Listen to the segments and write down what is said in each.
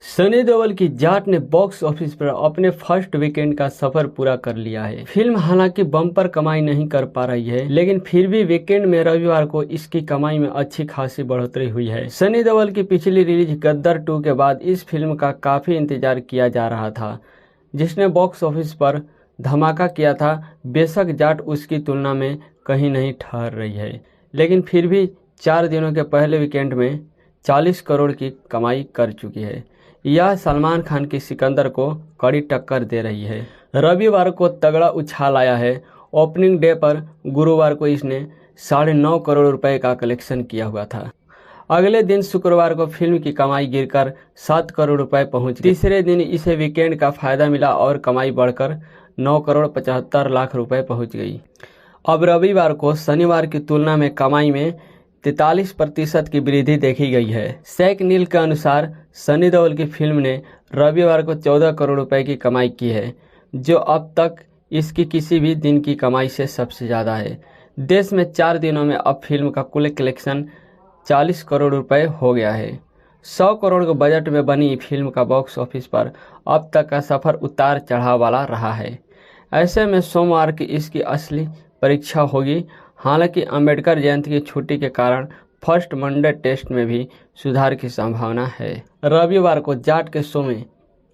सनी देओल की जाट ने box office पर अपने फर्स्ट वीकेंड का सफर पूरा कर लिया है। फिल्म हालांकि बम्पर कमाई नहीं कर पा रही है, लेकिन फिर भी वीकेंड में रविवार को इसकी कमाई में अच्छी खासी बढ़ोतरी हुई है। सनी देओल की पिछली रिलीज गद्दार 2 के बाद इस फिल्म का काफी इंतजार किया जा रहा था, जिसने बॉक्स ऑफिस पर धमाका किया था। बेशक जाट उसकी तुलना में कहीं नहीं ठहर रही है, लेकिन फिर भी 4 दिनों के पहले वीकेंड में 40 करोड़ की कमाई कर चुकी है। यह सलमान खान की सिकंदर को कड़ी टक्कर दे रही है। रविवार को तगड़ा उछाल आया है। ओपनिंग डे पर गुरुवार को इसने 9.5 करोड़ रुपए का कलेक्शन किया हुआ था। अगले दिन शुक्रवार को फिल्म की कमाई गिरकर 7 करोड़ रुपए पहुंच गई। तीसरे दिन इसे वीकेंड का फायदा मिला और कमाई बढ़कर 9 करोड़ 75 लाख रुपए पहुंच गई। अब रविवार को शनिवार की तुलना में कमाई में 43% की वृद्धि देखी गई है। सैक नील के अनुसार सनी देओल की फिल्म ने रविवार को 14 करोड़ रुपए की कमाई की है, जो अब तक इसकी किसी भी दिन की कमाई से सबसे ज़्यादा है। देश में 4 दिनों में अब फिल्म का कुल कलेक्शन 40 करोड़ रुपए हो गया है। 100 करोड़ के बजट में बनी फिल्म का बॉक्स ऑफिस पर अब तक का सफ़र उतार चढ़ाव वाला रहा है। ऐसे में सोमवार की इसकी असली परीक्षा होगी। हालांकि अंबेडकर जयंती की छुट्टी के कारण फर्स्ट मंडे टेस्ट में भी सुधार की संभावना है। रविवार को जाट के शो में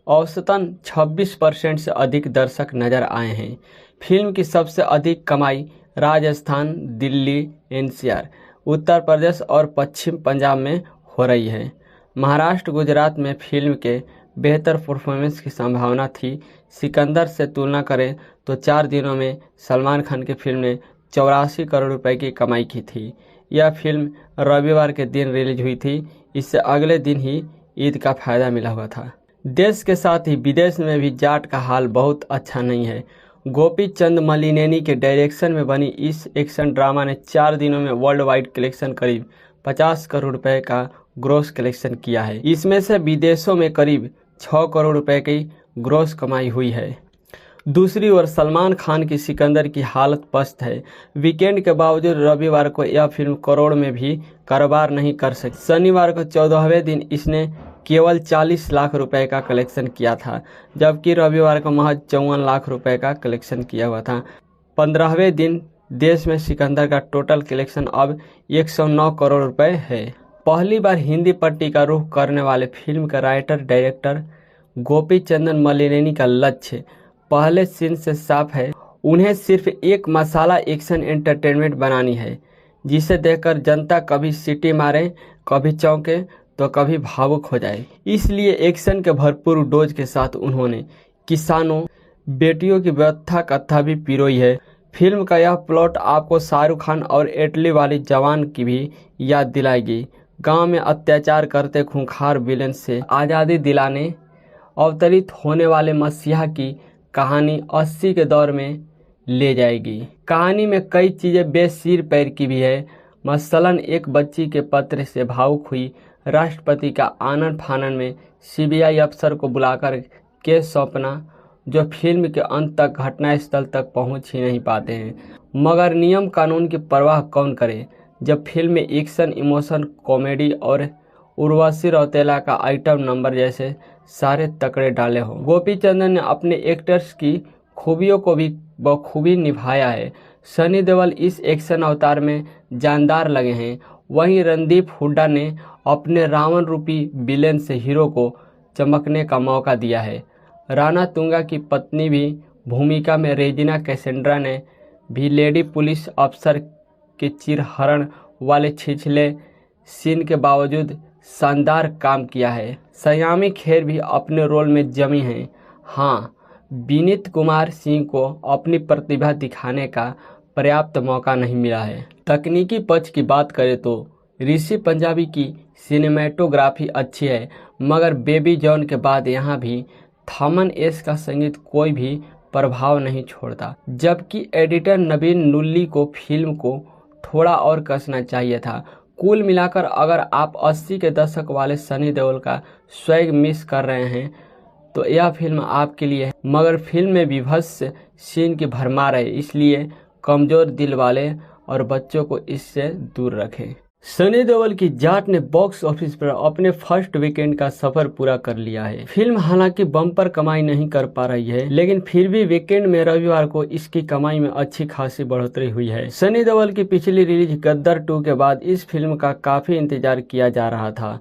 औसतन 26% से अधिक दर्शक नजर आए हैं। फिल्म की सबसे अधिक कमाई राजस्थान, दिल्ली, एनसीआर, उत्तर प्रदेश और पश्चिम पंजाब में हो रही है। महाराष्ट्र, गुजरात में फिल्म के बेहतर परफॉर्मेंस की संभावना थी। सिकंदर से तुलना करें तो 4 दिनों में सलमान खान की फिल्म ने 84 करोड़ रुपए की कमाई की थी। यह फिल्म रविवार के दिन रिलीज हुई थी। इससे अगले दिन ही ईद का फायदा मिला हुआ था। देश के साथ ही विदेश में भी जाट का हाल बहुत अच्छा नहीं है। गोपी चंद मलिनेनी के डायरेक्शन में बनी इस एक्शन ड्रामा ने 4 दिनों में वर्ल्ड वाइड कलेक्शन करीब 50 करोड़ रुपए का ग्रॉस कलेक्शन किया है। इसमें से विदेशों में करीब 6 करोड़ रुपए की ग्रॉस कमाई हुई है। दूसरी ओर सलमान खान की सिकंदर की हालत पस्त है। वीकेंड के बावजूद रविवार को यह फिल्म करोड़ में भी कारोबार नहीं कर सकी। शनिवार को 14वें दिन इसने केवल 40 लाख रुपए का कलेक्शन किया था, जबकि रविवार को महज 54 लाख रुपए का कलेक्शन किया हुआ था। 15वें दिन देश में सिकंदर का टोटल कलेक्शन अब 109 करोड़ रुपए है। पहली बार हिंदी पट्टी का रुख करने वाले फिल्म का राइटर डायरेक्टर गोपी चंदन मलिनेनी का लक्ष्य पहले सीन से साफ है। उन्हें सिर्फ एक मसाला एक्शन एंटरटेनमेंट बनानी है, जिसे देखकर जनता कभी सीटी मारे, कभी चौंके तो कभी भावुक हो जाए। इसलिए एक्शन के भरपूर डोज के साथ उन्होंने किसानों, बेटियों की व्यथा कथा भी पिरोई है। फिल्म का यह प्लॉट आपको शाहरुख खान और इटली वाली जवान की भी याद दिलाएगी। गांव में अत्याचार करते खूंखार विलेन से आज़ादी दिलाने अवतरित होने वाले मसीहा की कहानी 80 के दौर में ले जाएगी। कहानी में कई चीज़ें बेसिर पैर की भी है। मसलन एक बच्ची के पत्र से भावुक हुई राष्ट्रपति का आनन फानन में सीबीआई अफसर को बुलाकर केस सौंपना, जो फिल्म के अंत तक घटनास्थल तक पहुंच ही नहीं पाते हैं। मगर नियम कानून की परवाह कौन करे जब फिल्म में एक्शन, इमोशन, कॉमेडी और उर्वशी रौतेला का आइटम नंबर जैसे सारे तकड़े डाले हों। गोपी चंदन ने अपने एक्टर्स की खूबियों को भी बखूबी निभाया है। सनी देओल इस एक्शन अवतार में जानदार लगे हैं। वहीं रणदीप हुड्डा ने अपने रावण रूपी विलेन से हीरो को चमकने का मौका दिया है। राणा तुंगा की पत्नी भी भूमिका में रेजिना कैसेंड्रा ने भी लेडी पुलिस अफसर के चिरहरण वाले छिछले सीन के बावजूद शानदार काम किया है। सयामी खेर भी अपने रोल में जमी हैं। हाँ, विनीत कुमार सिंह को अपनी प्रतिभा दिखाने का पर्याप्त मौका नहीं मिला है। तकनीकी पक्ष की बात करें तो ऋषि पंजाबी की सिनेमेटोग्राफी अच्छी है, मगर बेबी जॉन के बाद यहाँ भी थमन एस का संगीत कोई भी प्रभाव नहीं छोड़ता। जबकि एडिटर नवीन नुल्ली को फिल्म को थोड़ा और कसना चाहिए था। कुल मिलाकर अगर आप 80 के दशक वाले सनी देओल का स्वैग मिस कर रहे हैं तो यह फिल्म आपके लिए है। मगर फिल्म में विभत्स सीन की भरमार है, इसलिए कमज़ोर दिल वाले और बच्चों को इससे दूर रखें। सनी देओल की जाट ने बॉक्स ऑफिस पर अपने फर्स्ट वीकेंड का सफर पूरा कर लिया है। फिल्म हालांकि बम्पर कमाई नहीं कर पा रही है, लेकिन फिर भी वीकेंड में रविवार को इसकी कमाई में अच्छी खासी बढ़ोतरी हुई है। सनी देओल की पिछली रिलीज गद्दार 2 के बाद इस फिल्म का काफी इंतजार किया जा रहा था,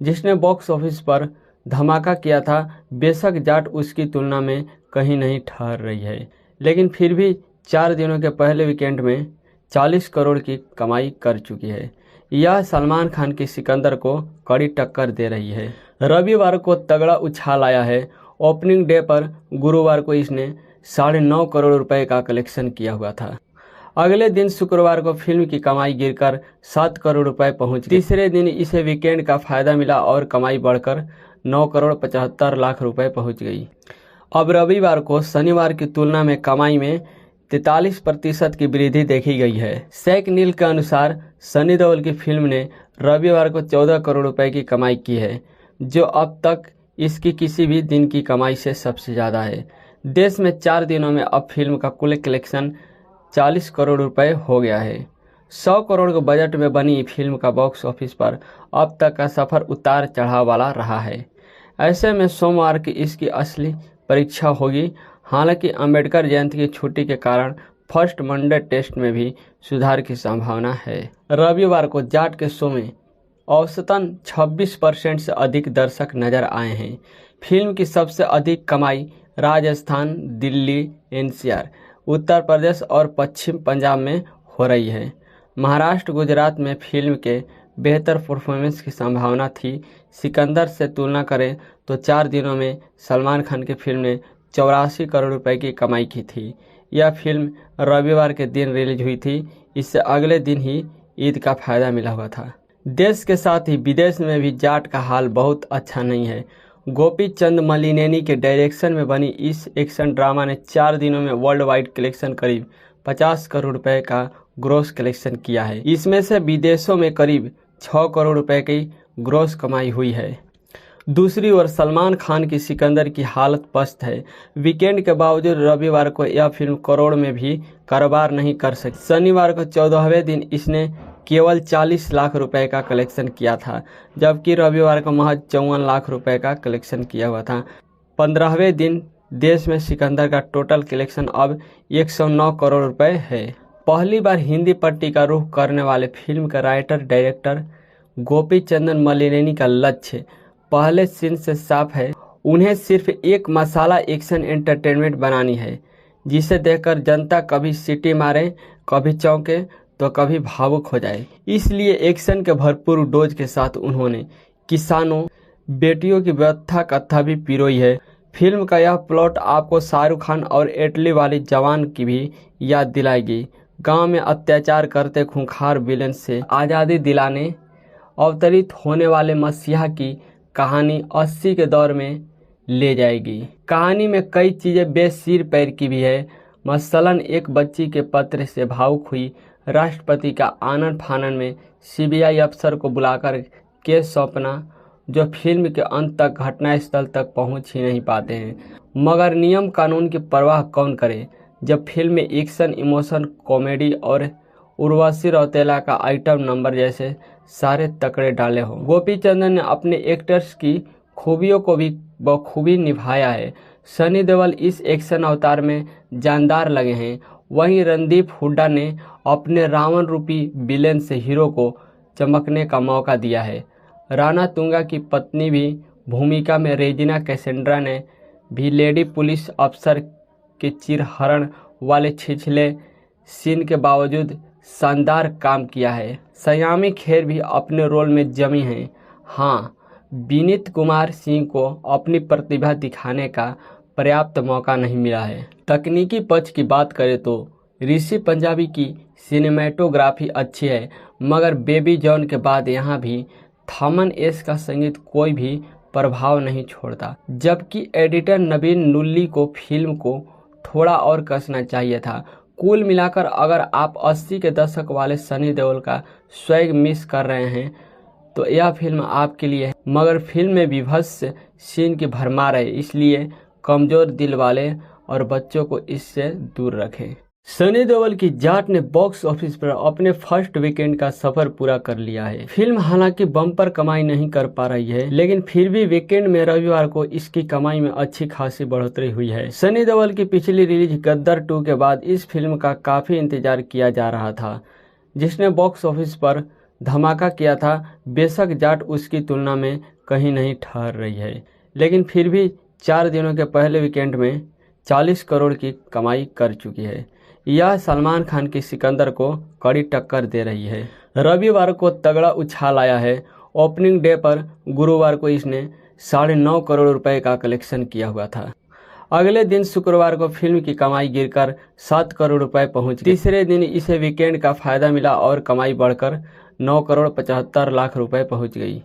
जिसने बॉक्स ऑफिस पर धमाका किया था। बेशक जाट उसकी तुलना में कहीं नहीं ठहर रही है, लेकिन फिर भी 4 दिनों के पहले वीकेंड में 40 करोड़ की कमाई कर चुकी है। यह सलमान खान की सिकंदर को कड़ी टक्कर दे रही है। रविवार को तगड़ा उछाल आया है। ओपनिंग डे पर गुरुवार को इसने 9.5 करोड़ रुपए का कलेक्शन किया हुआ था। अगले दिन शुक्रवार को फिल्म की कमाई गिरकर 7 करोड़ रुपए पहुंच गई। तीसरे दिन इसे वीकेंड का फायदा मिला और कमाई बढ़कर 9 करोड़ 75 लाख रुपए पहुंच गई। अब रविवार को शनिवार की तुलना में कमाई में 43% की वृद्धि देखी गई है। शेख नील के अनुसार सनी देओल की फिल्म ने रविवार को 14 करोड़ रुपए की कमाई की है, जो अब तक इसकी किसी भी दिन की कमाई से सबसे ज़्यादा है। देश में 4 दिनों में अब फिल्म का कुल कलेक्शन 40 करोड़ रुपए हो गया है। 100 करोड़ के बजट में बनी फिल्म का बॉक्स ऑफिस पर अब तक का सफ़र उतार चढ़ाव वाला रहा है। ऐसे में सोमवार की इसकी असली परीक्षा होगी। हालांकि अंबेडकर जयंती की छुट्टी के कारण फर्स्ट मंडे टेस्ट में भी सुधार की संभावना है। रविवार को जाट के शो में औसतन 26% से अधिक दर्शक नजर आए हैं। फिल्म की सबसे अधिक कमाई राजस्थान, दिल्ली, एनसीआर, उत्तर प्रदेश और पश्चिम पंजाब में हो रही है। महाराष्ट्र, गुजरात में फिल्म के बेहतर परफॉर्मेंस की संभावना थी। सिकंदर से तुलना करें तो 4 दिनों में सलमान खान की फिल्म ने 84 करोड़ रुपए की कमाई की थी। यह फिल्म रविवार के दिन रिलीज हुई थी। इससे अगले दिन ही ईद का फायदा मिला हुआ था। देश के साथ ही विदेश में भी जाट का हाल बहुत अच्छा नहीं है। गोपी चंद मलिनेनी के डायरेक्शन में बनी इस एक्शन ड्रामा ने 4 दिनों में वर्ल्ड वाइड कलेक्शन करीब 50 करोड़ रुपए का ग्रॉस कलेक्शन किया है। इसमें से विदेशों में करीब 6 करोड़ रुपए की ग्रॉस कमाई हुई है। दूसरी ओर सलमान खान की सिकंदर की हालत पस्त है। वीकेंड के बावजूद रविवार को यह फिल्म करोड़ में भी कारोबार नहीं कर सकी। शनिवार को 14वें दिन इसने केवल 40 लाख रुपए का कलेक्शन किया था, जबकि रविवार को महज 54 लाख रुपए का कलेक्शन किया हुआ था। 15वें दिन देश में सिकंदर का टोटल कलेक्शन अब 109 करोड़ रुपए है। पहली बार हिंदी पट्टी का रुख करने वाले फिल्म के राइटर डायरेक्टर गोपी चंदन मलिनेनी का लक्ष्य पहले सीन से साफ है। उन्हें सिर्फ एक मसाला एक्शन एंटरटेनमेंट बनानी है, जिसे देखकर जनता कभी सीटी मारे, कभी चौंके तो कभी भावुक हो जाए। इसलिए एक्शन के भरपूर डोज के साथ उन्होंने किसानों, बेटियों की व्यथा कथा भी पिरोई है। फिल्म का यह प्लॉट आपको शाहरुख खान और इटली वाली जवान की भी याद दिलाएगी। गांव में अत्याचार करते खूंखार विलेन से आज़ादी दिलाने अवतरित होने वाले मसीहा की कहानी 80 के दौर में ले जाएगी। कहानी में कई चीज़ें बेसिर पैर की भी है। मसलन एक बच्ची के पत्र से भावुक हुई राष्ट्रपति का आनन फानन में सीबीआई अफसर को बुलाकर केस सौंपना, जो फिल्म के अंत तक घटनास्थल तक पहुंच ही नहीं पाते हैं। मगर नियम कानून की परवाह कौन करे जब फिल्म में एक्शन, इमोशन, कॉमेडी और उर्वशी रौतेला का आइटम नंबर जैसे सारे तकड़े डाले हों। गोपी चंदन ने अपने एक्टर्स की खूबियों को भी बखूबी निभाया है। सनी देओल इस एक्शन अवतार में जानदार लगे हैं। वहीं रणदीप हुड्डा ने अपने रावण रूपी विलेन से हीरो को चमकने का मौका दिया है। राणा तुंगा की पत्नी भी भूमिका में रेजिना कैसेंड्रा ने भी लेडी पुलिस अफसर के चिरहरण वाले छिछले सीन के बावजूद शानदार काम किया है। सयामी खेर भी अपने रोल में जमी हैं। हाँ, विनीत कुमार सिंह को अपनी प्रतिभा दिखाने का पर्याप्त मौका नहीं मिला है। तकनीकी पक्ष की बात करें तो ऋषि पंजाबी की सिनेमेटोग्राफी अच्छी है, मगर बेबी जॉन के बाद यहाँ भी थमन एस का संगीत कोई भी प्रभाव नहीं छोड़ता। जबकि एडिटर नवीन नुल्ली को फिल्म को थोड़ा और कसना चाहिए था। कुल मिलाकर अगर आप 80 के दशक वाले सनी देओल का स्वैग मिस कर रहे हैं तो यह फिल्म आपके लिए है। मगर फिल्म में विभत्स सीन की भरमार है, इसलिए कमज़ोर दिल वाले और बच्चों को इससे दूर रखें। सनी देओल की जाट ने बॉक्स ऑफिस पर अपने फर्स्ट वीकेंड का सफर पूरा कर लिया है। फिल्म हालांकि बम्पर कमाई नहीं कर पा रही है, लेकिन फिर भी वीकेंड में रविवार को इसकी कमाई में अच्छी खासी बढ़ोतरी हुई है। सनी देओल की पिछली रिलीज गद्दार 2 के बाद इस फिल्म का काफी इंतजार किया जा रहा था, जिसने बॉक्स ऑफिस पर धमाका किया था। बेशक जाट उसकी तुलना में कहीं नहीं ठहर रही है, लेकिन फिर भी 4 दिनों के पहले वीकेंड में 40 करोड़ की कमाई कर चुकी है। यह सलमान खान की सिकंदर को कड़ी टक्कर दे रही है। रविवार को तगड़ा उछाल आया है। ओपनिंग डे पर गुरुवार को इसने 9.5 करोड़ रुपए का कलेक्शन किया हुआ था। अगले दिन शुक्रवार को फिल्म की कमाई गिरकर 7 करोड़ रुपए पहुंच गई। तीसरे दिन इसे वीकेंड का फायदा मिला और कमाई बढ़कर 9 करोड़ 75 लाख रुपए पहुंच गई।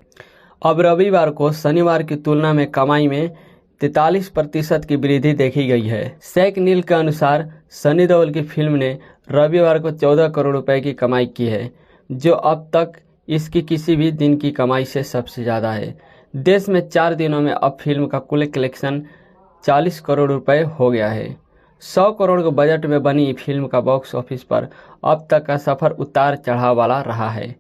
अब रविवार को शनिवार की तुलना में कमाई में 43% की वृद्धि देखी गई है। सैक नील के अनुसार सनी देओल की फिल्म ने रविवार को 14 करोड़ रुपए की कमाई की है, जो अब तक इसकी किसी भी दिन की कमाई से सबसे ज़्यादा है। देश में 4 दिनों में अब फिल्म का कुल कलेक्शन 40 करोड़ रुपए हो गया है। 100 करोड़ के बजट में बनी फिल्म का बॉक्स ऑफिस पर अब तक का सफर उतार चढ़ाव वाला रहा है।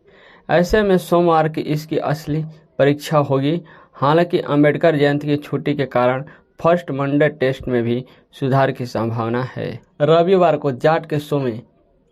ऐसे में सोमवार की इसकी असली परीक्षा होगी। हालांकि अंबेडकर जयंती की छुट्टी के कारण फर्स्ट मंडे टेस्ट में भी सुधार की संभावना है। रविवार को जाट के शो में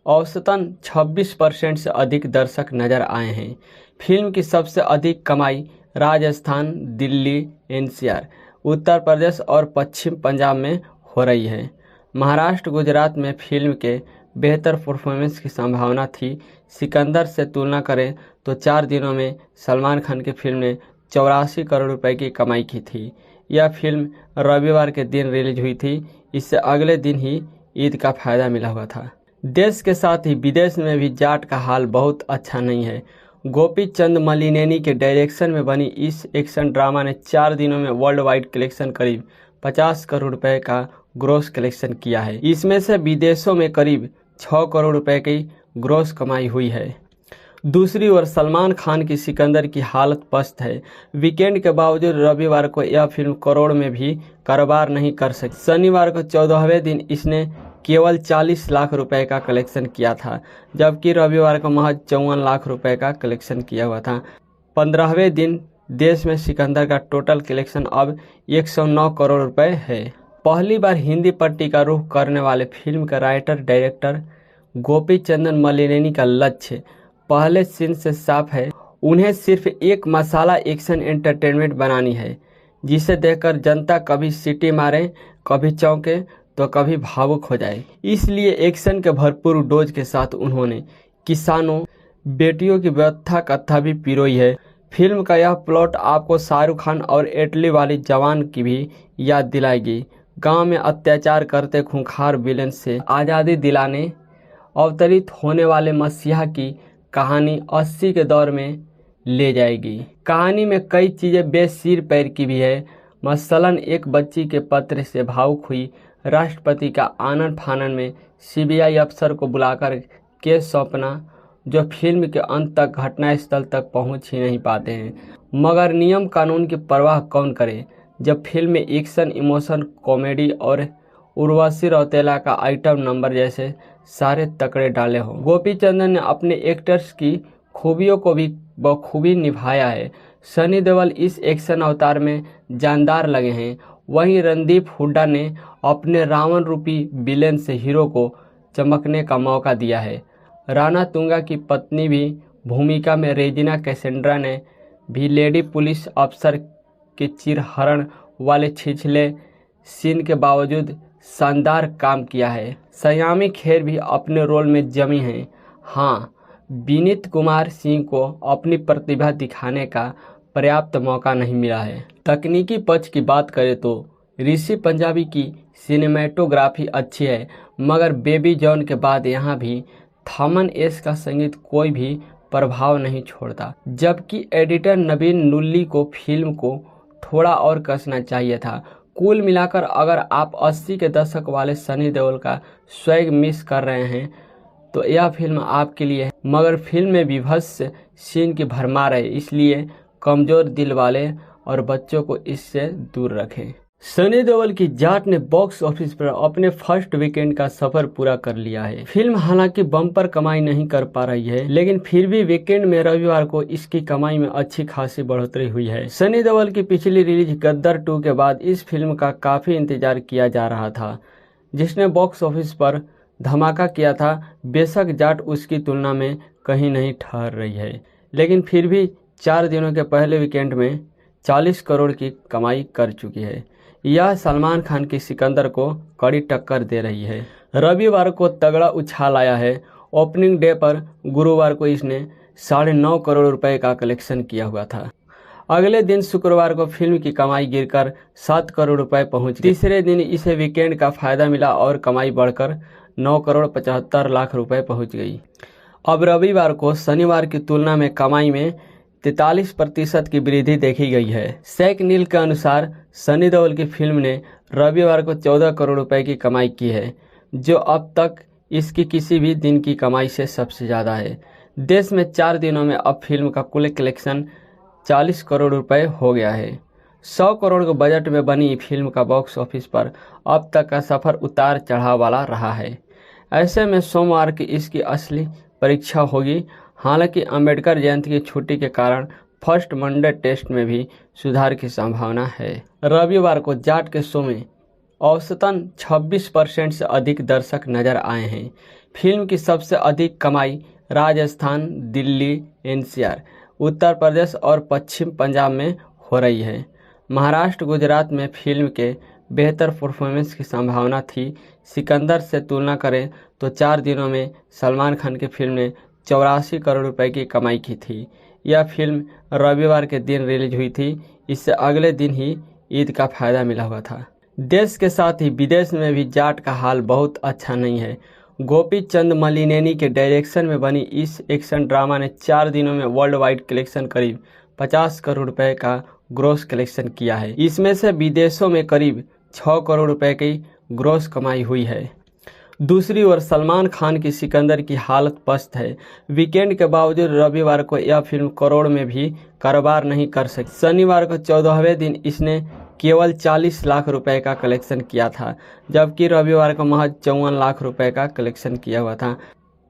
औसतन 26% से अधिक दर्शक नजर आए हैं। फिल्म की सबसे अधिक कमाई राजस्थान, दिल्ली, एनसीआर, उत्तर प्रदेश और पश्चिम पंजाब में हो रही है। महाराष्ट्र, गुजरात में फिल्म के बेहतर परफॉर्मेंस की संभावना थी। सिकंदर से तुलना करें तो 4 दिनों में सलमान खान की फिल्म ने 84 करोड़ रुपए की कमाई की थी। यह फिल्म रविवार के दिन रिलीज हुई थी। इससे अगले दिन ही ईद का फायदा मिला हुआ था। देश के साथ ही विदेश में भी जाट का हाल बहुत अच्छा नहीं है। गोपी चंद मलिनेनी के डायरेक्शन में बनी इस एक्शन ड्रामा ने 4 दिनों में वर्ल्ड वाइड कलेक्शन करीब 50 करोड़ रुपए का ग्रॉस कलेक्शन किया है। इसमें से विदेशों में करीब 6 करोड़ रुपए की ग्रॉस कमाई हुई है। दूसरी ओर सलमान खान की सिकंदर की हालत पस्त है। वीकेंड के बावजूद रविवार को यह फिल्म करोड़ में भी कारोबार नहीं कर सकी। शनिवार को 14वें दिन इसने केवल 40 लाख रुपए का कलेक्शन किया था, जबकि रविवार को महज 54 लाख रुपए का कलेक्शन किया हुआ था। 15वें दिन देश में सिकंदर का टोटल कलेक्शन अब 109 करोड़ रुपए है। पहली बार हिंदी पट्टी का रुख करने वाले फिल्म के राइटर डायरेक्टर गोपी चंदन मलिनेनी का लक्ष्य पहले सीन से साफ है। उन्हें सिर्फ एक मसाला एक्शन एंटरटेनमेंट बनानी है, जिसे देखकर जनता कभी सीटी मारे, कभी चौंके तो कभी भावुक हो जाए। इसलिए एक्शन के भरपूर डोज के साथ उन्होंने किसानों, बेटियों की व्यथा कथा भी पिरोई है। फिल्म का यह प्लॉट आपको शाहरुख खान और इटली वाली जवान की भी याद दिलाएगी। गांव में अत्याचार करते खूंखार विलेन से आज़ादी दिलाने अवतरित होने वाले मसीहा की कहानी 80 के दौर में ले जाएगी। कहानी में कई चीज़ें बेसिर पैर की भी है। मसलन एक बच्ची के पत्र से भावुक हुई राष्ट्रपति का आनन फानन में सीबीआई अफसर को बुलाकर केस सौंपना, जो फिल्म के अंत तक घटनास्थल तक पहुंच ही नहीं पाते हैं। मगर नियम कानून की परवाह कौन करे जब फिल्म में एक्शन, इमोशन, कॉमेडी और उर्वशी रौतेला का आइटम नंबर जैसे सारे तकड़े डाले हों। गोपी चंदन ने अपने एक्टर्स की खूबियों को भी बखूबी निभाया है। सनी देओल इस एक्शन अवतार में जानदार लगे हैं। वहीं रणदीप हुड्डा ने अपने रावण रूपी विलेन से हीरो को चमकने का मौका दिया है। राणा तुंगा की पत्नी भी भूमिका में रेजिना कैसेंड्रा ने भी लेडी पुलिस अफसर के चिरहरण वाले छिछले सीन के बावजूद शानदार काम किया है। सयामी खेर भी अपने रोल में जमी हैं। हाँ, विनीत कुमार सिंह को अपनी प्रतिभा दिखाने का पर्याप्त मौका नहीं मिला है। तकनीकी पक्ष की बात करें तो ऋषि पंजाबी की सिनेमेटोग्राफी अच्छी है, मगर बेबी जॉन के बाद यहाँ भी थमन एस का संगीत कोई भी प्रभाव नहीं छोड़ता। जबकि एडिटर नवीन नुल्ली को फिल्म को थोड़ा और कसना चाहिए था। कुल मिलाकर अगर आप 80 के दशक वाले सनी देओल का स्वैग मिस कर रहे हैं तो यह फिल्म आपके लिए है। मगर फिल्म में विभत्स सीन की भरमार है, इसलिए कमज़ोर दिल वाले और बच्चों को इससे दूर रखें। सनी देओल की जाट ने बॉक्स ऑफिस पर अपने फर्स्ट वीकेंड का सफर पूरा कर लिया है। फिल्म हालांकि बम्पर कमाई नहीं कर पा रही है, लेकिन फिर भी वीकेंड में रविवार को इसकी कमाई में अच्छी खासी बढ़ोतरी हुई है। सनी देओल की पिछली रिलीज गद्दार 2 के बाद इस फिल्म का काफी इंतजार किया जा रहा था, जिसने बॉक्स ऑफिस पर धमाका किया था। बेशक जाट उसकी तुलना में कहीं नहीं ठहर रही है, लेकिन फिर भी 4 दिनों के पहले वीकेंड में 40 करोड़ की कमाई कर चुकी है। यह सलमान खान की सिकंदर को कड़ी टक्कर दे रही है। रविवार को तगड़ा उछाल आया है। ओपनिंग डे पर गुरुवार को इसने 9.5 करोड़ रुपए का कलेक्शन किया हुआ था। अगले दिन शुक्रवार को फिल्म की कमाई गिरकर 7 करोड़ रुपए पहुंच गई। तीसरे दिन इसे वीकेंड का फायदा मिला और कमाई बढ़कर 9 करोड़ 75 लाख रुपए पहुंच गई। अब रविवार को शनिवार की तुलना में कमाई में 43% की वृद्धि देखी गई है। शेख नील के अनुसार सनी देओल की फिल्म ने रविवार को 14 करोड़ रुपए की कमाई की है, जो अब तक इसकी किसी भी दिन की कमाई से सबसे ज़्यादा है। देश में 4 दिनों में अब फिल्म का कुल कलेक्शन 40 करोड़ रुपए हो गया है। 100 करोड़ के बजट में बनी फिल्म का बॉक्स ऑफिस पर अब तक का सफ़र उतार चढ़ाव वाला रहा है। ऐसे में सोमवार की इसकी असली परीक्षा होगी। हालांकि अंबेडकर जयंती की छुट्टी के कारण फर्स्ट मंडे टेस्ट में भी सुधार की संभावना है। रविवार को जाट के शो में औसतन 26% से अधिक दर्शक नजर आए हैं। फिल्म की सबसे अधिक कमाई राजस्थान, दिल्ली, एनसीआर, उत्तर प्रदेश और पश्चिम पंजाब में हो रही है। महाराष्ट्र, गुजरात में फिल्म के बेहतर परफॉर्मेंस की संभावना थी। सिकंदर से तुलना करें तो 4 दिनों में सलमान खान की फिल्म ने 84 करोड़ रुपए की कमाई की थी। यह फिल्म रविवार के दिन रिलीज हुई थी। इससे अगले दिन ही ईद का फायदा मिला हुआ था। देश के साथ ही विदेश में भी जाट का हाल बहुत अच्छा नहीं है। गोपी चंद मलिनेनी के डायरेक्शन में बनी इस एक्शन ड्रामा ने 4 दिनों में वर्ल्ड वाइड कलेक्शन करीब 50 करोड़ रुपए का ग्रॉस कलेक्शन किया है। इसमें से विदेशों में करीब 6 करोड़ रुपए की ग्रॉस कमाई हुई है। दूसरी ओर सलमान खान की सिकंदर की हालत पस्त है। वीकेंड के बावजूद रविवार को यह फिल्म करोड़ में भी कारोबार नहीं कर सकी। शनिवार को 14वें दिन इसने केवल 40 लाख रुपए का कलेक्शन किया था, जबकि रविवार को महज 54 लाख रुपए का कलेक्शन किया हुआ था।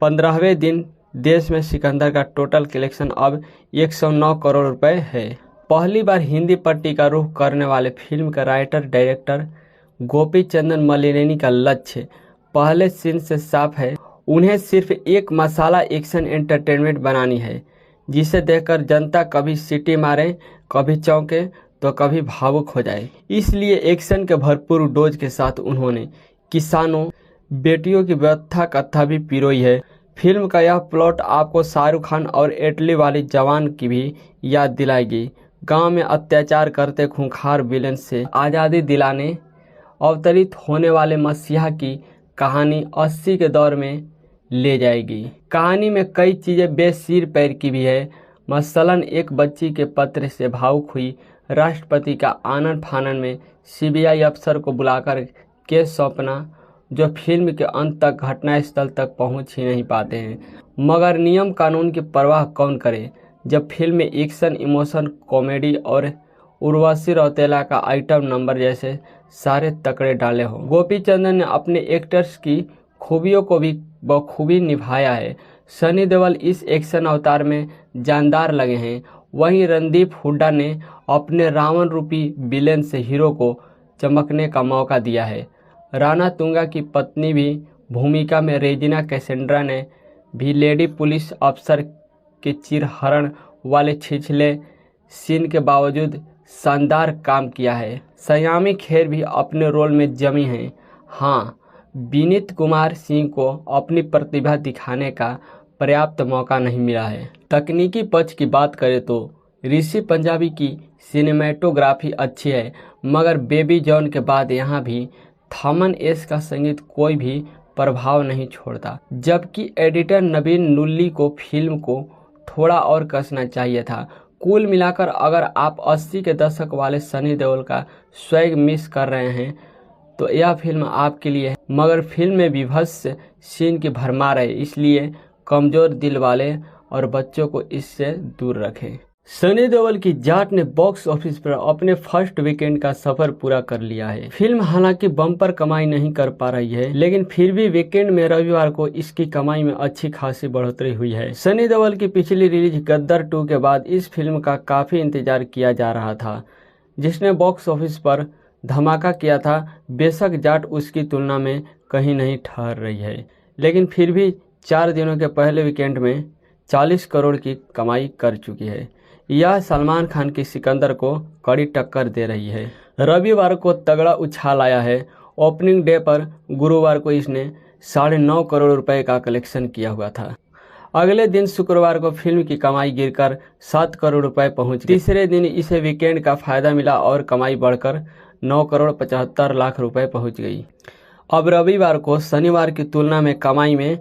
15वें दिन देश में सिकंदर का टोटल कलेक्शन अब 109 करोड़ रुपए है। पहली बार हिंदी पट्टी का रुख करने वाले फिल्म के राइटर डायरेक्टर गोपी चंदन मलिनेनी का लक्ष्य पहले सीन से साफ है। उन्हें सिर्फ एक मसाला एक्शन एंटरटेनमेंट बनानी है, जिसे देखकर जनता कभी सीटी मारे, कभी चौंके तो कभी भावुक हो जाए। इसलिए एक्शन के भरपूर डोज के साथ उन्होंने किसानों, बेटियों की व्यथा कथा भी पिरोई है। फिल्म का यह प्लॉट आपको शाहरुख खान और इटली वाली जवान की भी याद दिलाएगी। गांव में अत्याचार करते खूंखार विलेन से आज़ादी दिलाने अवतरित होने वाले मसीहा की कहानी 80 के दौर में ले जाएगी। कहानी में कई चीज़ें बेसिर पैर की भी है। मसलन एक बच्ची के पत्र से भावुक हुई राष्ट्रपति का आनन फानन में सीबीआई अफसर को बुलाकर केस सौंपना, जो फिल्म के अंत तक घटनास्थल तक पहुंच ही नहीं पाते हैं। मगर नियम कानून की परवाह कौन करे जब फिल्म में एक्शन, इमोशन, कॉमेडी और उर्वशी रौतेला का आइटम नंबर जैसे सारे तकड़े डाले हों। गोपी चंदन ने अपने एक्टर्स की खूबियों को भी बखूबी निभाया है। सनी देओल इस एक्शन अवतार में जानदार लगे हैं। वहीं रणदीप हुड्डा ने अपने रावण रूपी विलेन से हीरो को चमकने का मौका दिया है। राणा तुंगा की पत्नी भी भूमिका में रेजिना कैसेंड्रा ने भी लेडी पुलिस अफसर के चिरहरण वाले छिछले सीन के बावजूद शानदार काम किया है। सयामी खेर भी अपने रोल में जमी हैं। हाँ, विनीत कुमार सिंह को अपनी प्रतिभा दिखाने का पर्याप्त मौका नहीं मिला है। तकनीकी पक्ष की बात करें तो ऋषि पंजाबी की सिनेमेटोग्राफी अच्छी है, मगर बेबी जॉन के बाद यहाँ भी थमन एस का संगीत कोई भी प्रभाव नहीं छोड़ता। जबकि एडिटर नवीन नुल्ली को फिल्म को थोड़ा और कसना चाहिए था। कुल मिलाकर अगर आप 80 के दशक वाले सनी देओल का स्वैग मिस कर रहे हैं तो यह फिल्म आपके लिए है। मगर फिल्म में विभत्स सीन की भरमार है, इसलिए कमज़ोर दिल वाले और बच्चों को इससे दूर रखें। सनी देओल की जाट ने बॉक्स ऑफिस पर अपने फर्स्ट वीकेंड का सफर पूरा कर लिया है। फिल्म हालांकि बम्पर कमाई नहीं कर पा रही है, लेकिन फिर भी वीकेंड में रविवार को इसकी कमाई में अच्छी खासी बढ़ोतरी हुई है। सनी देओल की पिछली रिलीज गद्दार 2 के बाद इस फिल्म का काफी इंतजार किया जा रहा था, जिसने बॉक्स ऑफिस पर धमाका किया था। बेशक जाट उसकी तुलना में कहीं नहीं ठहर रही है, लेकिन फिर भी 4 दिनों के पहले वीकेंड में 40 करोड़ की कमाई कर चुकी है। यह सलमान खान की सिकंदर को कड़ी टक्कर दे रही है। रविवार को तगड़ा उछाल आया है। ओपनिंग डे पर गुरुवार को इसने 9.5 करोड़ रुपए का कलेक्शन किया हुआ था। अगले दिन शुक्रवार को फिल्म की कमाई गिरकर 7 करोड़ रुपए पहुंच गई। तीसरे दिन इसे वीकेंड का फायदा मिला और कमाई बढ़कर 9 करोड़ 75 लाख रुपए पहुंच गई। अब रविवार को शनिवार की तुलना में कमाई में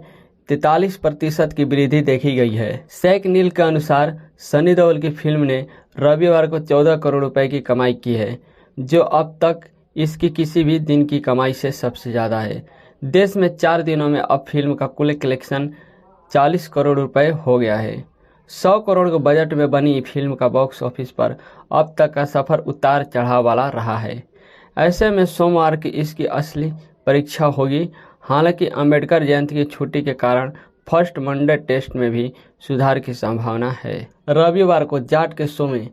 43% की वृद्धि देखी गई है। सैक नील के अनुसार सनी देओल की फिल्म ने रविवार को 14 करोड़ रुपए की कमाई की है, जो अब तक इसकी किसी भी दिन की कमाई से सबसे ज़्यादा है। देश में 4 दिनों में अब फिल्म का कुल कलेक्शन 40 करोड़ रुपए हो गया है। 100 करोड़ के बजट में बनी फिल्म का बॉक्स ऑफिस पर अब तक का सफर उतार चढ़ाव वाला रहा है। ऐसे में सोमवार की इसकी असली परीक्षा होगी। हालांकि अंबेडकर जयंती की छुट्टी के कारण फर्स्ट मंडे टेस्ट में भी सुधार की संभावना है। रविवार को जाट के शो में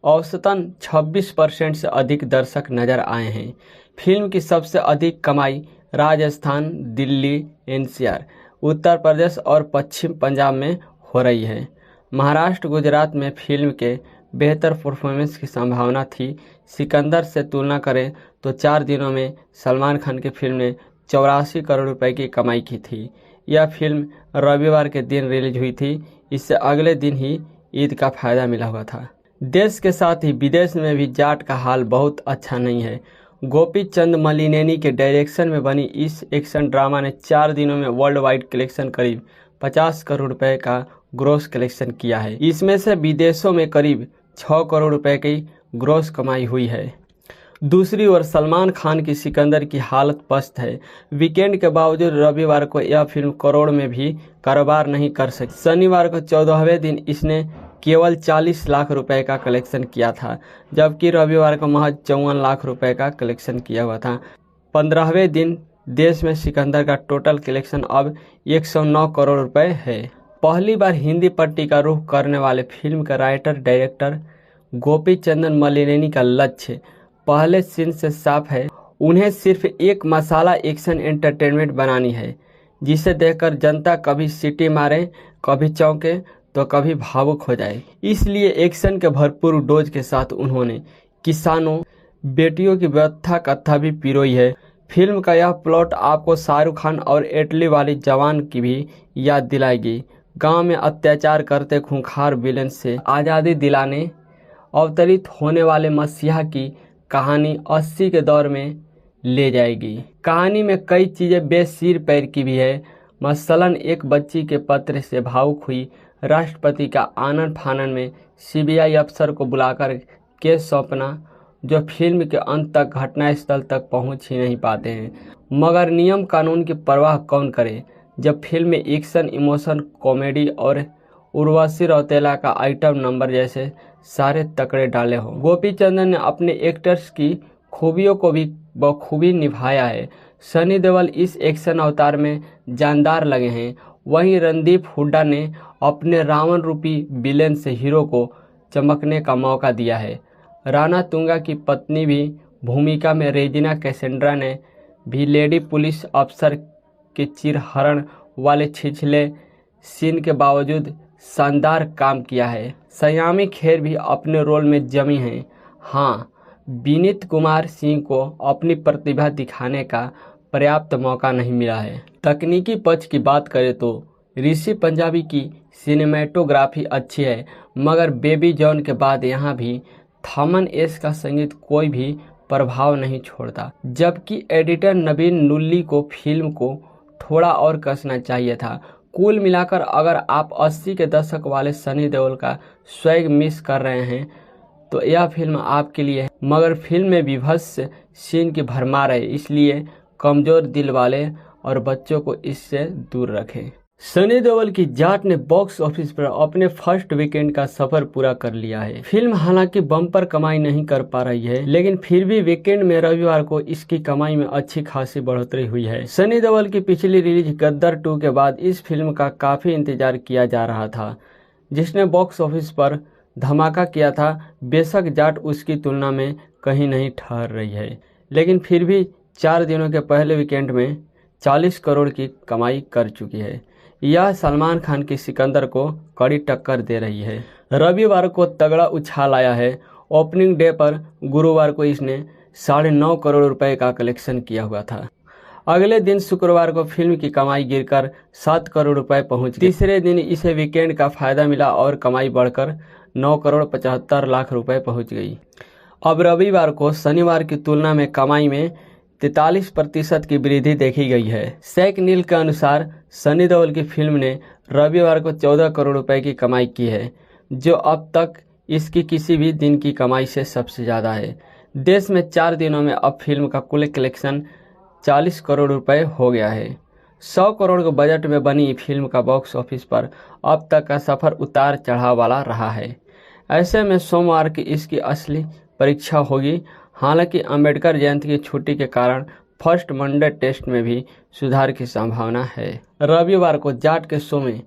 औसतन 26% से अधिक दर्शक नजर आए हैं। फिल्म की सबसे अधिक कमाई राजस्थान, दिल्ली, एनसीआर, उत्तर प्रदेश और पश्चिम पंजाब में हो रही है। महाराष्ट्र, गुजरात में फिल्म के बेहतर परफॉर्मेंस की संभावना थी। सिकंदर से तुलना करें तो 4 दिनों में सलमान खान की फिल्म ने 84 करोड़ रुपए की कमाई की थी। यह फिल्म रविवार के दिन रिलीज हुई थी। इससे अगले दिन ही ईद का फायदा मिला हुआ था। देश के साथ ही विदेश में भी जाट का हाल बहुत अच्छा नहीं है। गोपी चंद मलिनेनी के डायरेक्शन में बनी इस एक्शन ड्रामा ने 4 दिनों में वर्ल्ड वाइड कलेक्शन करीब 50 करोड़ रुपए का ग्रॉस कलेक्शन किया है। इसमें से विदेशों में करीब 6 करोड़ रुपए की ग्रॉस कमाई हुई है। दूसरी ओर सलमान खान की सिकंदर की हालत पस्त है। वीकेंड के बावजूद रविवार को यह फिल्म करोड़ में भी कारोबार नहीं कर सकी। शनिवार को 14वें दिन इसने केवल 40 लाख रुपए का कलेक्शन किया था, जबकि रविवार को महज 54 लाख रुपए का कलेक्शन किया हुआ था। 15वें दिन देश में सिकंदर का टोटल कलेक्शन अब 109 करोड़ रुपए है। पहली बार हिंदी पट्टी का रुख करने वाले फिल्म के राइटर डायरेक्टर गोपी चंदन मलिनेनी का लक्ष्य पहले सीन से साफ है। उन्हें सिर्फ एक मसाला एक्शन एंटरटेनमेंट बनानी है, जिसे देखकर जनता कभी सीटी मारे, कभी चौंके तो कभी भावुक हो जाए। इसलिए एक्शन के भरपूर डोज के साथ उन्होंने किसानों, बेटियों की व्यथा कथा भी पिरोई है। फिल्म का यह प्लॉट आपको शाहरुख खान और इटली वाली जवान की भी याद दिलाएगी। गांव में अत्याचार करते खूंखार विलेन से आज़ादी दिलाने अवतरित होने वाले मसीहा की कहानी 80 के दौर में ले जाएगी। कहानी में कई चीज़ें बेसिर पैर की भी है। मसलन एक बच्ची के पत्र से भावुक हुई राष्ट्रपति का आनन फानन में सीबीआई अफसर को बुलाकर केस सौंपना, जो फिल्म के अंत तक घटनास्थल तक पहुंच ही नहीं पाते हैं। मगर नियम कानून की परवाह कौन करे जब फिल्म में एक्शन, इमोशन, कॉमेडी और उर्वशी रौतेला का आइटम नंबर जैसे सारे तकड़े डाले हों। गोपी चंदन ने अपने एक्टर्स की खूबियों को भी बखूबी निभाया है। सनी देओल इस एक्शन अवतार में जानदार लगे हैं। वहीं रणदीप हुड्डा ने अपने रावण रूपी विलेन से हीरो को चमकने का मौका दिया है। राणा तुंगा की पत्नी भी भूमिका में रेजिना कैसेंड्रा ने भी लेडी पुलिस अफसर के चिरहरण वाले छिछले सीन के बावजूद शानदार काम किया है। सयामी खेर भी अपने रोल में जमी हैं। हाँ, विनीत कुमार सिंह को अपनी प्रतिभा दिखाने का पर्याप्त मौका नहीं मिला है। तकनीकी पक्ष की बात करें तो ऋषि पंजाबी की सिनेमेटोग्राफी अच्छी है, मगर बेबी जॉन के बाद यहाँ भी थमन एस का संगीत कोई भी प्रभाव नहीं छोड़ता। जबकि एडिटर नवीन नुल्ली को फिल्म को थोड़ा और कसना चाहिए था। कुल मिलाकर अगर आप 80 के दशक वाले सनी देओल का स्वैग मिस कर रहे हैं तो यह फिल्म आपके लिए है। मगर फिल्म में विभत्स सीन की भरमार है, इसलिए कमज़ोर दिल वाले और बच्चों को इससे दूर रखें। सनी देओल की जाट ने बॉक्स ऑफिस पर अपने फर्स्ट वीकेंड का सफर पूरा कर लिया है। फिल्म हालांकि बम्पर कमाई नहीं कर पा रही है, लेकिन फिर भी वीकेंड में रविवार को इसकी कमाई में अच्छी खासी बढ़ोतरी हुई है। सनी देओल की पिछली रिलीज गद्दार 2 के बाद इस फिल्म का काफी इंतजार किया जा रहा था, जिसने बॉक्स ऑफिस पर धमाका किया था। बेशक जाट उसकी तुलना में कहीं नहीं ठहर रही है, लेकिन फिर भी 4 दिनों के पहले वीकेंड में 40 करोड़ की कमाई कर चुकी है। यह सलमान खान की सिकंदर को कड़ी टक्कर दे रही है। रविवार को तगड़ा उछाल आया है। ओपनिंग डे पर गुरुवार को इसने 9.5 करोड़ रुपए का कलेक्शन किया हुआ था। अगले दिन शुक्रवार को फिल्म की कमाई गिरकर 7 करोड़ रुपए पहुंच गई। तीसरे दिन इसे वीकेंड का फायदा मिला और कमाई बढ़कर 9 करोड़ 75 लाख रुपए पहुंच गई। अब रविवार को शनिवार की तुलना में कमाई में 43% की वृद्धि देखी गई है। शेख नील के अनुसार सनी देओल की फिल्म ने रविवार को 14 करोड़ रुपए की कमाई की है, जो अब तक इसकी किसी भी दिन की कमाई से सबसे ज़्यादा है। देश में 4 दिनों में अब फिल्म का कुल कलेक्शन 40 करोड़ रुपए हो गया है। 100 करोड़ के बजट में बनी फिल्म का बॉक्स ऑफिस पर अब तक का सफ़र उतार चढ़ाव वाला रहा है। ऐसे में सोमवार की इसकी असली परीक्षा होगी। हालांकि अंबेडकर जयंती की छुट्टी के कारण फर्स्ट मंडे टेस्ट में भी सुधार की संभावना है। रविवार को जाट के शो में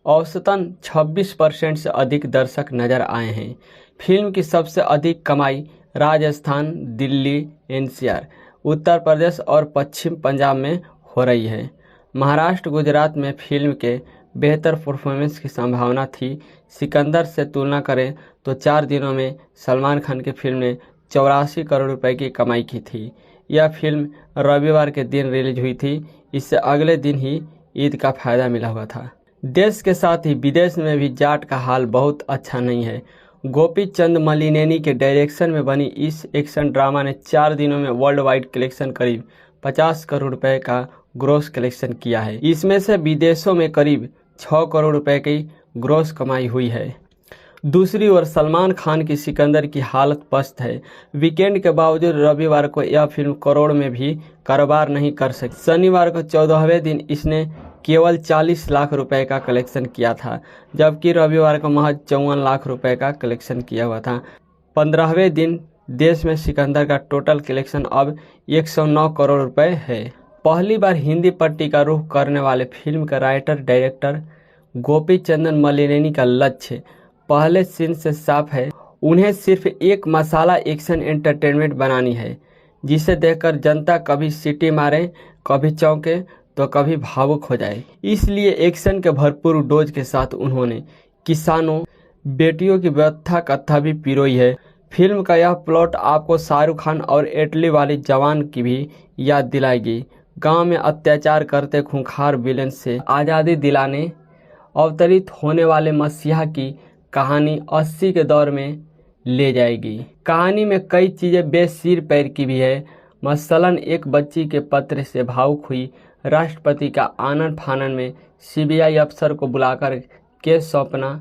औसतन 26% से अधिक दर्शक नजर आए हैं। फिल्म की सबसे अधिक कमाई राजस्थान, दिल्ली, एनसीआर, उत्तर प्रदेश और पश्चिम पंजाब में हो रही है। महाराष्ट्र, गुजरात में फिल्म के बेहतर परफॉर्मेंस की संभावना थी। सिकंदर से तुलना करें तो 4 दिनों में सलमान खान की फिल्म ने 84 करोड़ रुपए की कमाई की थी। यह फिल्म रविवार के दिन रिलीज हुई थी। इससे अगले दिन ही ईद का फायदा मिला हुआ था। देश के साथ ही विदेश में भी जाट का हाल बहुत अच्छा नहीं है। गोपी चंद मलिनेनी के डायरेक्शन में बनी इस एक्शन ड्रामा ने 4 दिनों में वर्ल्ड वाइड कलेक्शन करीब 50 करोड़ रुपए का ग्रॉस कलेक्शन किया है। इसमें से विदेशों में करीब 6 करोड़ रुपए की ग्रॉस कमाई हुई है। दूसरी ओर सलमान खान की सिकंदर की हालत पस्त है। वीकेंड के बावजूद रविवार को यह फिल्म करोड़ में भी कारोबार नहीं कर सकी। शनिवार को 14वें दिन इसने केवल 40 लाख रुपए का कलेक्शन किया था, जबकि रविवार को महज 54 लाख रुपए का कलेक्शन किया हुआ था। 15वें दिन देश में सिकंदर का टोटल कलेक्शन अब 109 करोड़ रुपए है। पहली बार हिंदी पट्टी का रुख करने वाले फिल्म के राइटर डायरेक्टर गोपी चंदन मलिनेनी का लक्ष्य पहले सीन से साफ है। उन्हें सिर्फ एक मसाला एक्शन एंटरटेनमेंट बनानी है, जिसे देखकर जनता कभी सीटी मारे, कभी चौंके तो कभी भावुक हो जाए। इसलिए एक्शन के भरपूर डोज के साथ उन्होंने किसानों, बेटियों की व्यथा कथा भी पिरोई है। फिल्म का यह प्लॉट आपको शाहरुख खान और इटली वाली जवान की भी याद दिलाएगी। गांव में अत्याचार करते खूंखार विलेन से आज़ादी दिलाने अवतरित होने वाले मसीहा की कहानी 80 के दौर में ले जाएगी। कहानी में कई चीज़ें बेसिर पैर की भी है। मसलन एक बच्ची के पत्र से भावुक हुई राष्ट्रपति का आनन फानन में सीबीआई अफसर को बुलाकर केस सौंपना,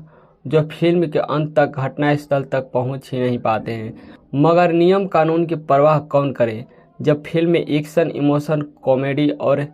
जो फिल्म के अंत तक घटनास्थल तक पहुंच ही नहीं पाते हैं। मगर नियम कानून की परवाह कौन करे जब फिल्म में एक्शन, इमोशन, कॉमेडी और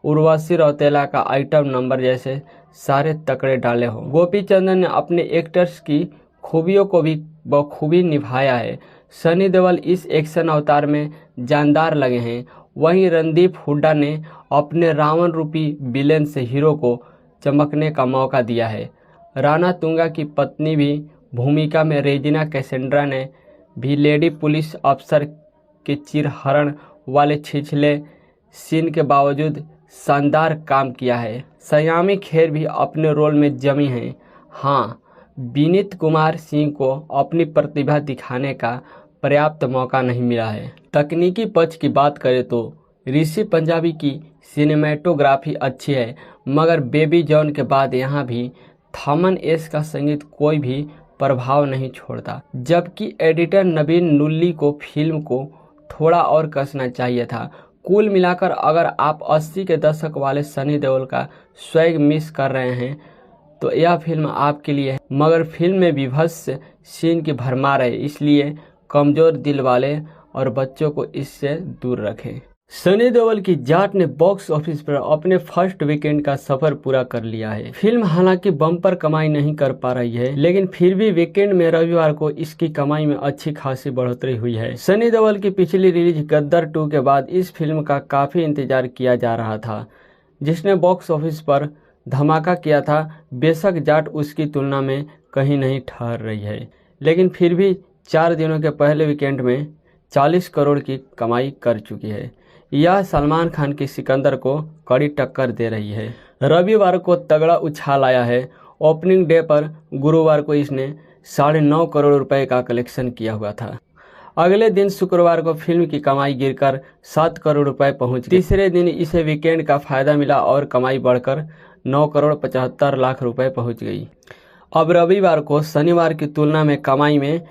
उर्वशी रौतेला का आइटम नंबर जैसे सारे तकड़े डाले हों। गोपी चंदन ने अपने एक्टर्स की खूबियों को भी बखूबी निभाया है। सनी देओल इस एक्शन अवतार में जानदार लगे हैं। वहीं रणदीप हुड्डा ने अपने रावण रूपी विलेन से हीरो को चमकने का मौका दिया है। राणा तुंगा की पत्नी भी भूमिका में रेजिना कैसेंड्रा ने भी लेडी पुलिस अफसर के चिरहरण वाले छिछले सीन के बावजूद शानदार काम किया है। सयामी खेर भी अपने रोल में जमी हैं। हाँ, विनीत कुमार सिंह को अपनी प्रतिभा दिखाने का पर्याप्त मौका नहीं मिला है। तकनीकी पक्ष की बात करें तो ऋषि पंजाबी की सिनेमेटोग्राफी अच्छी है, मगर बेबी जॉन के बाद यहाँ भी थमन एस का संगीत कोई भी प्रभाव नहीं छोड़ता। जबकि एडिटर नवीन नुल्ली को फिल्म को थोड़ा और कसना चाहिए था। कुल मिलाकर अगर आप 80 के दशक वाले सनी देओल का स्वैग मिस कर रहे हैं तो यह फिल्म आपके लिए है। मगर फिल्म में विभत्स सीन की भरमार है, इसलिए कमज़ोर दिल वाले और बच्चों को इससे दूर रखें। सनी देओल की जाट ने बॉक्स ऑफिस पर अपने फर्स्ट वीकेंड का सफर पूरा कर लिया है। फिल्म हालांकि बम्पर कमाई नहीं कर पा रही है, लेकिन फिर भी वीकेंड में रविवार को इसकी कमाई में अच्छी खासी बढ़ोतरी हुई है। सनी देओल की पिछली रिलीज गद्दार 2 के बाद इस फिल्म का काफी इंतजार किया जा रहा था, जिसने बॉक्स ऑफिस पर धमाका किया था। बेशक जाट उसकी तुलना में कहीं नहीं ठहर रही है, लेकिन फिर भी 4 दिनों के पहले वीकेंड में 40 करोड़ की कमाई कर चुकी है। यह सलमान खान की सिकंदर को कड़ी टक्कर दे रही है। रविवार को तगड़ा उछाल आया है। ओपनिंग डे पर गुरुवार को इसने 9.5 करोड़ रुपए का कलेक्शन किया हुआ था। अगले दिन शुक्रवार को फिल्म की कमाई गिरकर 7 करोड़ रुपए पहुंच गई। तीसरे दिन इसे वीकेंड का फायदा मिला और कमाई बढ़कर 9 करोड़ 75 लाख रुपए पहुंच गई। अब रविवार को शनिवार की तुलना में कमाई में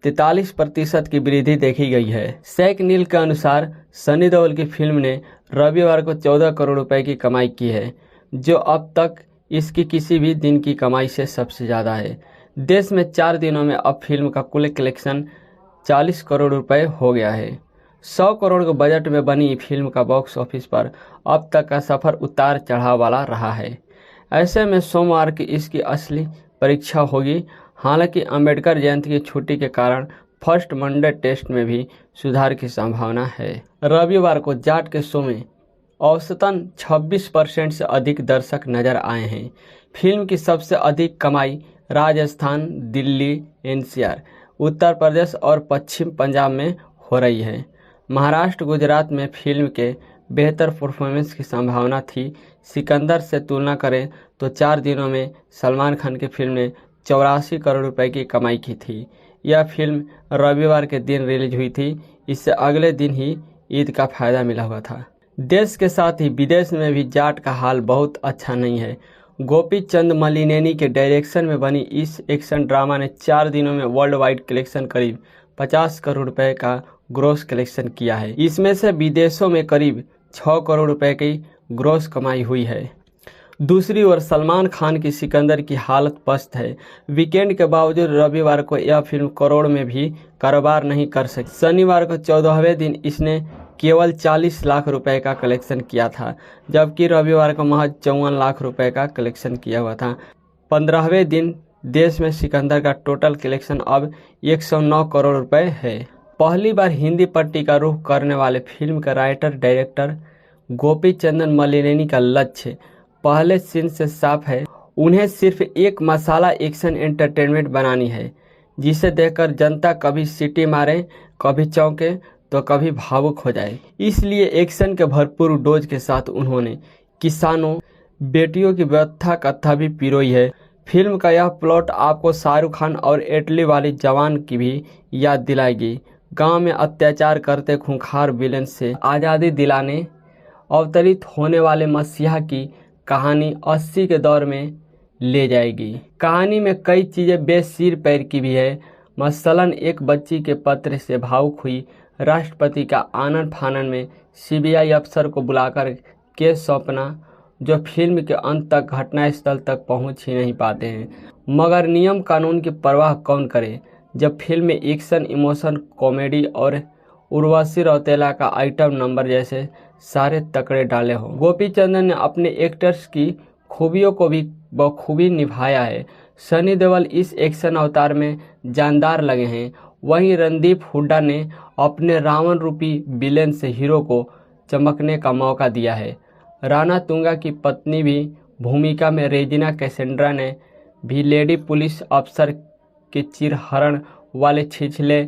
43% की वृद्धि देखी गई है। सैक नील के अनुसार सनी देओल की फिल्म ने रविवार को 14 करोड़ रुपए की कमाई की है, जो अब तक इसकी किसी भी दिन की कमाई से सबसे ज़्यादा है। देश में 4 दिनों में अब फिल्म का कुल कलेक्शन 40 करोड़ रुपए हो गया है। 100 करोड़ के बजट में बनी फिल्म का बॉक्स ऑफिस पर अब तक का सफ़र उतार चढ़ाव वाला रहा है। ऐसे में सोमवार की इसकी असली परीक्षा होगी। हालांकि अंबेडकर जयंती की छुट्टी के कारण फर्स्ट मंडे टेस्ट में भी सुधार की संभावना है। रविवार को जाट के शो में औसतन 26% से अधिक दर्शक नजर आए हैं। फिल्म की सबसे अधिक कमाई राजस्थान, दिल्ली, एनसीआर, उत्तर प्रदेश और पश्चिम पंजाब में हो रही है। महाराष्ट्र, गुजरात में फिल्म के बेहतर परफॉर्मेंस की संभावना थी। सिकंदर से तुलना करें तो 4 दिनों में सलमान खान की फिल्म ने 84 करोड़ रुपए की कमाई की थी। यह फिल्म रविवार के दिन रिलीज हुई थी। इससे अगले दिन ही ईद का फायदा मिला हुआ था। देश के साथ ही विदेश में भी जाट का हाल बहुत अच्छा नहीं है। गोपी चंद मलिनेनी के डायरेक्शन में बनी इस एक्शन ड्रामा ने 4 दिनों में वर्ल्ड वाइड कलेक्शन करीब 50 करोड़ रुपए का ग्रॉस कलेक्शन किया है। इसमें से विदेशों में करीब 6 करोड़ रुपए की ग्रॉस कमाई हुई है। दूसरी ओर सलमान खान की सिकंदर की हालत पस्त है। वीकेंड के बावजूद रविवार को यह फिल्म करोड़ में भी कारोबार नहीं कर सकी। शनिवार को 14वें दिन इसने केवल 40 लाख रुपए का कलेक्शन किया था, जबकि रविवार को महज 54 लाख रुपए का कलेक्शन किया हुआ था। 15वें दिन देश में सिकंदर का टोटल कलेक्शन अब 109 करोड़ रुपए है। पहली बार हिंदी पट्टी का रुख करने वाले फिल्म के राइटर डायरेक्टर गोपी चंदन मलिनेनी का लक्ष्य पहले सीन से साफ है। उन्हें सिर्फ एक मसाला एक्शन एंटरटेनमेंट बनानी है, जिसे देखकर जनता कभी सीटी मारे, कभी चौंके तो कभी भावुक हो जाए। इसलिए एक्शन के भरपूर डोज के साथ उन्होंने किसानों, बेटियों की व्यथा कथा भी पिरोई है। फिल्म का यह प्लॉट आपको शाहरुख खान और इटली वाली जवान की भी याद दिलाएगी। गांव में अत्याचार करते खूंखार विलेन से आज़ादी दिलाने अवतरित होने वाले मसीहा की कहानी 80 के दौर में ले जाएगी। कहानी में कई चीज़ें बेसिर पैर की भी है। मसलन एक बच्ची के पत्र से भावुक हुई राष्ट्रपति का आनन फानन में सीबीआई अफसर को बुलाकर केस सौंपना, जो फिल्म के अंत तक घटनास्थल तक पहुंच ही नहीं पाते हैं। मगर नियम कानून की परवाह कौन करे जब फिल्म में एक्शन, इमोशन, कॉमेडी और उर्वशी रौतेला का आइटम नंबर जैसे सारे तकड़े डाले हों। गोपी चंदन ने अपने एक्टर्स की खूबियों को भी बखूबी निभाया है। सनी देओल इस एक्शन अवतार में जानदार लगे हैं। वहीं रणदीप हुड्डा ने अपने रावण रूपी विलेन से हीरो को चमकने का मौका दिया है। राणा तुंगा की पत्नी भी भूमिका में रेजिना कैसेंड्रा ने भी लेडी पुलिस अफसर के चिरहरण वाले छिछले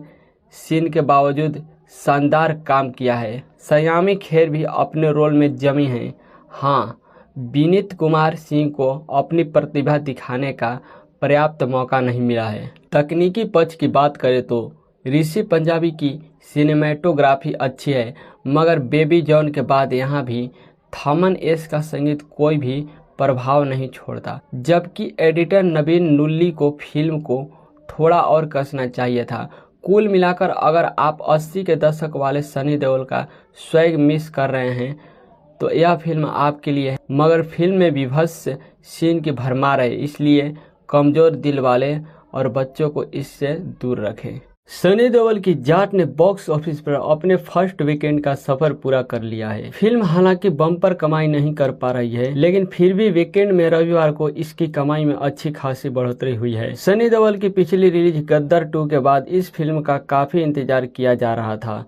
सीन के बावजूद शानदार काम किया है। सयामी खेर भी अपने रोल में जमी हैं। हाँ, विनीत कुमार सिंह को अपनी प्रतिभा दिखाने का पर्याप्त मौका नहीं मिला है। तकनीकी पक्ष की बात करें तो ऋषि पंजाबी की सिनेमेटोग्राफी अच्छी है, मगर बेबी जॉन के बाद यहाँ भी थमन एस का संगीत कोई भी प्रभाव नहीं छोड़ता। जबकि एडिटर नवीन नुल्ली को फिल्म को थोड़ा और कसना चाहिए था। कुल मिलाकर अगर आप 80 के दशक वाले सनी देओल का स्वैग मिस कर रहे हैं तो यह फिल्म आपके लिए है। मगर फिल्म में विभत्स सीन की भरमार है, इसलिए कमज़ोर दिल वाले और बच्चों को इससे दूर रखें। सनी देओल की जाट ने बॉक्स ऑफिस पर अपने फर्स्ट वीकेंड का सफर पूरा कर लिया है। फिल्म हालांकि बम्पर कमाई नहीं कर पा रही है, लेकिन फिर भी वीकेंड में रविवार को इसकी कमाई में अच्छी खासी बढ़ोतरी हुई है। सनी देओल की पिछली रिलीज गद्दार 2 के बाद इस फिल्म का काफी इंतजार किया जा रहा था,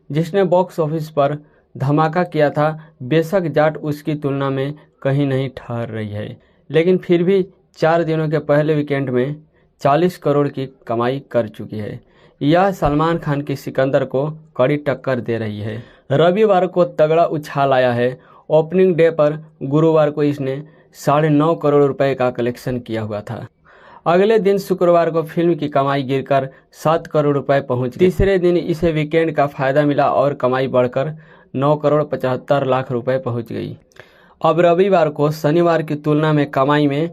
जिसने बॉक्स ऑफिस पर धमाका किया था। बेशक जाट उसकी तुलना में कहीं नहीं ठहर रही है, लेकिन फिर भी 4 दिनों के पहले वीकेंड में 40 करोड़ की कमाई कर चुकी है। यह सलमान खान की सिकंदर को कड़ी टक्कर दे रही है। रविवार को तगड़ा उछाल आया है। ओपनिंग डे पर गुरुवार को इसने 9.5 करोड़ रुपए का कलेक्शन किया हुआ था। अगले दिन शुक्रवार को फिल्म की कमाई गिरकर 7 करोड़ रुपए पहुंच गई। तीसरे दिन इसे वीकेंड का फायदा मिला और कमाई बढ़कर 9 करोड़ 75 लाख रुपए पहुंच गई। अब रविवार को शनिवार की तुलना में कमाई में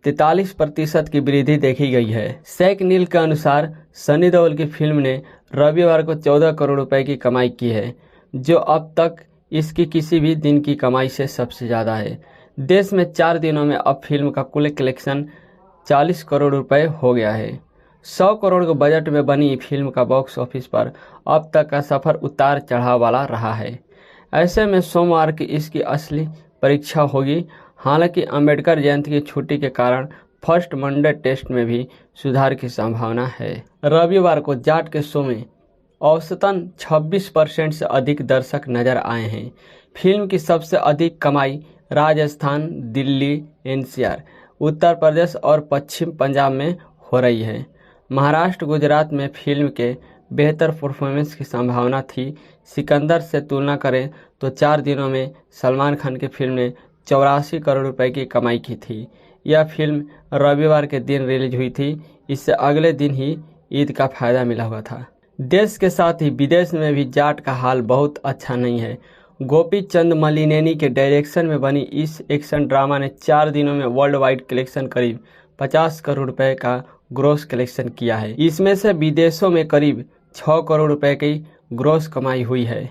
43% की वृद्धि देखी गई है। शेख नील के अनुसार सनी देओल की फिल्म ने रविवार को 14 करोड़ रुपए की कमाई की है, जो अब तक इसकी किसी भी दिन की कमाई से सबसे ज़्यादा है। देश में 4 दिनों में अब फिल्म का कुल कलेक्शन 40 करोड़ रुपए हो गया है। 100 करोड़ के बजट में बनी फिल्म का बॉक्स ऑफिस पर अब तक का सफ़र उतार चढ़ाव वाला रहा है। ऐसे में सोमवार की इसकी असली परीक्षा होगी। हालांकि अंबेडकर जयंती की छुट्टी के कारण फर्स्ट मंडे टेस्ट में भी सुधार की संभावना है। रविवार को जाट के शो में औसतन 26% से अधिक दर्शक नजर आए हैं। फिल्म की सबसे अधिक कमाई राजस्थान, दिल्ली, एनसीआर, उत्तर प्रदेश और पश्चिम पंजाब में हो रही है। महाराष्ट्र, गुजरात में फिल्म के बेहतर परफॉर्मेंस की संभावना थी। सिकंदर से तुलना करें तो 4 दिनों में सलमान खान की फिल्म ने 84 करोड़ रुपए की कमाई की थी। यह फिल्म रविवार के दिन रिलीज हुई थी। इससे अगले दिन ही ईद का फायदा मिला हुआ था। देश के साथ ही विदेश में भी जाट का हाल बहुत अच्छा नहीं है। गोपी चंद मलिनेनी के डायरेक्शन में बनी इस एक्शन ड्रामा ने 4 दिनों में वर्ल्ड वाइड कलेक्शन करीब 50 करोड़ रुपए का ग्रॉस कलेक्शन किया है। इसमें से विदेशों में करीब 6 करोड़ रुपए की ग्रॉस कमाई हुई है।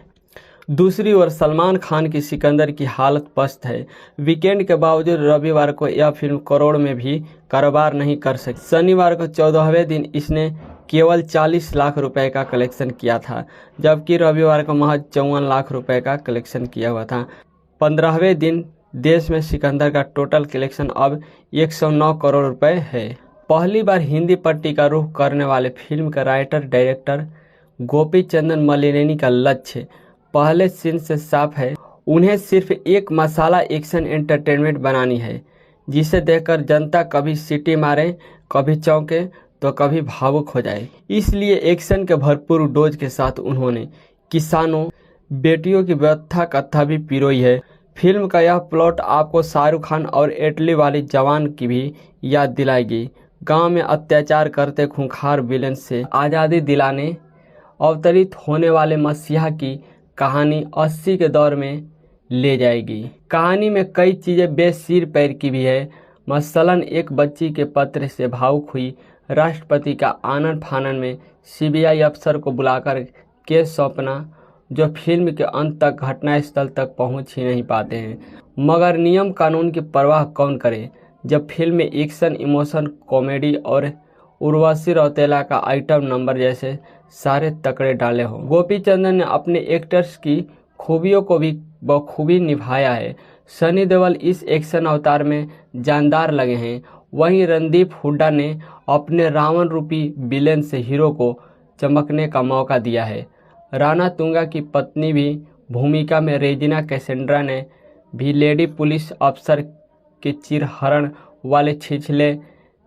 दूसरी ओर सलमान खान की सिकंदर की हालत पस्त है। वीकेंड के बावजूद रविवार को यह फिल्म करोड़ में भी कारोबार नहीं कर सकी। शनिवार को 14वें दिन इसने केवल 40 लाख रुपए का कलेक्शन किया था, जबकि रविवार को महज 54 लाख रुपए का कलेक्शन किया हुआ था। 15वें दिन देश में सिकंदर का टोटल कलेक्शन अब 109 करोड़ रुपए है। पहली बार हिंदी पट्टी का रुख करने वाले फिल्म के राइटर डायरेक्टर गोपी चंदन मलिनेनी का लक्ष्य पहले सीन से साफ है। उन्हें सिर्फ एक मसाला एक्शन एंटरटेनमेंट बनानी है, जिसे देखकर जनता कभी सीटी मारे, कभी चौंके तो कभी भावुक हो जाए। इसलिए एक्शन के भरपूर डोज के साथ उन्होंने किसानों, बेटियों की व्यथा कथा भी पिरोई है। फिल्म का यह प्लॉट आपको शाहरुख खान और इटली वाली जवान की भी याद दिलाएगी। गांव में अत्याचार करते खूंखार विलेन से आज़ादी दिलाने अवतरित होने वाले मसीहा की कहानी 80 के दौर में ले जाएगी। कहानी में कई चीज़ें बेसिर पैर की भी है। मसलन एक बच्ची के पत्र से भावुक हुई राष्ट्रपति का आनन फानन में सीबीआई अफसर को बुलाकर केस सौंपना, जो फिल्म के अंत तक घटनास्थल तक पहुंच ही नहीं पाते हैं। मगर नियम कानून की परवाह कौन करे जब फिल्म में एक्शन, इमोशन, कॉमेडी और उर्वशी रौतेला का आइटम नंबर जैसे सारे तकड़े डाले हों। गोपी चंदन ने अपने एक्टर्स की खूबियों को भी बखूबी निभाया है। सनी देओल इस एक्शन अवतार में जानदार लगे हैं। वहीं रणदीप हुड्डा ने अपने रावण रूपी विलेन से हीरो को चमकने का मौका दिया है। राणा तुंगा की पत्नी भी भूमिका में रेजिना कैसेंड्रा ने भी लेडी पुलिस अफसर के चिरहरण वाले छिछले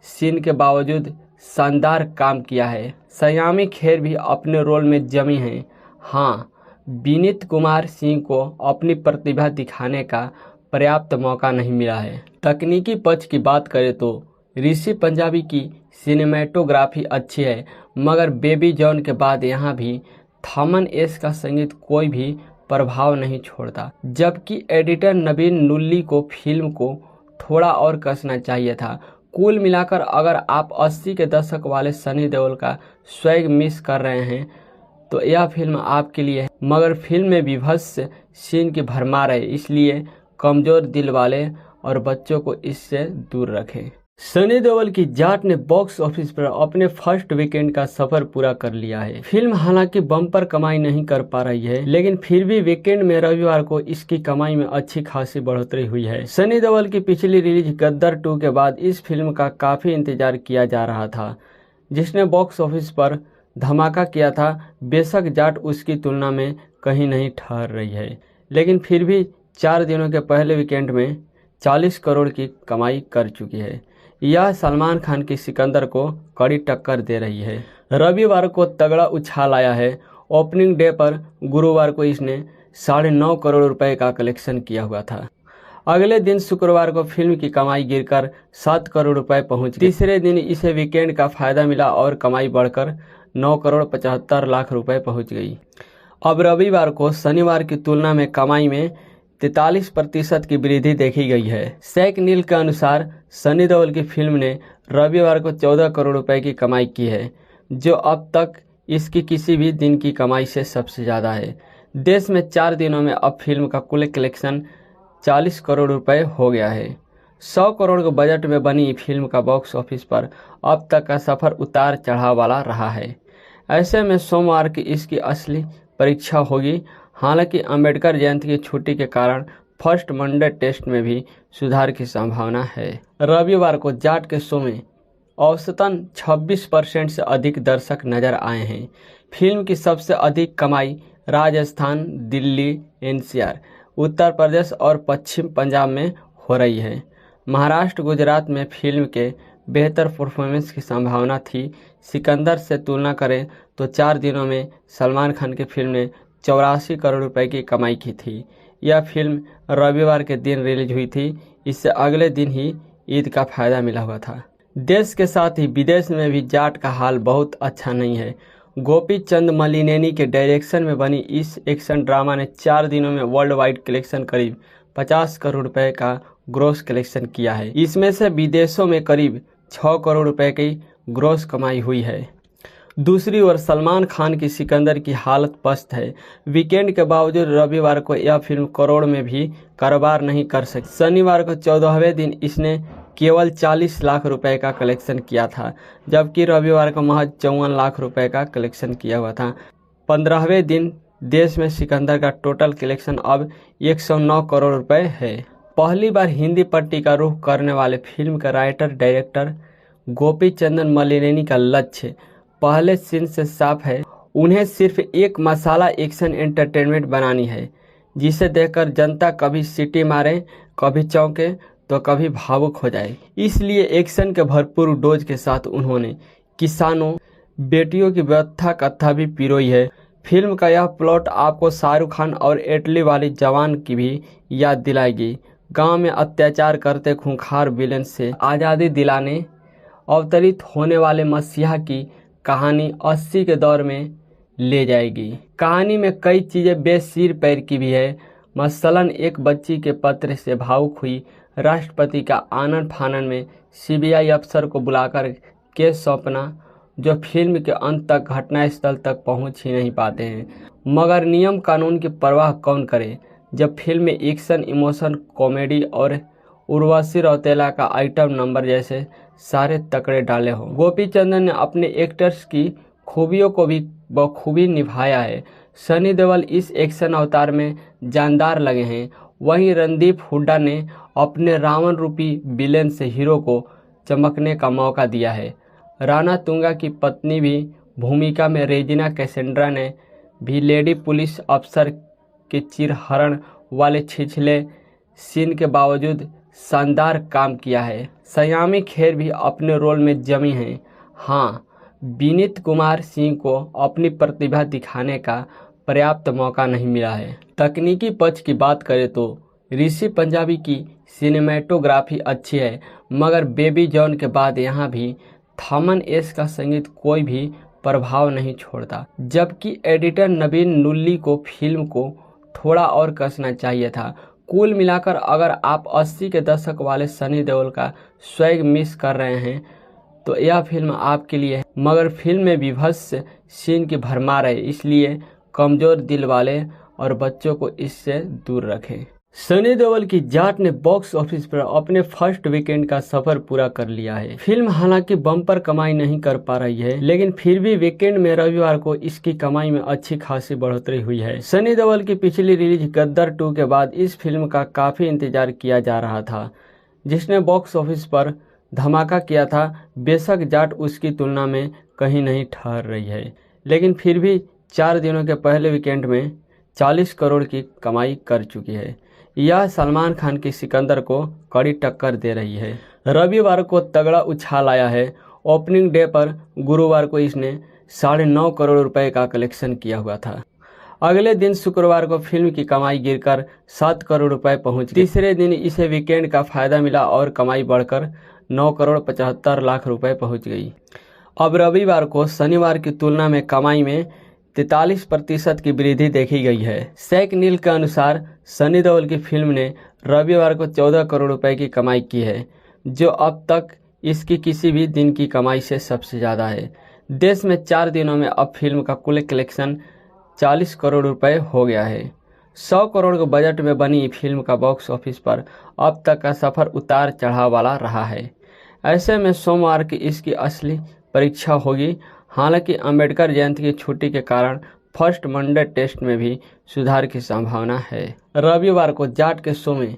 सीन के बावजूद शानदार काम किया है। सयामी खेर भी अपने रोल में जमी हैं। हाँ, विनीत कुमार सिंह को अपनी प्रतिभा दिखाने का पर्याप्त मौका नहीं मिला है। तकनीकी पक्ष की बात करें तो ऋषि पंजाबी की सिनेमेटोग्राफी अच्छी है, मगर बेबी जॉन के बाद यहाँ भी थमन एस का संगीत कोई भी प्रभाव नहीं छोड़ता। जबकि एडिटर नवीन नुल्ली को फिल्म को थोड़ा और कसना चाहिए था। कुल मिलाकर अगर आप 80 के दशक वाले सनी देओल का स्वैग मिस कर रहे हैं तो यह फिल्म आपके लिए है। मगर फिल्म में विभत्स सीन की भरमार है, इसलिए कमज़ोर दिल वाले और बच्चों को इससे दूर रखें। सनी देओल की जाट ने बॉक्स ऑफिस पर अपने फर्स्ट वीकेंड का सफर पूरा कर लिया है। फिल्म हालांकि बम्पर कमाई नहीं कर पा रही है, लेकिन फिर भी वीकेंड में रविवार को इसकी कमाई में अच्छी खासी बढ़ोतरी हुई है। सनी देओल की पिछली रिलीज गद्दार 2 के बाद इस फिल्म का काफी इंतजार किया जा रहा था, जिसने बॉक्स ऑफिस पर धमाका किया था। बेशक जाट उसकी तुलना में कहीं नहीं ठहर रही है, लेकिन फिर भी 4 दिनों के पहले वीकेंड में 40 करोड़ की कमाई कर चुकी है। यह सलमान खान की सिकंदर को कड़ी टक्कर दे रही है। रविवार को तगड़ा उछाल आया है। ओपनिंग डे पर गुरुवार को इसने 9.5 करोड़ रुपए का कलेक्शन किया हुआ था। अगले दिन शुक्रवार को फिल्म की कमाई गिरकर 7 करोड़ रुपए पहुंच गई। तीसरे दिन इसे वीकेंड का फायदा मिला और कमाई बढ़कर 9 करोड़ 75 लाख रुपए पहुंच गई। अब रविवार को शनिवार की तुलना में कमाई में 43% की वृद्धि देखी गई है। सैक नील के अनुसार सनी देओल की फिल्म ने रविवार को 14 करोड़ रुपए की कमाई की है, जो अब तक इसकी किसी भी दिन की कमाई से सबसे ज़्यादा है। देश में 4 दिनों में अब फिल्म का कुल कलेक्शन 40 करोड़ रुपए हो गया है। 100 करोड़ के बजट में बनी फिल्म का बॉक्स ऑफिस पर अब तक का सफ़र उतार चढ़ाव वाला रहा है। ऐसे में सोमवार की इसकी असली परीक्षा होगी। हालांकि अंबेडकर जयंती की छुट्टी के कारण फर्स्ट मंडे टेस्ट में भी सुधार की संभावना है। रविवार को जाट के शो में औसतन 26% से अधिक दर्शक नजर आए हैं। फिल्म की सबसे अधिक कमाई राजस्थान, दिल्ली, एनसीआर, उत्तर प्रदेश और पश्चिम पंजाब में हो रही है। महाराष्ट्र, गुजरात में फिल्म के बेहतर परफॉर्मेंस की संभावना थी। सिकंदर से तुलना करें तो 4 दिनों में सलमान खान की फिल्म ने 84 करोड़ रुपए की कमाई की थी। यह फिल्म रविवार के दिन रिलीज हुई थी। इससे अगले दिन ही ईद का फायदा मिला हुआ था। देश के साथ ही विदेश में भी जाट का हाल बहुत अच्छा नहीं है। गोपी चंद मलिनेनी के डायरेक्शन में बनी इस एक्शन ड्रामा ने 4 दिनों में वर्ल्ड वाइड कलेक्शन करीब 50 करोड़ रुपए का ग्रॉस कलेक्शन किया है। इसमें से विदेशों में करीब 6 करोड़ रुपए की ग्रॉस कमाई हुई है। दूसरी ओर सलमान खान की सिकंदर की हालत पस्त है। वीकेंड के बावजूद रविवार को यह फिल्म करोड़ में भी कारोबार नहीं कर सकी। शनिवार को 14वें दिन इसने केवल 40 लाख रुपए का कलेक्शन किया था, जबकि रविवार को महज 54 लाख रुपए का कलेक्शन किया हुआ था। 15वें दिन देश में सिकंदर का टोटल कलेक्शन अब 109 करोड़ रुपए है। पहली बार हिंदी पट्टी का रुख करने वाले फिल्म का राइटर डायरेक्टर गोपी चंदन मलिनेनी का लक्ष्य पहले सीन से साफ है। उन्हें सिर्फ एक मसाला एक्शन एंटरटेनमेंट बनानी है, जिसे देखकर जनता कभी सीटी मारे, कभी चौंके तो कभी भावुक हो जाए। इसलिए एक्शन के भरपूर डोज के साथ उन्होंने किसानों, बेटियों की व्यथा कथा भी पिरोई है। फिल्म का यह प्लॉट आपको शाहरुख खान और इटली वाली जवान की भी याद दिलाएगी। गांव में अत्याचार करते खूंखार विलेन से आज़ादी दिलाने अवतरित होने वाले मसीहा की कहानी 80 के दौर में ले जाएगी। कहानी में कई चीज़ें बेसिर पैर की भी है। मसलन एक बच्ची के पत्र से भावुक हुई राष्ट्रपति का आनन फानन में सीबीआई अफसर को बुलाकर केस सौंपना, जो फिल्म के अंत तक घटनास्थल तक पहुंच ही नहीं पाते हैं। मगर नियम कानून की परवाह कौन करे जब फिल्म में एक्शन, इमोशन, कॉमेडी और उर्वशी रौतेला का आइटम नंबर जैसे सारे तकड़े डाले हों। गोपी चंदन ने अपने एक्टर्स की खूबियों को भी बखूबी निभाया है। सनी देओल इस एक्शन अवतार में जानदार लगे हैं। वहीं रणदीप हुड्डा ने अपने रावण रूपी विलेन से हीरो को चमकने का मौका दिया है। राणा तुंगा की पत्नी भी भूमिका में रेजिना कैसेंड्रा ने भी लेडी पुलिस अफसर के चिरहरण वाले छिछले सीन के बावजूद शानदार काम किया है। सयामी खेर भी अपने रोल में जमी हैं। हाँ, विनीत कुमार सिंह को अपनी प्रतिभा दिखाने का पर्याप्त मौका नहीं मिला है। तकनीकी पक्ष की बात करें तो ऋषि पंजाबी की सिनेमेटोग्राफी अच्छी है, मगर बेबी जॉन के बाद यहाँ भी थमन एस का संगीत कोई भी प्रभाव नहीं छोड़ता। जबकि एडिटर नवीन नुल्ली को फिल्म को थोड़ा और कसना चाहिए था। कुल मिलाकर अगर आप 80 के दशक वाले सनी देओल का स्वैग मिस कर रहे हैं तो यह फिल्म आपके लिए है। मगर फिल्म में विभत्स सीन की भरमार है, इसलिए कमज़ोर दिल वाले और बच्चों को इससे दूर रखें। सनी देओल की जाट ने बॉक्स ऑफिस पर अपने फर्स्ट वीकेंड का सफर पूरा कर लिया है। फिल्म हालांकि बम्पर कमाई नहीं कर पा रही है, लेकिन फिर भी वीकेंड में रविवार को इसकी कमाई में अच्छी खासी बढ़ोतरी हुई है। सनी देओल की पिछली रिलीज गद्दार 2 के बाद इस फिल्म का काफी इंतजार किया जा रहा था, जिसने बॉक्स ऑफिस पर धमाका किया था। बेशक जाट उसकी तुलना में कहीं नहीं ठहर रही है, लेकिन फिर भी 4 दिनों के पहले वीकेंड में 40 करोड़ की कमाई कर चुकी है। यह सलमान खान की सिकंदर को कड़ी टक्कर दे रही है। रविवार को तगड़ा उछाल आया है। ओपनिंग डे पर गुरुवार को इसने 9.5 करोड़ रुपए का कलेक्शन किया हुआ था। अगले दिन शुक्रवार को फिल्म की कमाई गिरकर 7 करोड़ रुपए पहुंच गई। तीसरे दिन इसे वीकेंड का फायदा मिला और कमाई बढ़कर 9 करोड़ 75 लाख रुपए पहुंच गई। अब रविवार को शनिवार की तुलना में कमाई में 43% की वृद्धि देखी गई है। शेख नील के अनुसार सनी देओल की फिल्म ने रविवार को 14 करोड़ रुपए की कमाई की है, जो अब तक इसकी किसी भी दिन की कमाई से सबसे ज़्यादा है। देश में 4 दिनों में अब फिल्म का कुल कलेक्शन 40 करोड़ रुपए हो गया है। 100 करोड़ के बजट में बनी फिल्म का बॉक्स ऑफिस पर अब तक का सफ़र उतार चढ़ाव वाला रहा है। ऐसे में सोमवार की इसकी असली परीक्षा होगी। हालांकि अंबेडकर जयंती की छुट्टी के कारण फर्स्ट मंडे टेस्ट में भी सुधार की संभावना है। रविवार को जाट के शो में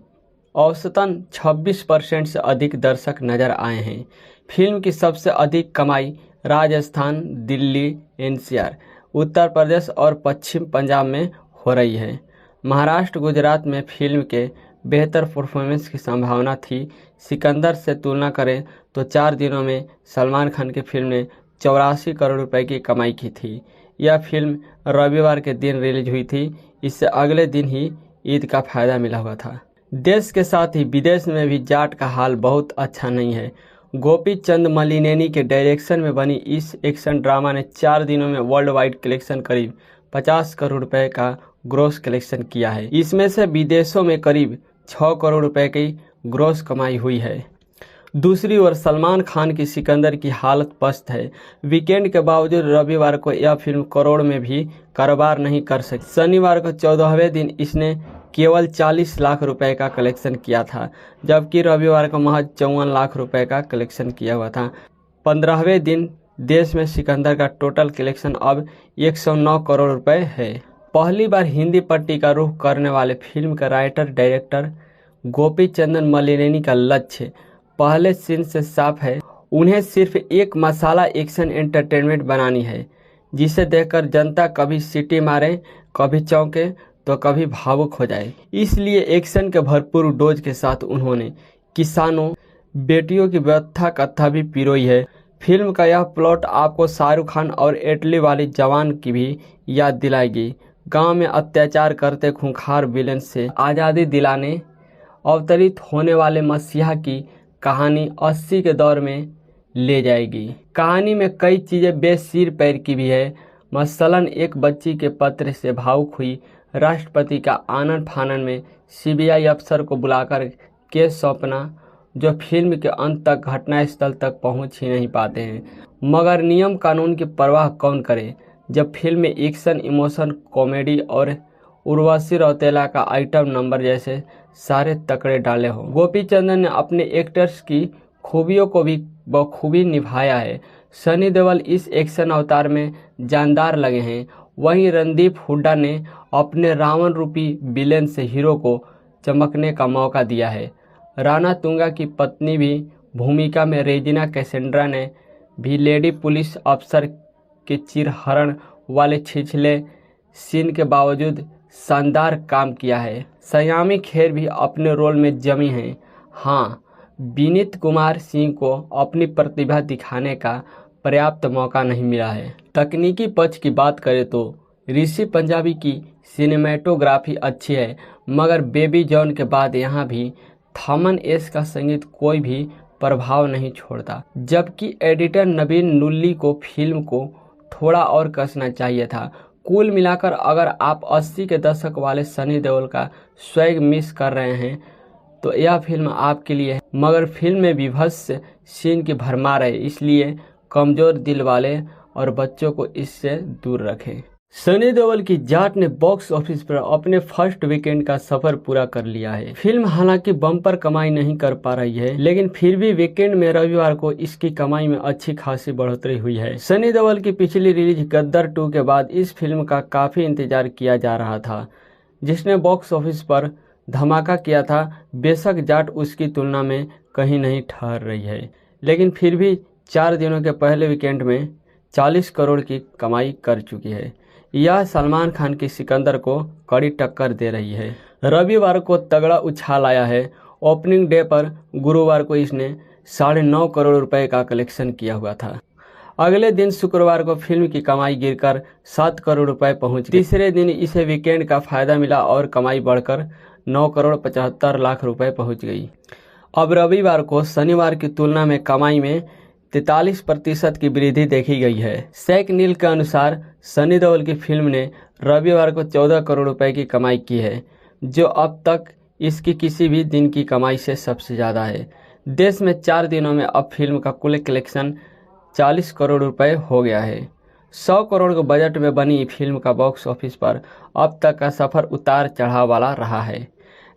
औसतन 26% से अधिक दर्शक नजर आए हैं। फिल्म की सबसे अधिक कमाई राजस्थान, दिल्ली, एनसीआर, उत्तर प्रदेश और पश्चिम पंजाब में हो रही है। महाराष्ट्र, गुजरात में फिल्म के बेहतर परफॉर्मेंस की संभावना थी। सिकंदर से तुलना करें तो 4 दिनों में सलमान खान की फिल्म ने 84 करोड़ रुपए की कमाई की थी। यह फिल्म रविवार के दिन रिलीज हुई थी। इससे अगले दिन ही ईद का फायदा मिला हुआ था। देश के साथ ही विदेश में भी जाट का हाल बहुत अच्छा नहीं है। गोपी चंद मलिनेनी के डायरेक्शन में बनी इस एक्शन ड्रामा ने 4 दिनों में वर्ल्ड वाइड कलेक्शन करीब 50 करोड़ रुपए का ग्रॉस कलेक्शन किया है। इसमें से विदेशों में करीब 6 करोड़ रुपए की ग्रॉस कमाई हुई है। दूसरी ओर सलमान खान की सिकंदर की हालत पस्त है। वीकेंड के बावजूद रविवार को यह फिल्म करोड़ में भी कारोबार नहीं कर सकी। शनिवार को 14वें दिन इसने केवल 40 लाख रुपए का कलेक्शन किया था, जबकि रविवार को महज 54 लाख रुपए का कलेक्शन किया हुआ था। 15वें दिन देश में सिकंदर का टोटल कलेक्शन अब 109 करोड़ रुपए है। पहली बार हिंदी पट्टी का रुख करने वाले फिल्म के राइटर डायरेक्टर गोपी चंदन मलिनेनी का लक्ष्य पहले सीन से साफ है। उन्हें सिर्फ एक मसाला एक्शन एंटरटेनमेंट बनानी है, जिसे देखकर जनता कभी सीटी मारे, कभी चौंके तो कभी भावुक हो जाए। इसलिए एक्शन के भरपूर डोज के साथ उन्होंने किसानों, बेटियों की व्यथा कथा भी पिरोई है। फिल्म का यह प्लॉट आपको शाहरुख खान और इटली वाली जवान की भी याद दिलाएगी। गांव में अत्याचार करते खूंखार विलेन से आज़ादी दिलाने अवतरित होने वाले मसीहा की कहानी 80 के दौर में ले जाएगी। कहानी में कई चीज़ें बेसिर पैर की भी है। मसलन एक बच्ची के पत्र से भावुक हुई राष्ट्रपति का आनन फानन में सीबीआई अफसर को बुलाकर केस सौंपना, जो फिल्म के अंत तक घटनास्थल तक पहुंच ही नहीं पाते हैं। मगर नियम कानून की परवाह कौन करे जब फिल्म में एक्शन, इमोशन, कॉमेडी और उर्वशी रौतेला का आइटम नंबर जैसे सारे तकड़े डाले हों। गोपी चंदन ने अपने एक्टर्स की खूबियों को भी बखूबी निभाया है। सनी देओल इस एक्शन अवतार में जानदार लगे हैं। वहीं रणदीप हुड्डा ने अपने रावण रूपी विलेन से हीरो को चमकने का मौका दिया है। राणा तुंगा की पत्नी भी भूमिका में रेजिना कैसेंड्रा ने भी लेडी पुलिस अफसर के चिरहरण वाले छिछले सीन के बावजूद शानदार काम किया है। सयामी खेर भी अपने रोल में जमी हैं। हाँ, विनीत कुमार सिंह को अपनी प्रतिभा दिखाने का पर्याप्त मौका नहीं मिला है। तकनीकी पक्ष की बात करें तो ऋषि पंजाबी की सिनेमेटोग्राफी अच्छी है, मगर बेबी जॉन के बाद यहाँ भी थमन एस का संगीत कोई भी प्रभाव नहीं छोड़ता। जबकि एडिटर नवीन नुल्ली को फिल्म को थोड़ा और कसना चाहिए था। कुल मिलाकर अगर आप 80 के दशक वाले सनी देओल का स्वैग मिस कर रहे हैं तो यह फिल्म आपके लिए है। मगर फिल्म में विभत्स सीन की भरमार है, इसलिए कमज़ोर दिल वाले और बच्चों को इससे दूर रखें। सनी देओल की जाट ने बॉक्स ऑफिस पर अपने फर्स्ट वीकेंड का सफर पूरा कर लिया है। फिल्म हालांकि बम्पर कमाई नहीं कर पा रही है, लेकिन फिर भी वीकेंड में रविवार को इसकी कमाई में अच्छी खासी बढ़ोतरी हुई है। सनी देओल की पिछली रिलीज गद्दार 2 के बाद इस फिल्म का काफी इंतजार किया जा रहा था, जिसने बॉक्स ऑफिस पर धमाका किया था। बेशक जाट उसकी तुलना में कहीं नहीं ठहर रही है, लेकिन फिर भी 4 दिनों के पहले वीकेंड में 40 करोड़ की कमाई कर चुकी है। यह सलमान खान की सिकंदर को कड़ी टक्कर दे रही है। रविवार को तगड़ा उछाल आया है। ओपनिंग डे पर गुरुवार को इसने 9.5 करोड़ रुपए का कलेक्शन किया हुआ था। अगले दिन शुक्रवार को फिल्म की कमाई गिरकर 7 करोड़ रुपए पहुंच गई। तीसरे दिन इसे वीकेंड का फायदा मिला और कमाई बढ़कर 9 करोड़ 75 लाख रुपए पहुंच गई। अब रविवार को शनिवार की तुलना में कमाई में 43% की वृद्धि देखी गई है। सैक नील के अनुसार सनी देओल की फिल्म ने रविवार को 14 करोड़ रुपए की कमाई की है, जो अब तक इसकी किसी भी दिन की कमाई से सबसे ज़्यादा है। देश में 4 दिनों में अब फिल्म का कुल कलेक्शन 40 करोड़ रुपए हो गया है। 100 करोड़ के बजट में बनी फिल्म का बॉक्स ऑफिस पर अब तक का सफ़र उतार चढ़ाव वाला रहा है।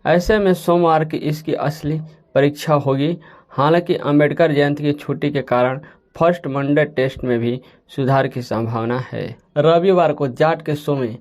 ऐसे में सोमवार की इसकी असली परीक्षा होगी। हालांकि अंबेडकर जयंती की छुट्टी के कारण फर्स्ट मंडे टेस्ट में भी सुधार की संभावना है। रविवार को जाट के शो में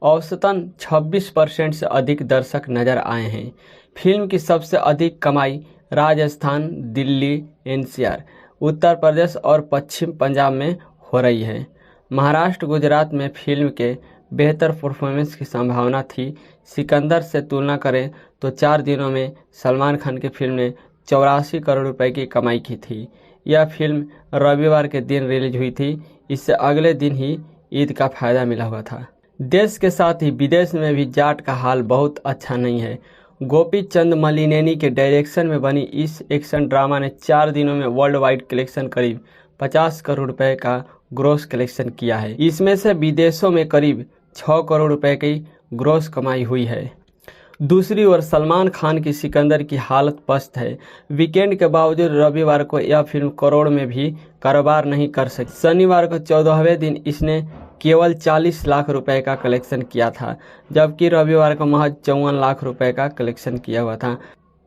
औसतन 26% से अधिक दर्शक नजर आए हैं। फिल्म की सबसे अधिक कमाई राजस्थान, दिल्ली, एनसीआर, उत्तर प्रदेश और पश्चिम पंजाब में हो रही है। महाराष्ट्र, गुजरात में फिल्म के बेहतर परफॉर्मेंस की संभावना थी। सिकंदर से तुलना करें तो 4 दिनों में सलमान खान की फिल्म ने 84 करोड़ रुपए की कमाई की थी। यह फिल्म रविवार के दिन रिलीज हुई थी। इससे अगले दिन ही ईद का फायदा मिला हुआ था। देश के साथ ही विदेश में भी जाट का हाल बहुत अच्छा नहीं है। गोपी चंद मलिनेनी के डायरेक्शन में बनी इस एक्शन ड्रामा ने 4 दिनों में वर्ल्ड वाइड कलेक्शन करीब 50 करोड़ रुपए का ग्रॉस कलेक्शन किया है। इसमें से विदेशों में करीब 6 करोड़ रुपए की ग्रॉस कमाई हुई है। दूसरी ओर सलमान खान की सिकंदर की हालत पस्त है। वीकेंड के बावजूद रविवार को यह फिल्म करोड़ में भी कारोबार नहीं कर सकी। शनिवार को 14वें दिन इसने केवल 40 लाख रुपए का कलेक्शन किया था, जबकि रविवार को महज 54 लाख रुपए का कलेक्शन किया हुआ था।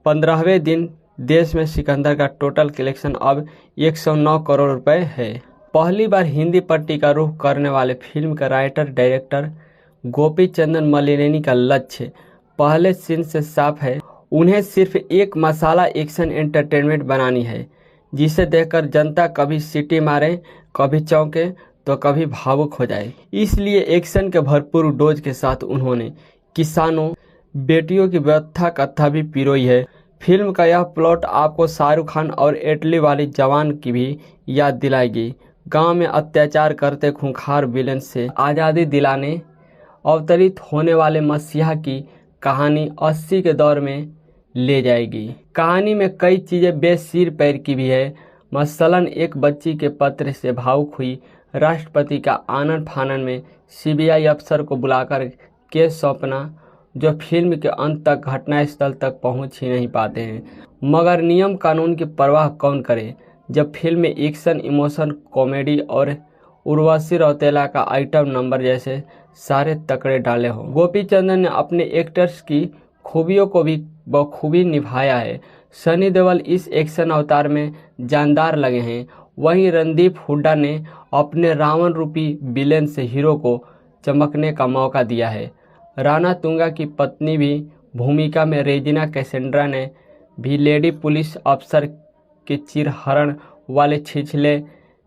15वें दिन देश में सिकंदर का टोटल कलेक्शन अब 109 करोड़ रुपए है। पहली बार हिंदी पट्टी का रुख करने वाले फिल्म का राइटर डायरेक्टर गोपी चंदन मलिनेनी का लक्ष्य पहले सीन से साफ है। उन्हें सिर्फ एक मसाला एक्शन एंटरटेनमेंट बनानी है, जिसे देखकर जनता कभी सीटी मारे, कभी चौंके तो कभी भावुक हो जाए। इसलिए एक्शन के भरपूर डोज के साथ उन्होंने किसानों, बेटियों की व्यथा कथा भी पिरोई है। फिल्म का यह प्लॉट आपको शाहरुख खान और एटली वाली जवान की भी याद दिलाएगी। गांव में अत्याचार करते खूंखार विलेन से आज़ादी दिलाने अवतरित होने वाले मसीहा की कहानी 80 के दौर में ले जाएगी। कहानी में कई चीज़ें बेसिर पैर की भी है। मसलन एक बच्ची के पत्र से भावुक हुई राष्ट्रपति का आनन फानन में सीबीआई अफसर को बुलाकर केस सौंपना, जो फिल्म के अंत तक घटनास्थल तक पहुंच ही नहीं पाते हैं। मगर नियम कानून की परवाह कौन करे जब फिल्म में एक्शन, इमोशन, कॉमेडी और उर्वशी रौतेला का आइटम नंबर जैसे सारे तकड़े डाले हों। गोपी चंदन ने अपने एक्टर्स की खूबियों को भी बखूबी निभाया है। सनी देओल इस एक्शन अवतार में जानदार लगे हैं। वहीं रणदीप हुड्डा ने अपने रावण रूपी विलेन से हीरो को चमकने का मौका दिया है। राणा तुंगा की पत्नी भी भूमिका में रेजिना कैसेंड्रा ने भी लेडी पुलिस अफसर के चिरहरण वाले छिछले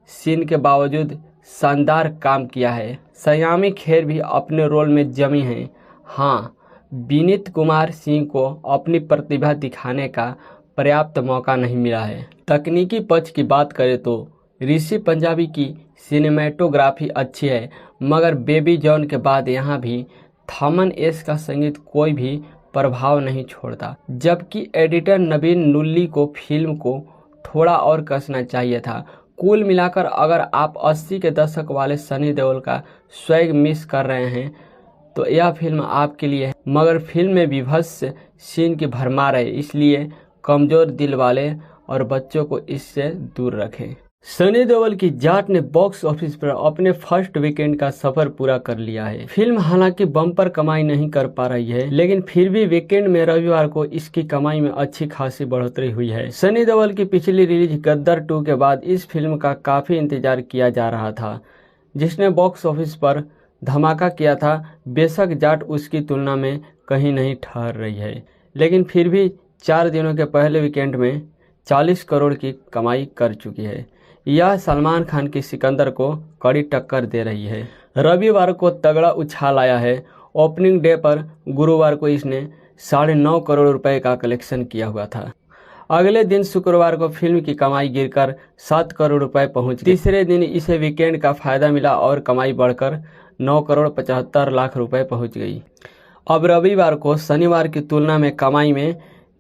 सीन के बावजूद शानदार काम किया है। सयामी खेर भी अपने रोल में जमी हैं। हाँ, विनीत कुमार सिंह को अपनी प्रतिभा दिखाने का पर्याप्त मौका नहीं मिला है। तकनीकी पक्ष की बात करें तो ऋषि पंजाबी की सिनेमेटोग्राफी अच्छी है, मगर बेबी जॉन के बाद यहाँ भी थमन एस का संगीत कोई भी प्रभाव नहीं छोड़ता। जबकि एडिटर नवीन नुल्ली को फिल्म को थोड़ा और कसना चाहिए था। कुल मिलाकर अगर आप 80 के दशक वाले सनी देओल का स्वैग मिस कर रहे हैं तो यह फिल्म आपके लिए है। मगर फिल्म में विभत्स सीन की भरमार है, इसलिए कमज़ोर दिल वाले और बच्चों को इससे दूर रखें। सनी देओल की जाट ने बॉक्स ऑफिस पर अपने फर्स्ट वीकेंड का सफर पूरा कर लिया है। फिल्म हालांकि बम्पर कमाई नहीं कर पा रही है, लेकिन फिर भी वीकेंड में रविवार को इसकी कमाई में अच्छी खासी बढ़ोतरी हुई है। सनी देओल की पिछली रिलीज गद्दार 2 के बाद इस फिल्म का काफी इंतजार किया जा रहा था, जिसने बॉक्स ऑफिस पर धमाका किया था। बेशक जाट उसकी तुलना में कहीं नहीं ठहर रही है, लेकिन फिर भी 4 दिनों के पहले वीकेंड में 40 करोड़ की कमाई कर चुकी है। यह सलमान खान की सिकंदर को कड़ी टक्कर दे रही है। रविवार को तगड़ा उछाल आया है। ओपनिंग डे पर गुरुवार को इसने 9.5 करोड़ रुपए का कलेक्शन किया हुआ था। अगले दिन शुक्रवार को फिल्म की कमाई गिरकर 7 करोड़ रुपए पहुंच गई। तीसरे दिन इसे वीकेंड का फायदा मिला और कमाई बढ़कर 9 करोड़ 75 लाख रुपए पहुंच गई। अब रविवार को शनिवार की तुलना में कमाई में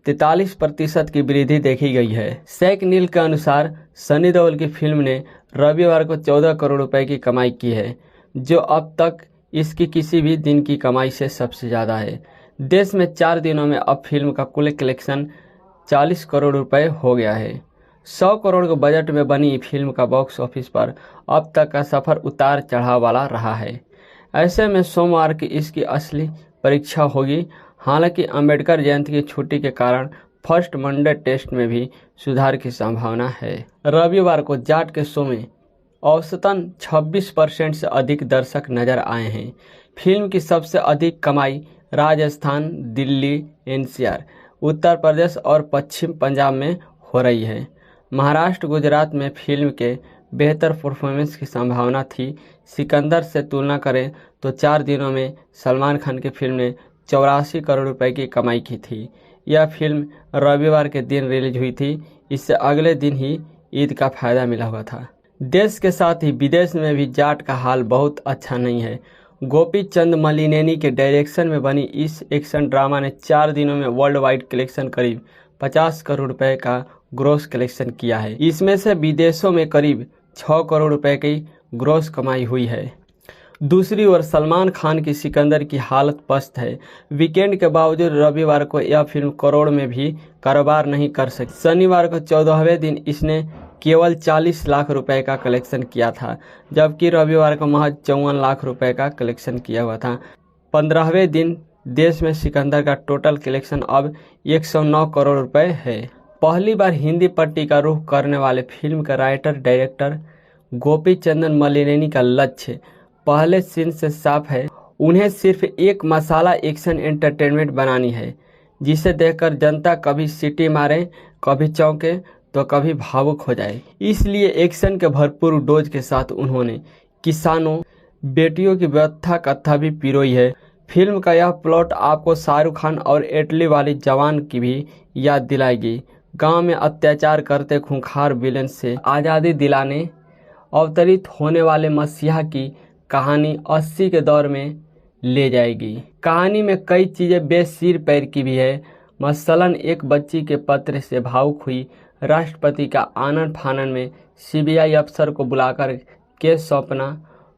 43% की वृद्धि देखी गई है। शेख नील के अनुसार सनी देओल की फिल्म ने रविवार को 14 करोड़ रुपए की कमाई की है, जो अब तक इसकी किसी भी दिन की कमाई से सबसे ज़्यादा है। देश में 4 दिनों में अब फिल्म का कुल कलेक्शन 40 करोड़ रुपए हो गया है। 100 करोड़ के बजट में बनी फिल्म का बॉक्स ऑफिस पर अब तक का सफ़र उतार चढ़ाव वाला रहा है। ऐसे में सोमवार की इसकी असली परीक्षा होगी। हालांकि अंबेडकर जयंती की छुट्टी के कारण फर्स्ट मंडे टेस्ट में भी सुधार की संभावना है। रविवार को जाट के शो में औसतन 26% से अधिक दर्शक नजर आए हैं। फिल्म की सबसे अधिक कमाई राजस्थान, दिल्ली, एनसीआर, उत्तर प्रदेश और पश्चिम पंजाब में हो रही है। महाराष्ट्र, गुजरात में फिल्म के बेहतर परफॉर्मेंस की संभावना थी। सिकंदर से तुलना करें तो 4 दिनों में सलमान खान की फिल्म ने 84 करोड़ रुपए की कमाई की थी। यह फिल्म रविवार के दिन रिलीज हुई थी। इससे अगले दिन ही ईद का फायदा मिला हुआ था। देश के साथ ही विदेश में भी जाट का हाल बहुत अच्छा नहीं है। गोपी चंद मलिनेनी के डायरेक्शन में बनी इस एक्शन ड्रामा ने 4 दिनों में वर्ल्ड वाइड कलेक्शन करीब 50 करोड़ रुपए का ग्रॉस कलेक्शन किया है। इसमें से विदेशों में करीब 6 करोड़ रुपए की ग्रॉस कमाई हुई है। दूसरी ओर सलमान खान की सिकंदर की हालत पस्त है। वीकेंड के बावजूद रविवार को यह फिल्म करोड़ में भी कारोबार नहीं कर सकी। शनिवार को 14वें दिन इसने केवल 40 लाख रुपए का कलेक्शन किया था, जबकि रविवार को महज 54 लाख रुपए का कलेक्शन किया हुआ था। 15वें दिन देश में सिकंदर का टोटल कलेक्शन अब 109 करोड़ रुपए है। पहली बार हिंदी पट्टी का रुख करने वाले फिल्म के राइटर डायरेक्टर गोपी चंदन मलिनेनी का लक्ष्य पहले सीन से साफ है। उन्हें सिर्फ एक मसाला एक्शन एंटरटेनमेंट बनानी है, जिसे देखकर जनता कभी सीटी मारे, कभी चौंके तो कभी भावुक हो जाए। इसलिए एक्शन के भरपूर डोज के साथ उन्होंने किसानों, बेटियों की व्यथा कथा भी पिरोई है। फिल्म का यह प्लॉट आपको शाहरुख खान और इटली वाली जवान की भी याद दिलाएगी। गांव में अत्याचार करते खूंखार विलेन से आज़ादी दिलाने अवतरित होने वाले मसीहा की कहानी 80 के दौर में ले जाएगी। कहानी में कई चीज़ें बेसिर पैर की भी है। मसलन एक बच्ची के पत्र से भावुक हुई राष्ट्रपति का आनन फानन में सीबीआई अफसर को बुलाकर केस सौंपना,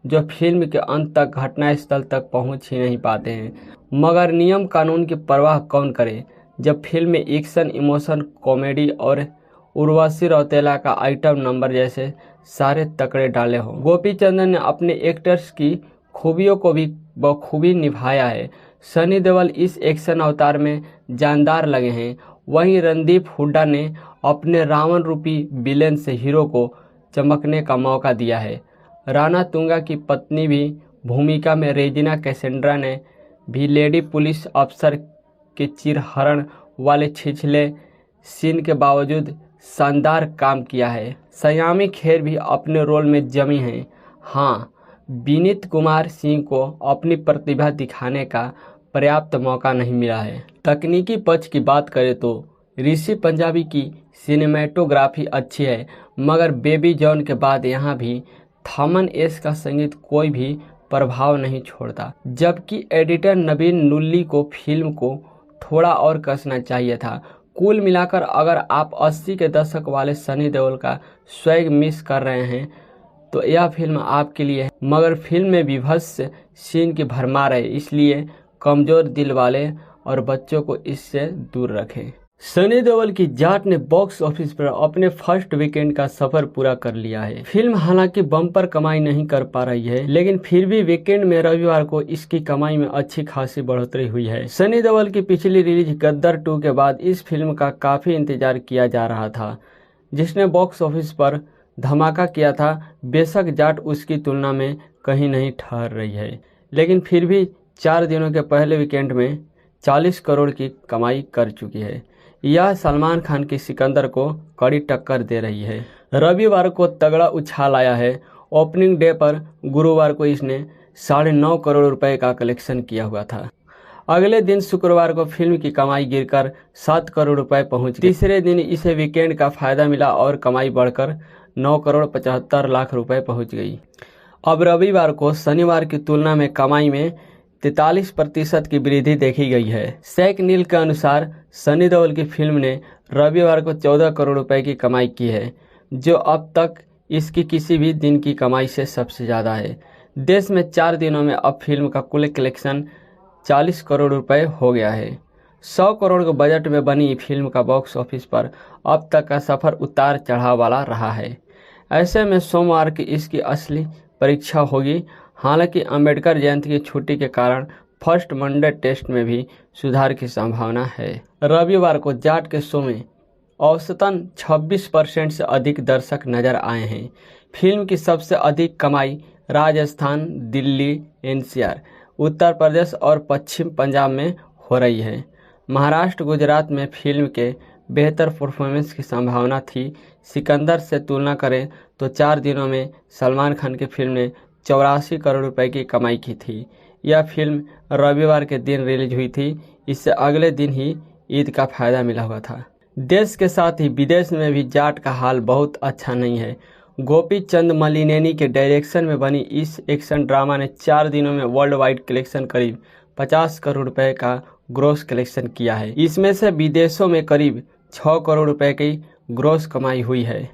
जो फिल्म के अंत तक घटनास्थल तक पहुंच ही नहीं पाते हैं। मगर नियम कानून की परवाह कौन करे जब फिल्म में एक्शन, इमोशन, कॉमेडी और उर्वशी रौतेला का आइटम नंबर जैसे सारे तकड़े डाले हों। गोपी चंदन ने अपने एक्टर्स की खूबियों को भी बखूबी निभाया है। सनी देओल इस एक्शन अवतार में जानदार लगे हैं। वहीं रणदीप हुड्डा ने अपने रावण रूपी विलेन से हीरो को चमकने का मौका दिया है। राणा तुंगा की पत्नी भी भूमिका में रेजिना कैसेंड्रा ने भी लेडी पुलिस अफसर के चिरहरण वाले छिछले सीन के बावजूद शानदार काम किया है। सयामी खेर भी अपने रोल में जमी हैं। हाँ, विनीत कुमार सिंह को अपनी प्रतिभा दिखाने का पर्याप्त मौका नहीं मिला है। तकनीकी पक्ष की बात करें तो ऋषि पंजाबी की सिनेमेटोग्राफी अच्छी है, मगर बेबी जॉन के बाद यहाँ भी थमन एस का संगीत कोई भी प्रभाव नहीं छोड़ता। जबकि एडिटर नवीन नुल्ली को फिल्म को थोड़ा और कसना चाहिए था। कुल मिलाकर अगर आप 80 के दशक वाले सनी देओल का स्वैग मिस कर रहे हैं तो यह फिल्म आपके लिए है। मगर फिल्म में विभत्स सीन की भरमार है, इसलिए कमज़ोर दिल वाले और बच्चों को इससे दूर रखें। सनी देओल की जाट ने बॉक्स ऑफिस पर अपने फर्स्ट वीकेंड का सफर पूरा कर लिया है। फिल्म हालांकि बम्पर कमाई नहीं कर पा रही है, लेकिन फिर भी वीकेंड में रविवार को इसकी कमाई में अच्छी खासी बढ़ोतरी हुई है। सनी देओल की पिछली रिलीज गद्दार 2 के बाद इस फिल्म का काफी इंतजार किया जा रहा था, जिसने बॉक्स ऑफिस पर धमाका किया था। बेशक जाट उसकी तुलना में कहीं नहीं ठहर रही है, लेकिन फिर भी 4 दिनों के पहले वीकेंड में 40 करोड़ की कमाई कर चुकी है। यह सलमान खान की सिकंदर को कड़ी टक्कर दे रही है। रविवार को तगड़ा उछाल आया है। ओपनिंग डे पर गुरुवार को इसने 9.5 करोड़ रुपए का कलेक्शन किया हुआ था। अगले दिन शुक्रवार को फिल्म की कमाई गिरकर 7 करोड़ रुपए पहुंच गई। तीसरे दिन इसे वीकेंड का फायदा मिला और कमाई बढ़कर 9 करोड़ 75 लाख रुपए पहुंच गई। अब रविवार को शनिवार की तुलना में कमाई में 43% की वृद्धि देखी गई है। सैक नील के अनुसार सनी देओल की फिल्म ने रविवार को 14 करोड़ रुपए की कमाई की है, जो अब तक इसकी किसी भी दिन की कमाई से सबसे ज़्यादा है। देश में 4 दिनों में अब फिल्म का कुल कलेक्शन 40 करोड़ रुपए हो गया है। 100 करोड़ के बजट में बनी फिल्म का बॉक्स ऑफिस पर अब तक का सफ़र उतार चढ़ाव वाला रहा है। ऐसे में सोमवार की इसकी असली परीक्षा होगी। हालांकि अंबेडकर जयंती की छुट्टी के कारण फर्स्ट मंडे टेस्ट में भी सुधार की संभावना है। रविवार को जाट के शो में औसतन 26% से अधिक दर्शक नजर आए हैं। फिल्म की सबसे अधिक कमाई राजस्थान, दिल्ली, एनसीआर, उत्तर प्रदेश और पश्चिम पंजाब में हो रही है। महाराष्ट्र, गुजरात में फिल्म के बेहतर परफॉर्मेंस की संभावना थी। सिकंदर से तुलना करें तो 4 दिनों में सलमान खान की फिल्म ने 84 करोड़ रुपए की कमाई की थी। यह फिल्म रविवार के दिन रिलीज हुई थी। इससे अगले दिन ही ईद का फायदा मिला हुआ था। देश के साथ ही विदेश में भी जाट का हाल बहुत अच्छा नहीं है। गोपी चंद मलिनेनी के डायरेक्शन में बनी इस एक्शन ड्रामा ने 4 दिनों में वर्ल्ड वाइड कलेक्शन करीब 50 करोड़ रुपए का ग्रॉस कलेक्शन किया है। इसमें से विदेशों में करीब 6 करोड़ रुपए की ग्रॉस कमाई हुई है।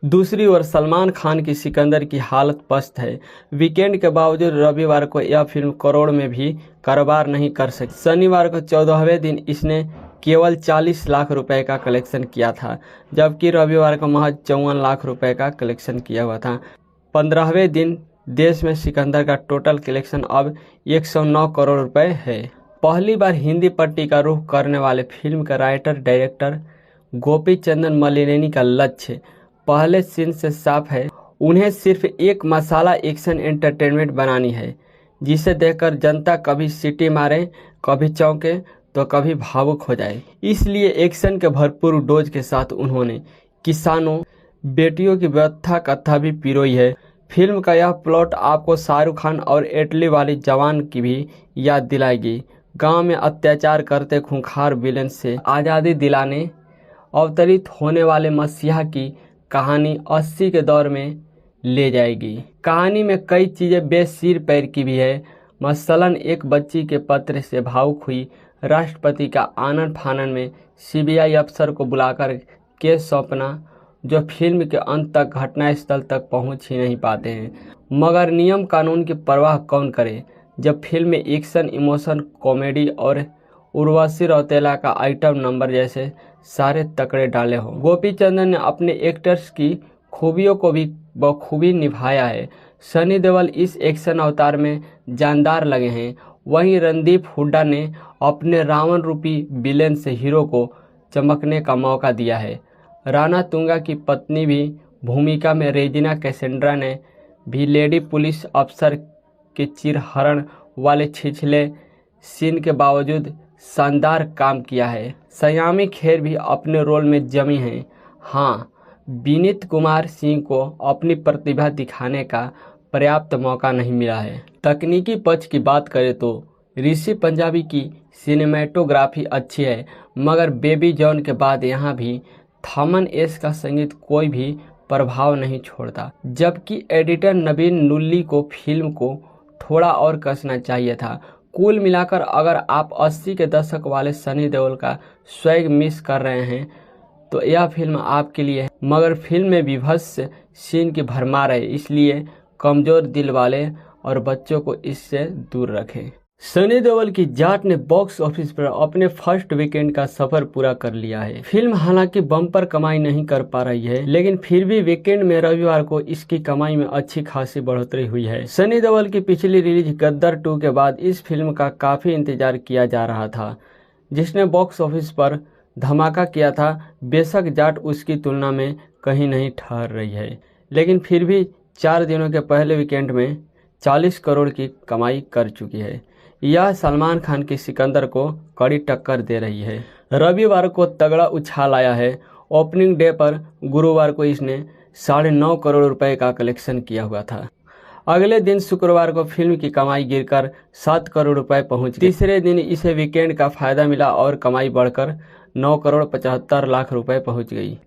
दूसरी ओर सलमान खान की सिकंदर की हालत पस्त है। वीकेंड के बावजूद रविवार को यह फिल्म करोड़ में भी कारोबार नहीं कर सकी। शनिवार को 14वें दिन इसने केवल 40 लाख रुपए का कलेक्शन किया था, जबकि रविवार को महज 54 लाख रुपए का कलेक्शन किया हुआ था। 15वें दिन देश में सिकंदर का टोटल कलेक्शन अब 109 करोड़ रुपए है। पहली बार हिंदी पट्टी का रुख करने वाले फिल्म के राइटर डायरेक्टर गोपी चंदन मलिनेनी का लक्ष्य पहले सीन से साफ है। उन्हें सिर्फ एक मसाला एक्शन एंटरटेनमेंट बनानी है, जिसे देखकर जनता कभी सीटी मारे, कभी चौंके तो कभी भावुक हो जाए। इसलिए एक्शन के भरपूर डोज के साथ उन्होंने किसानों, बेटियों की व्यथा कथा भी पिरोई है। फिल्म का यह प्लॉट आपको शाहरुख खान और इटली वाली जवान की भी याद दिलाएगी। गांव में अत्याचार करते खूंखार विलेन से आज़ादी दिलाने अवतरित होने वाले मसीहा की कहानी 80 के दौर में ले जाएगी। कहानी में कई चीज़ें बेसिर पैर की भी है। मसलन एक बच्ची के पत्र से भावुक हुई राष्ट्रपति का आनन फानन में सीबीआई अफसर को बुलाकर केस सौंपना, जो फिल्म के अंत तक घटनास्थल तक पहुंच ही नहीं पाते हैं। मगर नियम कानून की परवाह कौन करे जब फिल्म में एक्शन, इमोशन, कॉमेडी और उर्वशी रौतेला का आइटम नंबर जैसे सारे तकड़े डाले हों। गोपी चंदन ने अपने एक्टर्स की खूबियों को भी बखूबी निभाया है। सनी देओल इस एक्शन अवतार में जानदार लगे हैं। वहीं रणदीप हुड्डा ने अपने रावण रूपी विलेन से हीरो को चमकने का मौका दिया है। राणा तुंगा की पत्नी भी भूमिका में रेजिना कैसेंड्रा ने भी लेडी पुलिस अफसर के चिरहरण वाले छिछले सीन के बावजूद शानदार काम किया है। सयामी खेर भी अपने रोल में जमी हैं। हाँ, विनीत कुमार सिंह को अपनी प्रतिभा दिखाने का पर्याप्त मौका नहीं मिला है। तकनीकी पक्ष की बात करें तो ऋषि पंजाबी की सिनेमेटोग्राफी अच्छी है, मगर बेबी जॉन के बाद यहाँ भी थमन एस का संगीत कोई भी प्रभाव नहीं छोड़ता। जबकि एडिटर नवीन नुल्ली को फिल्म को थोड़ा और कसना चाहिए था। कुल मिलाकर अगर आप 80 के दशक वाले सनी देओल का स्वैग मिस कर रहे हैं तो यह फिल्म आपके लिए है। मगर फिल्म में विभत्स सीन की भरमार है, इसलिए कमज़ोर दिल वाले और बच्चों को इससे दूर रखें। सनी देओल की जाट ने बॉक्स ऑफिस पर अपने फर्स्ट वीकेंड का सफर पूरा कर लिया है। फिल्म हालांकि बम्पर कमाई नहीं कर पा रही है, लेकिन फिर भी वीकेंड में रविवार को इसकी कमाई में अच्छी खासी बढ़ोतरी हुई है। सनी देओल की पिछली रिलीज गद्दार 2 के बाद इस फिल्म का काफी इंतजार किया जा रहा था, जिसने बॉक्स ऑफिस पर धमाका किया था। बेशक जाट उसकी तुलना में कहीं नहीं ठहर रही है, लेकिन फिर भी 4 दिनों के पहले वीकेंड में 40 करोड़ की कमाई कर चुकी है। यह सलमान खान की सिकंदर को कड़ी टक्कर दे रही है। रविवार को तगड़ा उछाल आया है। ओपनिंग डे पर गुरुवार को इसने 9.5 करोड़ रुपए का कलेक्शन किया हुआ था। अगले दिन शुक्रवार को फिल्म की कमाई गिरकर 7 करोड़ रुपए पहुंच गई। तीसरे दिन इसे वीकेंड का फायदा मिला और कमाई बढ़कर 9 करोड़ 75 लाख रुपए पहुंच गई।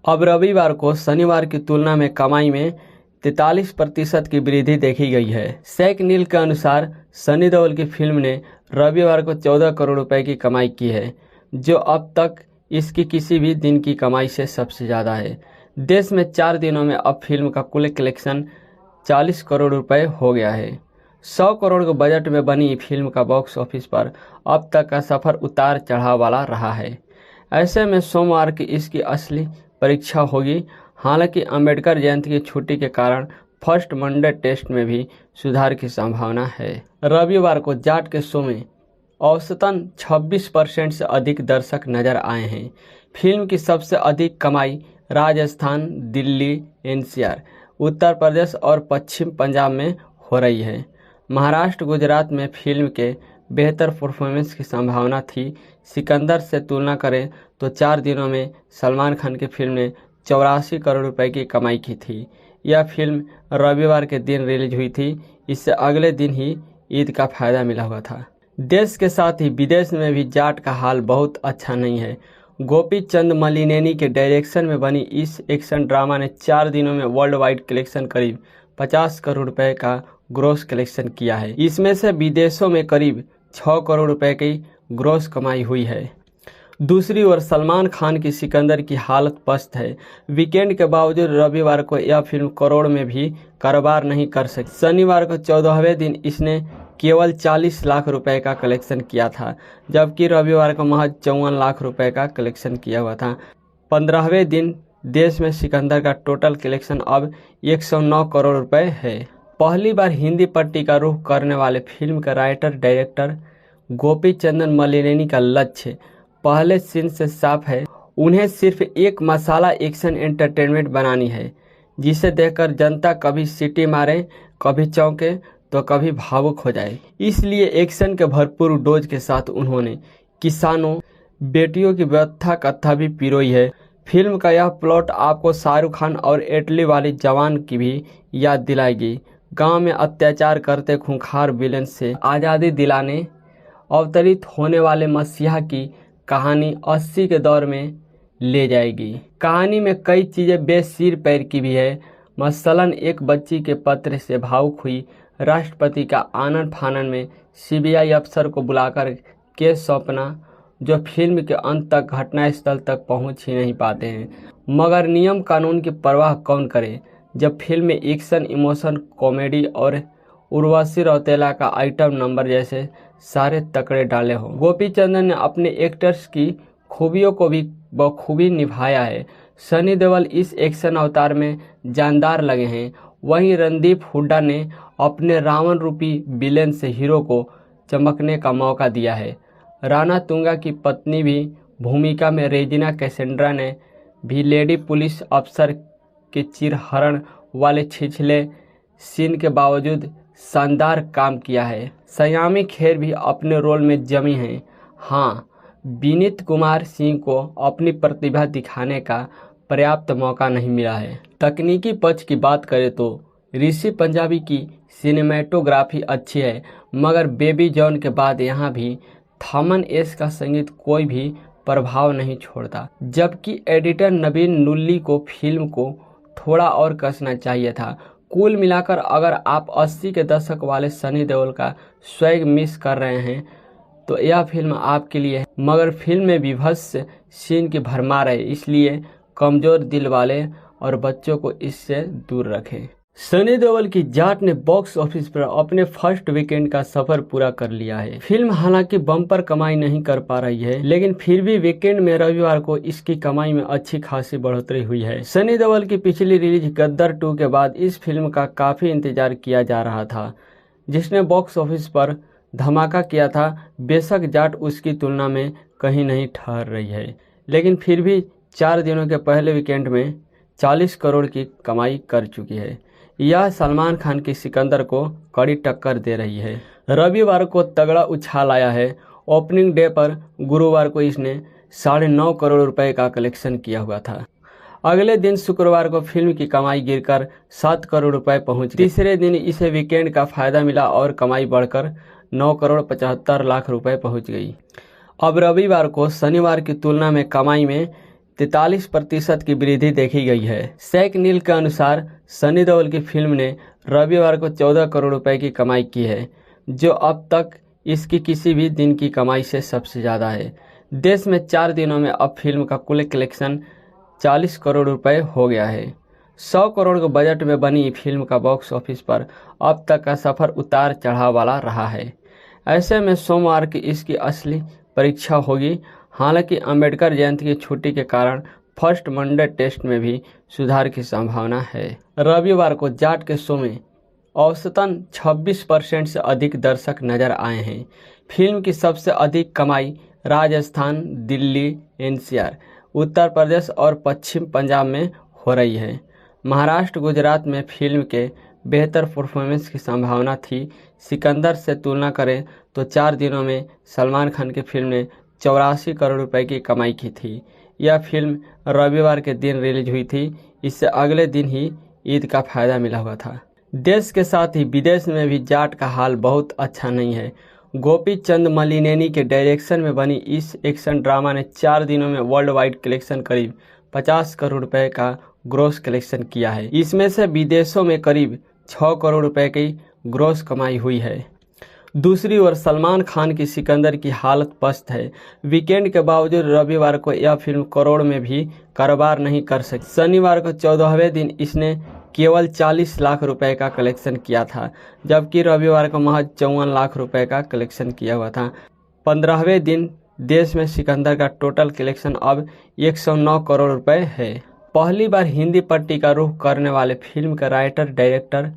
अब रविवार को शनिवार की तुलना में कमाई में 43% की वृद्धि देखी गई है। शेख नील के अनुसार सनी देओल की फिल्म ने रविवार को 14 करोड़ रुपए की कमाई की है, जो अब तक इसकी किसी भी दिन की कमाई से सबसे ज़्यादा है। देश में 4 दिनों में अब फिल्म का कुल कलेक्शन 40 करोड़ रुपए हो गया है। 100 करोड़ के बजट में बनी फिल्म का बॉक्स ऑफिस पर अब तक का सफ़र उतार चढ़ाव वाला रहा है। ऐसे में सोमवार की इसकी असली परीक्षा होगी। हालांकि अंबेडकर जयंती की छुट्टी के कारण फर्स्ट मंडे टेस्ट में भी सुधार की संभावना है। रविवार को जाट के शो में औसतन 26% से अधिक दर्शक नजर आए हैं। फिल्म की सबसे अधिक कमाई राजस्थान, दिल्ली, एनसीआर, उत्तर प्रदेश और पश्चिम पंजाब में हो रही है। महाराष्ट्र, गुजरात में फिल्म के बेहतर परफॉर्मेंस की संभावना थी। सिकंदर से तुलना करें तो 4 दिनों में सलमान खान की फिल्म ने 84 करोड़ रुपए की कमाई की थी। यह फिल्म रविवार के दिन रिलीज हुई थी। इससे अगले दिन ही ईद का फायदा मिला हुआ था। देश के साथ ही विदेश में भी जाट का हाल बहुत अच्छा नहीं है। गोपी चंद मलिनेनी के डायरेक्शन में बनी इस एक्शन ड्रामा ने 4 दिनों में वर्ल्ड वाइड कलेक्शन करीब 50 करोड़ रुपए का ग्रॉस कलेक्शन किया है। इसमें से विदेशों में करीब 6 करोड़ रुपए की ग्रॉस कमाई हुई है। दूसरी ओर सलमान खान की सिकंदर की हालत पस्त है। वीकेंड के बावजूद रविवार को यह फिल्म करोड़ में भी कारोबार नहीं कर सकी। शनिवार को 14वें दिन इसने केवल 40 लाख रुपए का कलेक्शन किया था, जबकि रविवार को महज 54 लाख रुपए का कलेक्शन किया हुआ था। 15वें दिन देश में सिकंदर का टोटल कलेक्शन अब 109 करोड़ रुपए है। पहली बार हिंदी पट्टी का रुख करने वाले फिल्म के राइटर डायरेक्टर गोपी चंदन मलिनेनी का लक्ष्य पहले सीन से साफ है। उन्हें सिर्फ एक मसाला एक्शन एंटरटेनमेंट बनानी है, जिसे देखकर जनता कभी सीटी मारे, कभी चौंके तो कभी भावुक हो जाए। इसलिए एक्शन के भरपूर डोज के साथ उन्होंने किसानों, बेटियों की व्यथा कथा भी पिरोई है। फिल्म का यह प्लॉट आपको शाहरुख खान और इटली वाली जवान की भी याद दिलाएगी। गांव में अत्याचार करते खूंखार विलेन से आज़ादी दिलाने अवतरित होने वाले मसीहा की कहानी 80 के दौर में ले जाएगी। कहानी में कई चीज़ें बेसिर पैर की भी है। मसलन एक बच्ची के पत्र से भावुक हुई राष्ट्रपति का आनन फानन में सीबीआई अफसर को बुलाकर केस सौंपना, जो फिल्म के अंत तक घटनास्थल तक पहुंच ही नहीं पाते हैं। मगर नियम कानून की परवाह कौन करे जब फिल्म में एक्शन, इमोशन, कॉमेडी और उर्वशी रौतेला का आइटम नंबर जैसे सारे तकड़े डाले हों। गोपी चंदन ने अपने एक्टर्स की खूबियों को भी बखूबी निभाया है। सनी देओल इस एक्शन अवतार में जानदार लगे हैं। वहीं रणदीप हुड्डा ने अपने रावण रूपी विलेन से हीरो को चमकने का मौका दिया है। राणा तुंगा की पत्नी भी भूमिका में रेजिना कैसेंड्रा ने भी लेडी पुलिस अफसर के चिरहरण वाले छिछले सीन के बावजूद शानदार काम किया है। सयामी खेर भी अपने रोल में जमी हैं। हाँ, विनीत कुमार सिंह को अपनी प्रतिभा दिखाने का पर्याप्त मौका नहीं मिला है। तकनीकी पक्ष की बात करें तो ऋषि पंजाबी की सिनेमेटोग्राफी अच्छी है, मगर बेबी जॉन के बाद यहाँ भी थमन एस का संगीत कोई भी प्रभाव नहीं छोड़ता। जबकि एडिटर नवीन नुल्ली को फिल्म को थोड़ा और कसना चाहिए था। कुल मिलाकर अगर आप 80 के दशक वाले सनी देओल का स्वैग मिस कर रहे हैं तो यह फिल्म आपके लिए है। मगर फिल्म में विभत्स सीन की भरमार है, इसलिए कमज़ोर दिल वाले और बच्चों को इससे दूर रखें। सनी देओल की जाट ने बॉक्स ऑफिस पर अपने फर्स्ट वीकेंड का सफर पूरा कर लिया है। फिल्म हालांकि बम्पर कमाई नहीं कर पा रही है, लेकिन फिर भी वीकेंड में रविवार को इसकी कमाई में अच्छी खासी बढ़ोतरी हुई है। सनी देओल की पिछली रिलीज गद्दार 2 के बाद इस फिल्म का काफी इंतजार किया जा रहा था, जिसने बॉक्स ऑफिस पर धमाका किया था। बेशक जाट उसकी तुलना में कहीं नहीं ठहर रही है, लेकिन फिर भी 4 दिनों के पहले वीकेंड में 40 करोड़ की कमाई कर चुकी है। यह सलमान खान की सिकंदर को कड़ी टक्कर दे रही है। रविवार को तगड़ा उछाल आया है। ओपनिंग डे पर गुरुवार को इसने 9.5 करोड़ रुपए का कलेक्शन किया हुआ था। अगले दिन शुक्रवार को फिल्म की कमाई गिरकर 7 करोड़ रुपए पहुंच गई। तीसरे दिन इसे वीकेंड का फायदा मिला और कमाई बढ़कर 9 करोड़ 75 लाख रुपए पहुंच गई। अब रविवार को शनिवार की तुलना में कमाई में 43% की वृद्धि देखी गई है। सैक नील के अनुसार सनी देओल की फिल्म ने रविवार को 14 करोड़ रुपए की कमाई की है, जो अब तक इसकी किसी भी दिन की कमाई से सबसे ज़्यादा है। देश में 4 दिनों में अब फिल्म का कुल कलेक्शन 40 करोड़ रुपए हो गया है। 100 करोड़ के बजट में बनी फिल्म का बॉक्स ऑफिस पर अब तक का सफ़र उतार चढ़ाव वाला रहा है। ऐसे में सोमवार की इसकी असली परीक्षा होगी। हालांकि अंबेडकर जयंती की छुट्टी के कारण फर्स्ट मंडे टेस्ट में भी सुधार की संभावना है। रविवार को जाट के शो में औसतन 26% से अधिक दर्शक नजर आए हैं। फिल्म की सबसे अधिक कमाई राजस्थान, दिल्ली, एनसीआर, उत्तर प्रदेश और पश्चिम पंजाब में हो रही है। महाराष्ट्र, गुजरात में फिल्म के बेहतर परफॉर्मेंस की संभावना थी। सिकंदर से तुलना करें तो 4 दिनों में सलमान खान की फिल्म ने 84 करोड़ रुपए की कमाई की थी। यह फिल्म रविवार के दिन रिलीज हुई थी। इससे अगले दिन ही ईद का फायदा मिला हुआ था। देश के साथ ही विदेश में भी जाट का हाल बहुत अच्छा नहीं है। गोपी चंद मलिनेनी के डायरेक्शन में बनी इस एक्शन ड्रामा ने 4 दिनों में वर्ल्ड वाइड कलेक्शन करीब 50 करोड़ रुपए का ग्रॉस कलेक्शन किया है। इसमें से विदेशों में करीब 6 करोड़ रुपए की ग्रॉस कमाई हुई है। दूसरी ओर सलमान खान की सिकंदर की हालत पस्त है। वीकेंड के बावजूद रविवार को यह फिल्म करोड़ में भी कारोबार नहीं कर सकी। शनिवार को 14वें दिन इसने केवल 40 लाख रुपए का कलेक्शन किया था, जबकि रविवार को महज 54 लाख रुपए का कलेक्शन किया हुआ था। 15वें दिन देश में सिकंदर का टोटल कलेक्शन अब 109 करोड़ रुपए है। पहली बार हिंदी पट्टी का रुख करने वाले फिल्म के राइटर डायरेक्टर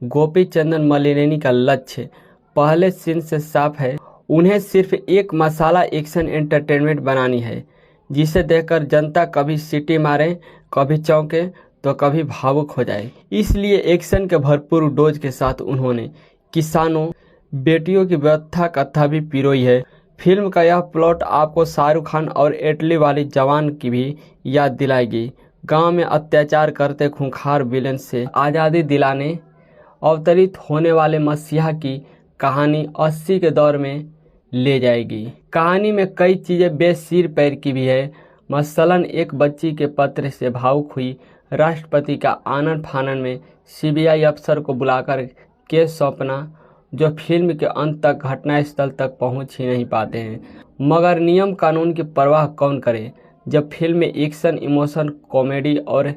गोपी चंदन मलिनेनी का लक्ष्य पहले सीन से साफ है। उन्हें सिर्फ एक मसाला एक्शन एंटरटेनमेंट बनानी है, जिसे देखकर जनता कभी सीटी मारे, कभी चौंके तो कभी भावुक हो जाए। इसलिए एक्शन के भरपूर डोज के साथ उन्होंने किसानों, बेटियों की व्यथा कथा भी पिरोई है। फिल्म का यह प्लॉट आपको शाहरुख खान और एटली वाली जवान की भी याद दिलाएगी। गांव में अत्याचार करते खूंखार विलेन से आज़ादी दिलाने अवतरित होने वाले मसीहा की कहानी 80 के दौर में ले जाएगी। कहानी में कई चीज़ें बेसिर पैर की भी है। मसलन एक बच्ची के पत्र से भावुक हुई राष्ट्रपति का आनन फानन में सीबीआई अफसर को बुलाकर केस सौंपना, जो फिल्म के अंत तक घटनास्थल तक पहुंच ही नहीं पाते हैं। मगर नियम कानून की परवाह कौन करे जब फिल्म में एक्शन, इमोशन, कॉमेडी और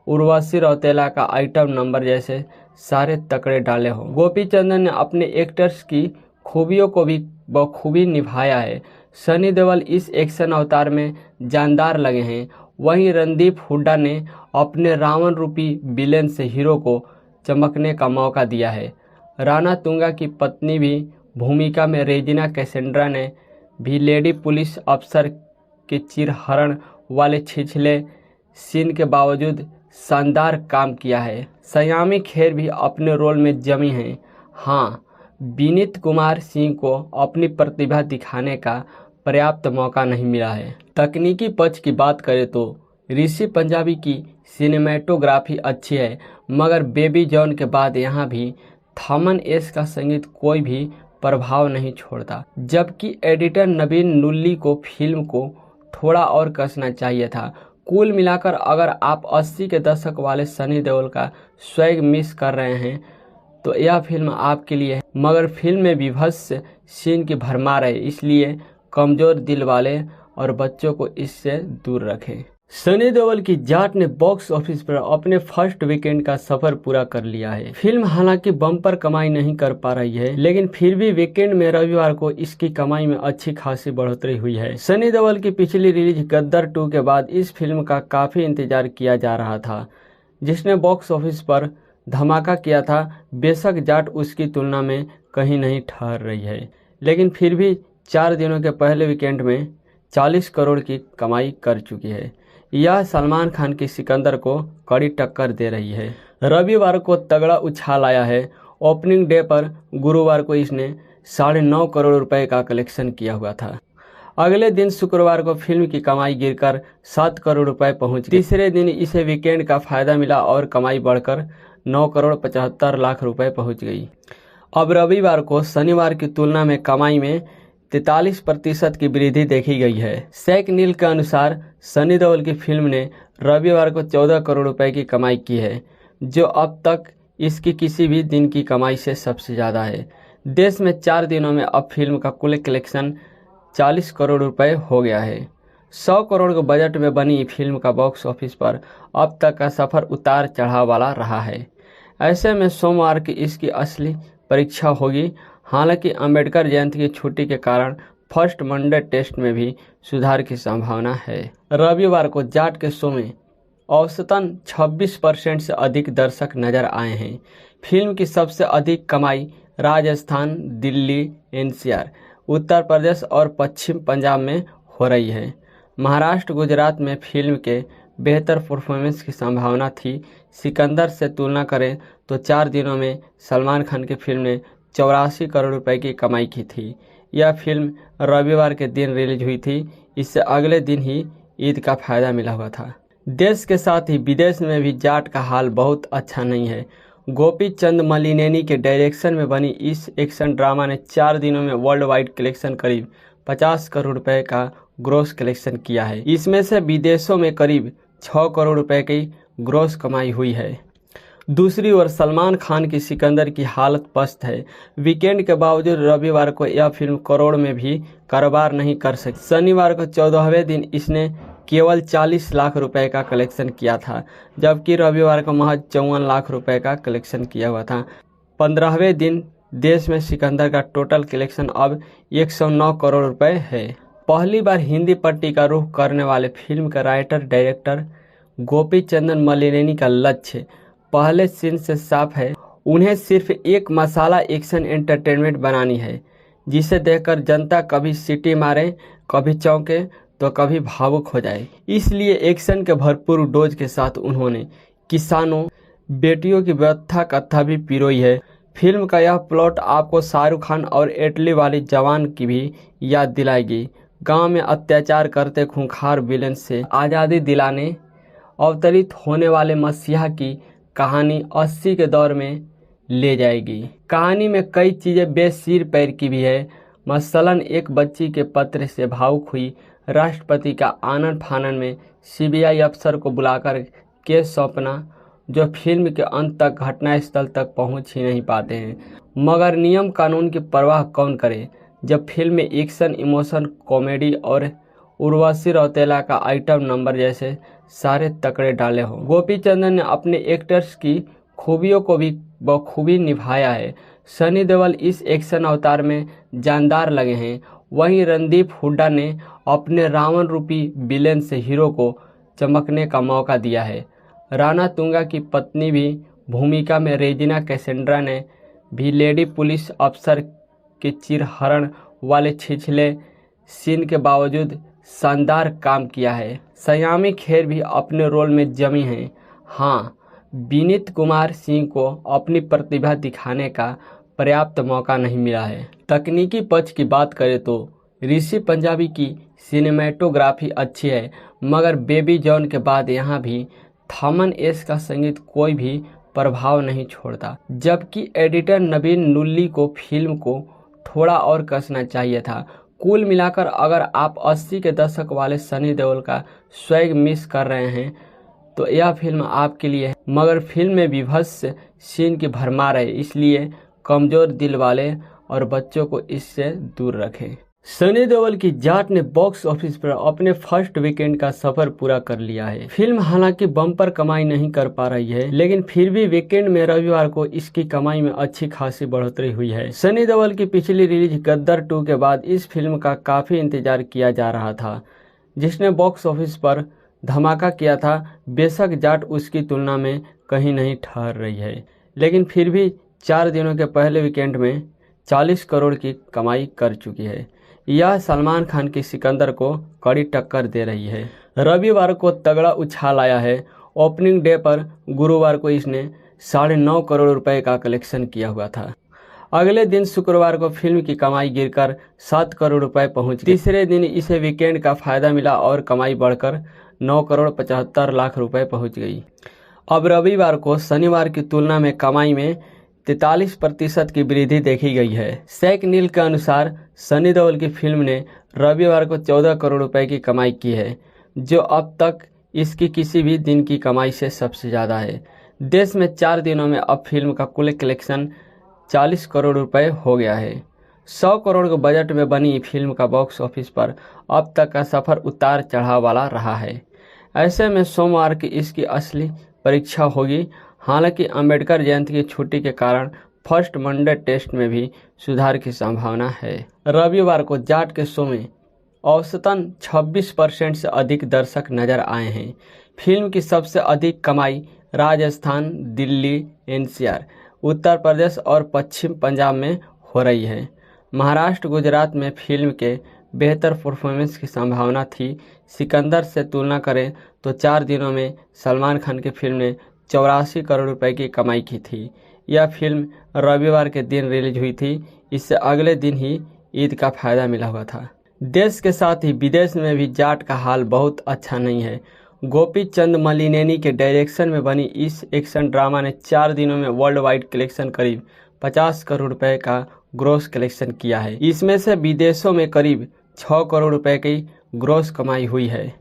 उर्वशी रौतेला का आइटम नंबर जैसे सारे तकड़े डाले हों। गोपी चंदन ने अपने एक्टर्स की खूबियों को भी बखूबी निभाया है। सनी देओल इस एक्शन अवतार में जानदार लगे हैं। वहीं रणदीप हुड्डा ने अपने रावण रूपी विलेन से हीरो को चमकने का मौका दिया है। राणा तुंगा की पत्नी भी भूमिका में रेजिना कैसेंड्रा ने भी लेडी पुलिस अफसर के चिरहरण वाले छिछले सीन के बावजूद शानदार काम किया है। सयामी खेर भी अपने रोल में जमी हैं। हाँ, विनीत कुमार सिंह को अपनी प्रतिभा दिखाने का पर्याप्त मौका नहीं मिला है। तकनीकी पक्ष की बात करें तो ऋषि पंजाबी की सिनेमेटोग्राफी अच्छी है, मगर बेबी जॉन के बाद यहाँ भी थमन एस का संगीत कोई भी प्रभाव नहीं छोड़ता। जबकि एडिटर नवीन नुल्ली को फिल्म को थोड़ा और कसना चाहिए था। कुल मिलाकर अगर आप 80 के दशक वाले सनी देओल का स्वैग मिस कर रहे हैं तो यह फिल्म आपके लिए है। मगर फिल्म में विभत्स सीन की भरमार है, इसलिए कमज़ोर दिल वाले और बच्चों को इससे दूर रखें। सनी देओल की जाट ने बॉक्स ऑफिस पर अपने फर्स्ट वीकेंड का सफर पूरा कर लिया है। फिल्म हालांकि बम्पर कमाई नहीं कर पा रही है, लेकिन फिर भी वीकेंड में रविवार को इसकी कमाई में अच्छी खासी बढ़ोतरी हुई है। सनी देओल की पिछली रिलीज गद्दार 2 के बाद इस फिल्म का काफी इंतजार किया जा रहा था, जिसने बॉक्स ऑफिस पर धमाका किया था। बेशक जाट उसकी तुलना में कहीं नहीं ठहर रही है, लेकिन फिर भी 4 दिनों के पहले वीकेंड में 40 करोड़ की कमाई कर चुकी है। यह सलमान खान की सिकंदर को कड़ी टक्कर दे रही है। रविवार को तगड़ा उछाल आया है। ओपनिंग डे पर गुरुवार को इसने 9.5 करोड़ रुपए का कलेक्शन किया हुआ था। अगले दिन शुक्रवार को फिल्म की कमाई गिरकर 7 करोड़ रुपए पहुंच गई। तीसरे दिन इसे वीकेंड का फायदा मिला और कमाई बढ़कर 9 करोड़ 75 लाख रुपए पहुंच गई। अब रविवार को शनिवार की तुलना में कमाई में 43% की वृद्धि देखी गई है। शेख नील के अनुसार सनी देओल की फिल्म ने रविवार को 14 करोड़ रुपए की कमाई की है, जो अब तक इसकी किसी भी दिन की कमाई से सबसे ज़्यादा है। देश में 4 दिनों में अब फिल्म का कुल कलेक्शन 40 करोड़ रुपए हो गया है। 100 करोड़ के बजट में बनी फिल्म का बॉक्स ऑफिस पर अब तक का सफर उतार चढ़ाव वाला रहा है। ऐसे में सोमवार की इसकी असली परीक्षा होगी। हालांकि अंबेडकर जयंती की छुट्टी के कारण फर्स्ट मंडे टेस्ट में भी सुधार की संभावना है। रविवार को जाट के शो में औसतन 26% से अधिक दर्शक नजर आए हैं। फिल्म की सबसे अधिक कमाई राजस्थान, दिल्ली, एनसीआर, उत्तर प्रदेश और पश्चिम पंजाब में हो रही है। महाराष्ट्र, गुजरात में फिल्म के बेहतर परफॉर्मेंस की संभावना थी। सिकंदर से तुलना करें तो 4 दिनों में सलमान खान की फिल्म ने 84 करोड़ रुपए की कमाई की थी। यह फिल्म रविवार के दिन रिलीज हुई थी। इससे अगले दिन ही ईद का फायदा मिला हुआ था। देश के साथ ही विदेश में भी जाट का हाल बहुत अच्छा नहीं है। गोपी चंद मलिनेनी के डायरेक्शन में बनी इस एक्शन ड्रामा ने 4 दिनों में वर्ल्ड वाइड कलेक्शन करीब 50 करोड़ रुपए का ग्रॉस कलेक्शन किया है। इसमें से विदेशों में करीब 6 करोड़ रुपए की ग्रॉस कमाई हुई है। दूसरी ओर सलमान खान की सिकंदर की हालत पस्त है। वीकेंड के बावजूद रविवार को यह फिल्म करोड़ में भी कारोबार नहीं कर सकी। शनिवार को 14वें दिन इसने केवल 40 लाख रुपए का कलेक्शन किया था, जबकि रविवार को महज 54 लाख रुपए का कलेक्शन किया हुआ था। 15वें दिन देश में सिकंदर का टोटल कलेक्शन अब 109 करोड़ रुपए है। पहली बार हिंदी पट्टी का रुख करने वाले फिल्म के राइटर डायरेक्टर गोपी चंदन मलिनेनी का लक्ष्य पहले सीन से साफ है। उन्हें सिर्फ एक मसाला एक्शन एंटरटेनमेंट बनानी है, जिसे देखकर जनता कभी सीटी मारे, कभी चौंके तो कभी भावुक हो जाए। इसलिए एक्शन के भरपूर डोज के साथ उन्होंने किसानों, बेटियों की व्यथा कथा भी पिरोई है। फिल्म का यह प्लॉट आपको शाहरुख खान और इटली वाली जवान की भी याद दिलाएगी। गांव में अत्याचार करते खूंखार विलेन से आज़ादी दिलाने अवतरित होने वाले मसीहा की कहानी 80 के दौर में ले जाएगी। कहानी में कई चीज़ें बेसिर पैर की भी है। मसलन एक बच्ची के पत्र से भावुक हुई राष्ट्रपति का आनन फानन में सीबीआई अफसर को बुलाकर केस सौंपना, जो फिल्म के अंत तक घटनास्थल तक पहुंच ही नहीं पाते हैं। मगर नियम कानून की परवाह कौन करे जब फिल्म में एक्शन, इमोशन, कॉमेडी और उर्वशी रौतेला का आइटम नंबर जैसे सारे तकड़े डाले हों। गोपी चंदन ने अपने एक्टर्स की खूबियों को भी बखूबी निभाया है। सनी देओल इस एक्शन अवतार में जानदार लगे हैं। वहीं रणदीप हुड्डा ने अपने रावण रूपी विलेन से हीरो को चमकने का मौका दिया है। राणा तुंगा की पत्नी भी भूमिका में रेजिना कैसेंड्रा ने भी लेडी पुलिस अफसर के चिरहरण वाले छिछले सीन के बावजूद शानदार काम किया है। सयामी खेर भी अपने रोल में जमी हैं। हाँ, विनीत कुमार सिंह को अपनी प्रतिभा दिखाने का पर्याप्त मौका नहीं मिला है। तकनीकी पक्ष की बात करें तो ऋषि पंजाबी की सिनेमेटोग्राफी अच्छी है, मगर बेबी जॉन के बाद यहाँ भी थमन एस का संगीत कोई भी प्रभाव नहीं छोड़ता। जबकि एडिटर नवीन नुल्ली को फिल्म को थोड़ा और कसना चाहिए था। कुल मिलाकर अगर आप 80 के दशक वाले सनी देओल का स्वैग मिस कर रहे हैं तो यह फिल्म आपके लिए है। मगर फिल्म में विभत्स सीन की भरमार है, इसलिए कमज़ोर दिल वाले और बच्चों को इससे दूर रखें। सनी देओल की जाट ने बॉक्स ऑफिस पर अपने फर्स्ट वीकेंड का सफर पूरा कर लिया है। फिल्म हालांकि बम्पर कमाई नहीं कर पा रही है, लेकिन फिर भी वीकेंड में रविवार को इसकी कमाई में अच्छी खासी बढ़ोतरी हुई है। सनी देओल की पिछली रिलीज गद्दार 2 के बाद इस फिल्म का काफी इंतजार किया जा रहा था, जिसने बॉक्स ऑफिस पर धमाका किया था। बेशक जाट उसकी तुलना में कहीं नहीं ठहर रही है, लेकिन फिर भी 4 दिनों के पहले वीकेंड में 40 करोड़ की कमाई कर चुकी है। यह सलमान खान की सिकंदर को कड़ी टक्कर दे रही है। रविवार को तगड़ा उछाल आया है। ओपनिंग डे पर गुरुवार को इसने 9.5 करोड़ रुपए का कलेक्शन किया हुआ था। अगले दिन शुक्रवार को फिल्म की कमाई गिरकर 7 करोड़ रुपए पहुंच गई। तीसरे दिन इसे वीकेंड का फायदा मिला और कमाई बढ़कर 9 करोड़ 75 लाख रुपए पहुंच गई। अब रविवार को शनिवार की तुलना में कमाई में 43% की वृद्धि देखी गई है। सैक नील के अनुसार सनी देओल की फिल्म ने रविवार को 14 करोड़ रुपए की कमाई की है, जो अब तक इसकी किसी भी दिन की कमाई से सबसे ज़्यादा है। देश में 4 दिनों में अब फिल्म का कुल कलेक्शन 40 करोड़ रुपए हो गया है। 100 करोड़ के बजट में बनी फिल्म का बॉक्स ऑफिस पर अब तक का सफ़र उतार चढ़ाव वाला रहा है। ऐसे में सोमवार की इसकी असली परीक्षा होगी। हालांकि अंबेडकर जयंती की छुट्टी के कारण फर्स्ट मंडे टेस्ट में भी सुधार की संभावना है। रविवार को जाट के शो में औसतन 26% से अधिक दर्शक नजर आए हैं। फिल्म की सबसे अधिक कमाई राजस्थान, दिल्ली, एनसीआर, उत्तर प्रदेश और पश्चिम पंजाब में हो रही है। महाराष्ट्र, गुजरात में फिल्म के बेहतर परफॉर्मेंस की संभावना थी। सिकंदर से तुलना करें तो 4 दिनों में सलमान खान की फिल्म ने 84 करोड़ रुपए की कमाई की थी। यह फिल्म रविवार के दिन रिलीज हुई थी। इससे अगले दिन ही ईद का फायदा मिला हुआ था। देश के साथ ही विदेश में भी जाट का हाल बहुत अच्छा नहीं है। गोपी चंद मलिनेनी के डायरेक्शन में बनी इस एक्शन ड्रामा ने 4 दिनों में वर्ल्ड वाइड कलेक्शन करीब 50 करोड़ रुपए का ग्रॉस कलेक्शन किया है। इसमें से विदेशों में करीब 6 करोड़ रुपए की ग्रॉस कमाई हुई है।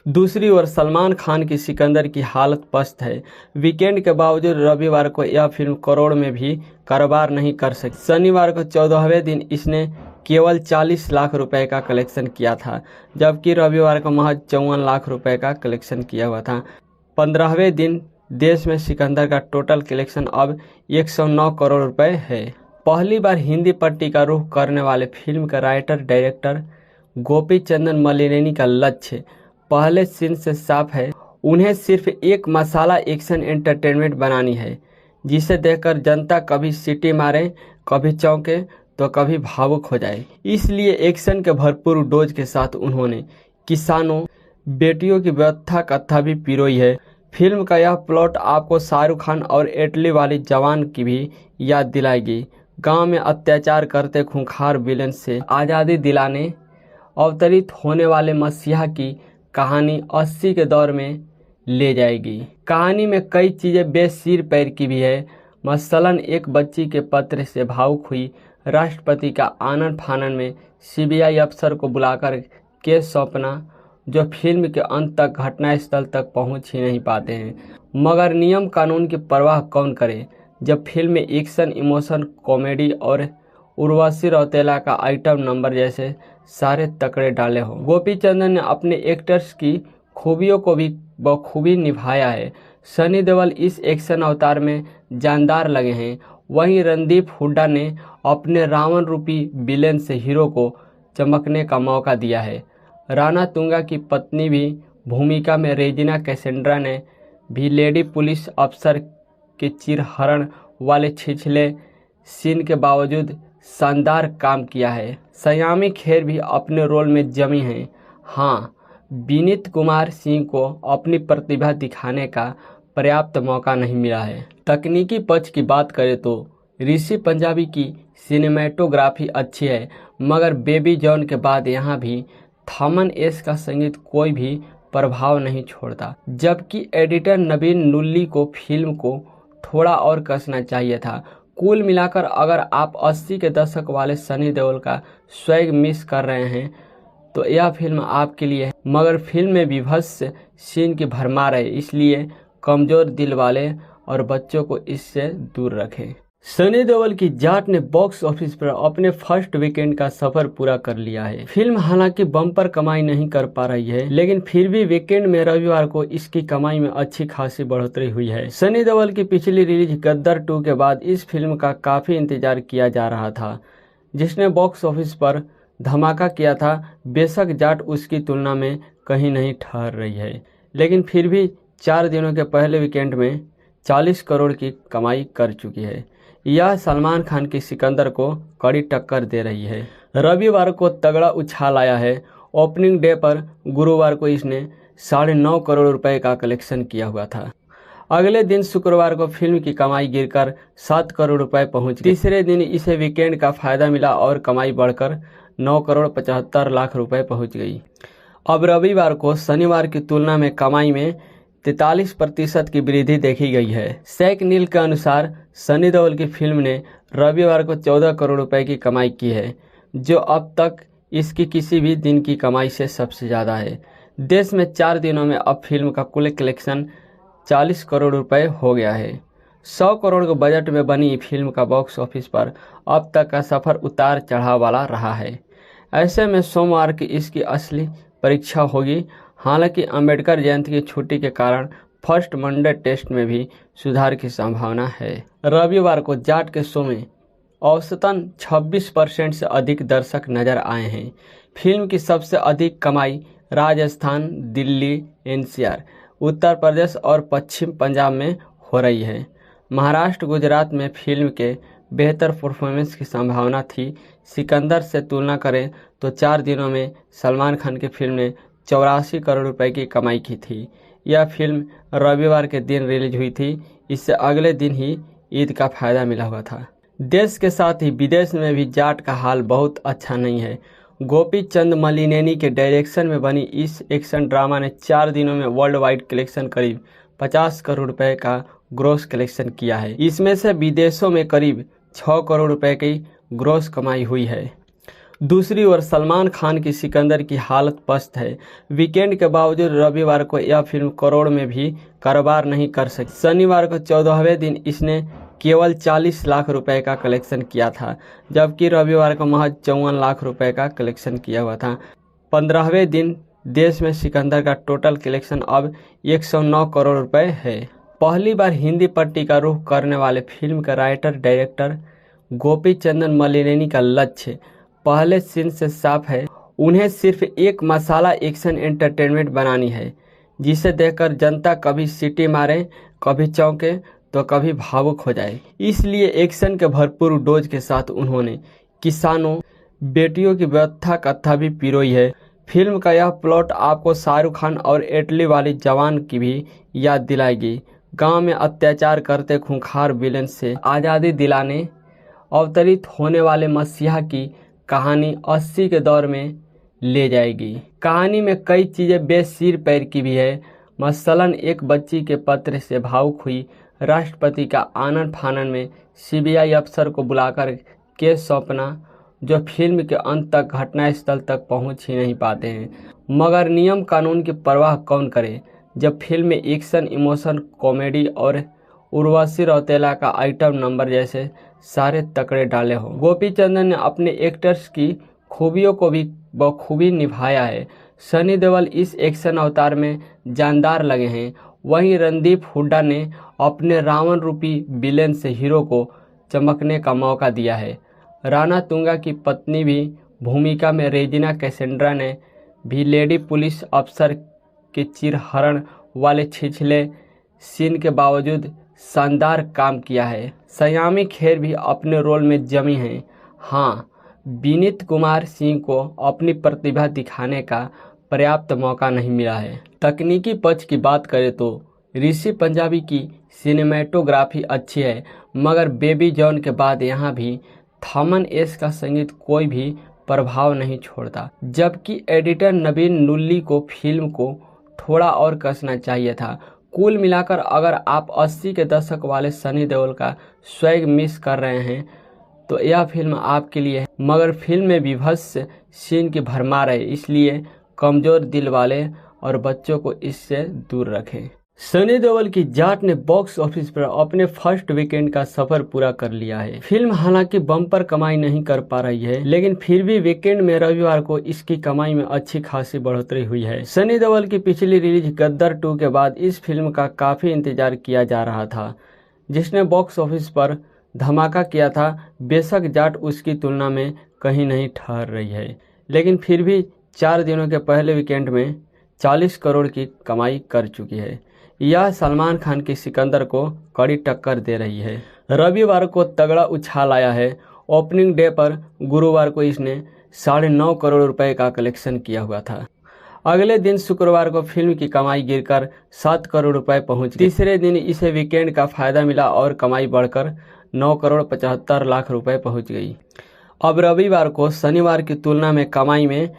दूसरी ओर सलमान खान की सिकंदर की हालत पस्त है। वीकेंड के बावजूद रविवार को यह फिल्म करोड़ में भी कारोबार नहीं कर सकी। शनिवार को 14वें दिन इसने केवल 40 लाख रुपए का कलेक्शन किया था, जबकि रविवार को महज 54 लाख रुपए का कलेक्शन किया हुआ था। 15वें दिन देश में सिकंदर का टोटल कलेक्शन अब 109 करोड़ रुपए है। पहली बार हिंदी पट्टी का रुख करने वाले फिल्म का राइटर डायरेक्टर गोपी चंदन मलिनेनी का लक्ष्य पहले सीन से साफ है। उन्हें सिर्फ एक मसाला एक्शन एंटरटेनमेंट बनानी है, जिसे देखकर जनता कभी सीटी मारे, कभी चौंके तो कभी भावुक हो जाए। इसलिए एक्शन के भरपूर डोज के साथ उन्होंने किसानों, बेटियों की व्यथा कथा भी पिरोई है। फिल्म का यह प्लॉट आपको शाहरुख खान और इटली वाली जवान की भी याद दिलाएगी। गांव में अत्याचार करते खूंखार विलेन से आज़ादी दिलाने अवतरित होने वाले मसीहा की कहानी 80 के दौर में ले जाएगी। कहानी में कई चीज़ें बेसिर पैर की भी है। मसलन एक बच्ची के पत्र से भावुक हुई राष्ट्रपति का आनन फानन में सीबीआई अफसर को बुलाकर केस सौंपना, जो फिल्म के अंत तक घटनास्थल तक पहुंच ही नहीं पाते हैं। मगर नियम कानून की परवाह कौन करे जब फिल्म में एक्शन, इमोशन, कॉमेडी और उर्वशी रौतेला का आइटम नंबर जैसे सारे तकड़े डाले हों। गोपी चंदन ने अपने एक्टर्स की खूबियों को भी बखूबी निभाया है। सनी देओल इस एक्शन अवतार में जानदार लगे हैं। वहीं रणदीप हुड्डा ने अपने रावण रूपी विलेन से हीरो को चमकने का मौका दिया है। राणा तुंगा की पत्नी भी भूमिका में रेजिना कैसेंड्रा ने भी लेडी पुलिस अफसर के चिरहरण वाले छिछले सीन के बावजूद शानदार काम किया है। सयामी खेर भी अपने रोल में जमी हैं। हाँ, विनीत कुमार सिंह को अपनी प्रतिभा दिखाने का पर्याप्त मौका नहीं मिला है। तकनीकी पक्ष की बात करें तो ऋषि पंजाबी की सिनेमेटोग्राफी अच्छी है, मगर बेबी जॉन के बाद यहाँ भी थमन एस का संगीत कोई भी प्रभाव नहीं छोड़ता। जबकि एडिटर नवीन नुल्ली को फिल्म को थोड़ा और कसना चाहिए था। कुल मिलाकर अगर आप 80 के दशक वाले सनी देओल का स्वैग मिस कर रहे हैं तो यह फिल्म आपके लिए है। मगर फिल्म में विभत्स सीन की भरमार है, इसलिए कमज़ोर दिल वाले और बच्चों को इससे दूर रखें। सनी देओल की जाट ने बॉक्स ऑफिस पर अपने फर्स्ट वीकेंड का सफर पूरा कर लिया है। फिल्म हालांकि बम्पर कमाई नहीं कर पा रही है, लेकिन फिर भी वीकेंड में रविवार को इसकी कमाई में अच्छी खासी बढ़ोतरी हुई है। सनी देओल की पिछली रिलीज गद्दार 2 के बाद इस फिल्म का काफी इंतजार किया जा रहा था, जिसने बॉक्स ऑफिस पर धमाका किया था। बेशक जाट उसकी तुलना में कहीं नहीं ठहर रही है, लेकिन फिर भी 4 दिनों के पहले वीकेंड में 40 करोड़ की कमाई कर चुकी है। यह सलमान खान की सिकंदर को कड़ी टक्कर दे रही है। रविवार को तगड़ा उछाल आया है। ओपनिंग डे पर गुरुवार को इसने 9.5 करोड़ रुपए का कलेक्शन किया हुआ था। अगले दिन शुक्रवार को फिल्म की कमाई गिरकर 7 करोड़ रुपए पहुंच गई। तीसरे दिन इसे वीकेंड का फायदा मिला और कमाई बढ़कर 9 करोड़ 75 लाख रुपए पहुंच गई। अब रविवार को शनिवार की तुलना में कमाई में 43% की वृद्धि देखी गई है। सैक नील के अनुसार सनी देओल की फिल्म ने रविवार को 14 करोड़ रुपए की कमाई की है, जो अब तक इसकी किसी भी दिन की कमाई से सबसे ज़्यादा है। देश में 4 दिनों में अब फिल्म का कुल कलेक्शन 40 करोड़ रुपए हो गया है। 100 करोड़ के बजट में बनी फिल्म का बॉक्स ऑफिस पर अब तक का सफर उतार चढ़ाव वाला रहा है। ऐसे में सोमवार की इसकी असली परीक्षा होगी। हालांकि अंबेडकर जयंती की छुट्टी के कारण फर्स्ट मंडे टेस्ट में भी सुधार की संभावना है। रविवार को जाट के शो में औसतन 26% से अधिक दर्शक नजर आए हैं। फिल्म की सबसे अधिक कमाई राजस्थान, दिल्ली, एनसीआर, उत्तर प्रदेश और पश्चिम पंजाब में हो रही है। महाराष्ट्र, गुजरात में फिल्म के बेहतर परफॉर्मेंस की संभावना थी। सिकंदर से तुलना करें तो 4 दिनों में सलमान खान की फिल्म ने 84 करोड़ रुपए की कमाई की थी। यह फिल्म रविवार के दिन रिलीज हुई थी। इससे अगले दिन ही ईद का फायदा मिला हुआ था। देश के साथ ही विदेश में भी जाट का हाल बहुत अच्छा नहीं है। गोपी चंद मलिनेनी के डायरेक्शन में बनी इस एक्शन ड्रामा ने 4 दिनों में वर्ल्ड वाइड कलेक्शन करीब 50 करोड़ रुपए का ग्रॉस कलेक्शन किया है। इसमें से विदेशों में करीब 6 करोड़ रुपए की ग्रॉस कमाई हुई है। दूसरी ओर सलमान खान की सिकंदर की हालत पस्त है। वीकेंड के बावजूद रविवार को यह फिल्म करोड़ में भी कारोबार नहीं कर सकी। शनिवार को 14वें दिन इसने केवल 40 लाख रुपए का कलेक्शन किया था, जबकि रविवार को महज 54 लाख रुपए का कलेक्शन किया हुआ था। 15वें दिन देश में सिकंदर का टोटल कलेक्शन अब 109 करोड़ रुपए है। पहली बार हिंदी पट्टी का रुख करने वाले फिल्म के राइटर डायरेक्टर गोपी चंदन मलिनेनी का लक्ष्य पहले सीन से साफ है। उन्हें सिर्फ एक मसाला एक्शन एंटरटेनमेंट बनानी है, जिसे देखकर जनता कभी सीटी मारे, कभी चौंके तो कभी भावुक हो जाए। इसलिए एक्शन के भरपूर डोज के साथ उन्होंने किसानों, बेटियों की व्यथा कथा भी पिरोई है। फिल्म का यह प्लॉट आपको शाहरुख खान और इटली वाली जवान की भी याद दिलाएगी। गांव में अत्याचार करते खूंखार विलेन से आज़ादी दिलाने अवतरित होने वाले मसीहा की कहानी 80 के दौर में ले जाएगी। कहानी में कई चीज़ें बेसिर पैर की भी है। मसलन एक बच्ची के पत्र से भावुक हुई राष्ट्रपति का आनन फानन में सीबीआई अफसर को बुलाकर केस सौंपना, जो फिल्म के अंत तक घटनास्थल तक पहुंच ही नहीं पाते हैं। मगर नियम कानून की परवाह कौन करे जब फिल्म में एक्शन, इमोशन, कॉमेडी और उर्वशी रौतेला का आइटम नंबर जैसे सारे तकड़े डाले हों। गोपी चंदन ने अपने एक्टर्स की खूबियों को भी बखूबी निभाया है। सनी देओल इस एक्शन अवतार में जानदार लगे हैं। वहीं रणदीप हुड्डा ने अपने रावण रूपी विलेन से हीरो को चमकने का मौका दिया है। राणा तुंगा की पत्नी भी भूमिका में रेजिना कैसेंड्रा ने भी लेडी पुलिस अफसर के चिरहरण वाले छिछले सीन के बावजूद शानदार काम किया है। सयामी खेर भी अपने रोल में जमी हैं। हाँ, विनीत कुमार सिंह को अपनी प्रतिभा दिखाने का पर्याप्त मौका नहीं मिला है। तकनीकी पक्ष की बात करें तो ऋषि पंजाबी की सिनेमेटोग्राफी अच्छी है, मगर बेबी जॉन के बाद यहाँ भी थमन एस का संगीत कोई भी प्रभाव नहीं छोड़ता। जबकि एडिटर नवीन नुल्ली को फिल्म को थोड़ा और कसना चाहिए था। कुल मिलाकर अगर आप 80 के दशक वाले सनी देओल का स्वैग मिस कर रहे हैं तो यह फिल्म आपके लिए है। मगर फिल्म में विभत्स सीन की भरमार है, इसलिए कमज़ोर दिल वाले और बच्चों को इससे दूर रखें। सनी देओल की जाट ने बॉक्स ऑफिस पर अपने फर्स्ट वीकेंड का सफर पूरा कर लिया है। फिल्म हालांकि बम्पर कमाई नहीं कर पा रही है, लेकिन फिर भी वीकेंड में रविवार को इसकी कमाई में अच्छी खासी बढ़ोतरी हुई है। सनी देओल की पिछली रिलीज गद्दार 2 के बाद इस फिल्म का काफी इंतजार किया जा रहा था, जिसने बॉक्स ऑफिस पर धमाका किया था। बेशक जाट उसकी तुलना में कहीं नहीं ठहर रही है, लेकिन फिर भी 4 दिनों के पहले वीकेंड में 40 करोड़ की कमाई कर चुकी है। यह सलमान खान की सिकंदर को कड़ी टक्कर दे रही है। रविवार को तगड़ा उछाल आया है। ओपनिंग डे पर गुरुवार को इसने 9.5 करोड़ रुपए का कलेक्शन किया हुआ था। अगले दिन शुक्रवार को फिल्म की कमाई गिरकर 7 करोड़ रुपए पहुंच गई। तीसरे दिन इसे वीकेंड का फायदा मिला और कमाई बढ़कर 9 करोड़ 75 लाख रुपए पहुंच गई। अब रविवार को शनिवार की तुलना में कमाई में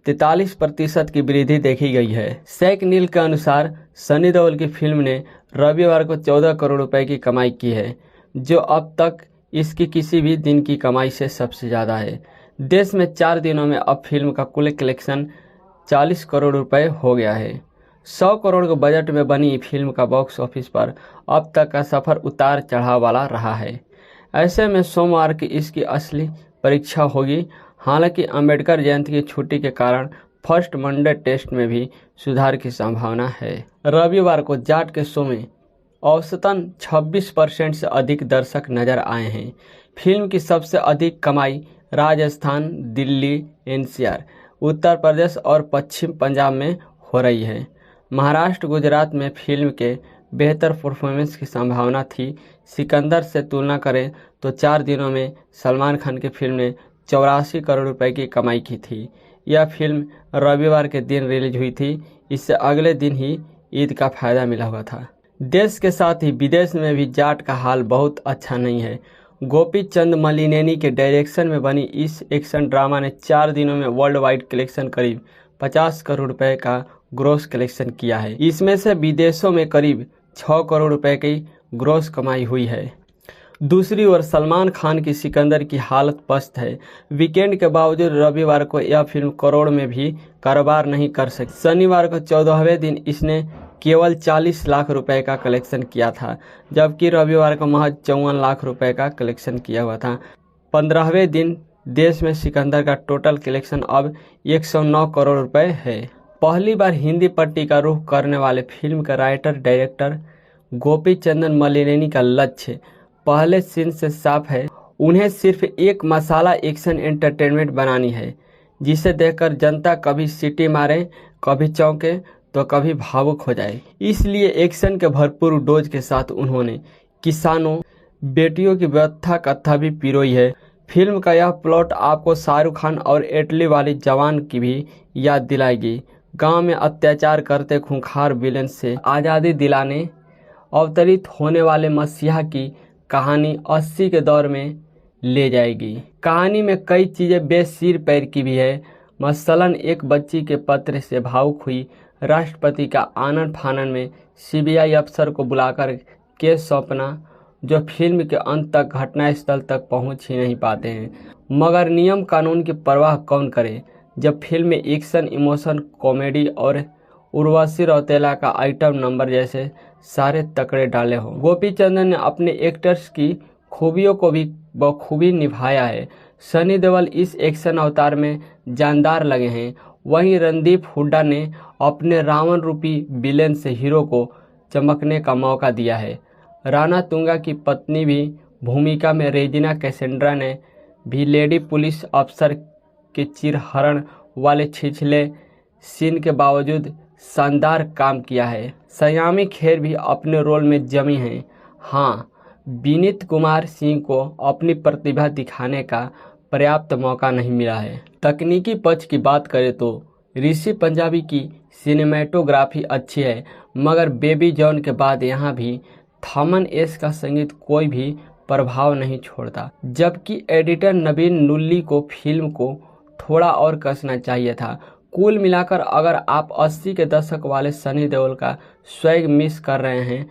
43% की वृद्धि देखी गई है। सैक नील के अनुसार सनी देओल की फिल्म ने रविवार को 14 करोड़ रुपए की कमाई की है, जो अब तक इसकी किसी भी दिन की कमाई से सबसे ज़्यादा है। देश में 4 दिनों में अब फिल्म का कुल कलेक्शन 40 करोड़ रुपए हो गया है। 100 करोड़ के बजट में बनी फिल्म का बॉक्स ऑफिस पर अब तक का सफ़र उतार चढ़ाव वाला रहा है। ऐसे में सोमवार की इसकी असली परीक्षा होगी। हालांकि अंबेडकर जयंती की छुट्टी के कारण फर्स्ट मंडे टेस्ट में भी सुधार की संभावना है। रविवार को जाट के शो में औसतन 26% से अधिक दर्शक नजर आए हैं। फिल्म की सबसे अधिक कमाई राजस्थान, दिल्ली, एनसीआर, उत्तर प्रदेश और पश्चिम पंजाब में हो रही है। महाराष्ट्र, गुजरात में फिल्म के बेहतर परफॉर्मेंस की संभावना थी। सिकंदर से तुलना करें तो 4 दिनों में सलमान खान की फिल्म ने 84 करोड़ रुपए की कमाई की थी। यह फिल्म रविवार के दिन रिलीज हुई थी। इससे अगले दिन ही ईद का फायदा मिला हुआ था। देश के साथ ही विदेश में भी जाट का हाल बहुत अच्छा नहीं है। गोपी चंद मलिनेनी के डायरेक्शन में बनी इस एक्शन ड्रामा ने 4 दिनों में वर्ल्ड वाइड कलेक्शन करीब 50 करोड़ रुपए का ग्रॉस कलेक्शन किया है। इसमें से विदेशों में करीब 6 करोड़ रुपए की ग्रॉस कमाई हुई है। दूसरी ओर सलमान खान की सिकंदर की हालत पस्त है। वीकेंड के बावजूद रविवार को यह फिल्म करोड़ में भी कारोबार नहीं कर सकी। शनिवार को 14वें दिन इसने केवल 40 लाख रुपए का कलेक्शन किया था, जबकि रविवार को महज 54 लाख रुपए का कलेक्शन किया हुआ था। 15वें दिन देश में सिकंदर का टोटल कलेक्शन अब 109 करोड़ रुपए है। पहली बार हिंदी पट्टी का रुख करने वाले फिल्म के राइटर डायरेक्टर गोपी चंदन मलिनेनी का लक्ष्य पहले सीन से साफ है। उन्हें सिर्फ एक मसाला एक्शन एंटरटेनमेंट बनानी है, जिसे देखकर जनता कभी सीटी मारे, कभी चौंके तो कभी भावुक हो जाए। इसलिए एक्शन के भरपूर डोज के साथ उन्होंने किसानों, बेटियों की व्यथा कथा भी पिरोई है। फिल्म का यह प्लॉट आपको शाहरुख खान और इटली वाली जवान की भी याद दिलाएगी। गांव में अत्याचार करते खूंखार विलेन से आज़ादी दिलाने अवतरित होने वाले मसीहा की कहानी 80 के दौर में ले जाएगी। कहानी में कई चीज़ें बेसिर पैर की भी है। मसलन एक बच्ची के पत्र से भावुक हुई राष्ट्रपति का आनन फानन में सीबीआई अफसर को बुलाकर केस सौंपना, जो फिल्म के अंत तक घटनास्थल तक पहुंच ही नहीं पाते हैं। मगर नियम कानून की परवाह कौन करे जब फिल्म में एक्शन, इमोशन, कॉमेडी और उर्वशी रौतेला का आइटम नंबर जैसे सारे तकड़े डाले हों। गोपी चंदन ने अपने एक्टर्स की खूबियों को भी बखूबी निभाया है। सनी देओल इस एक्शन अवतार में जानदार लगे हैं। वहीं रणदीप हुड्डा ने अपने रावण रूपी विलेन से हीरो को चमकने का मौका दिया है। राणा तुंगा की पत्नी भी भूमिका में रेजिना कैसेंड्रा ने भी लेडी पुलिस अफसर के चिरहरण वाले छिछले सीन के बावजूद शानदार काम किया है। सयामी खेर भी अपने रोल में जमी हैं। हाँ, विनीत कुमार सिंह को अपनी प्रतिभा दिखाने का पर्याप्त मौका नहीं मिला है। तकनीकी पक्ष की बात करें तो ऋषि पंजाबी की सिनेमेटोग्राफी अच्छी है, मगर बेबी जॉन के बाद यहाँ भी थमन एस का संगीत कोई भी प्रभाव नहीं छोड़ता। जबकि एडिटर नवीन नुल्ली को फिल्म को थोड़ा और कसना चाहिए था। कुल मिलाकर अगर आप 80 के दशक वाले सनी देओल का स्वैग मिस कर रहे हैं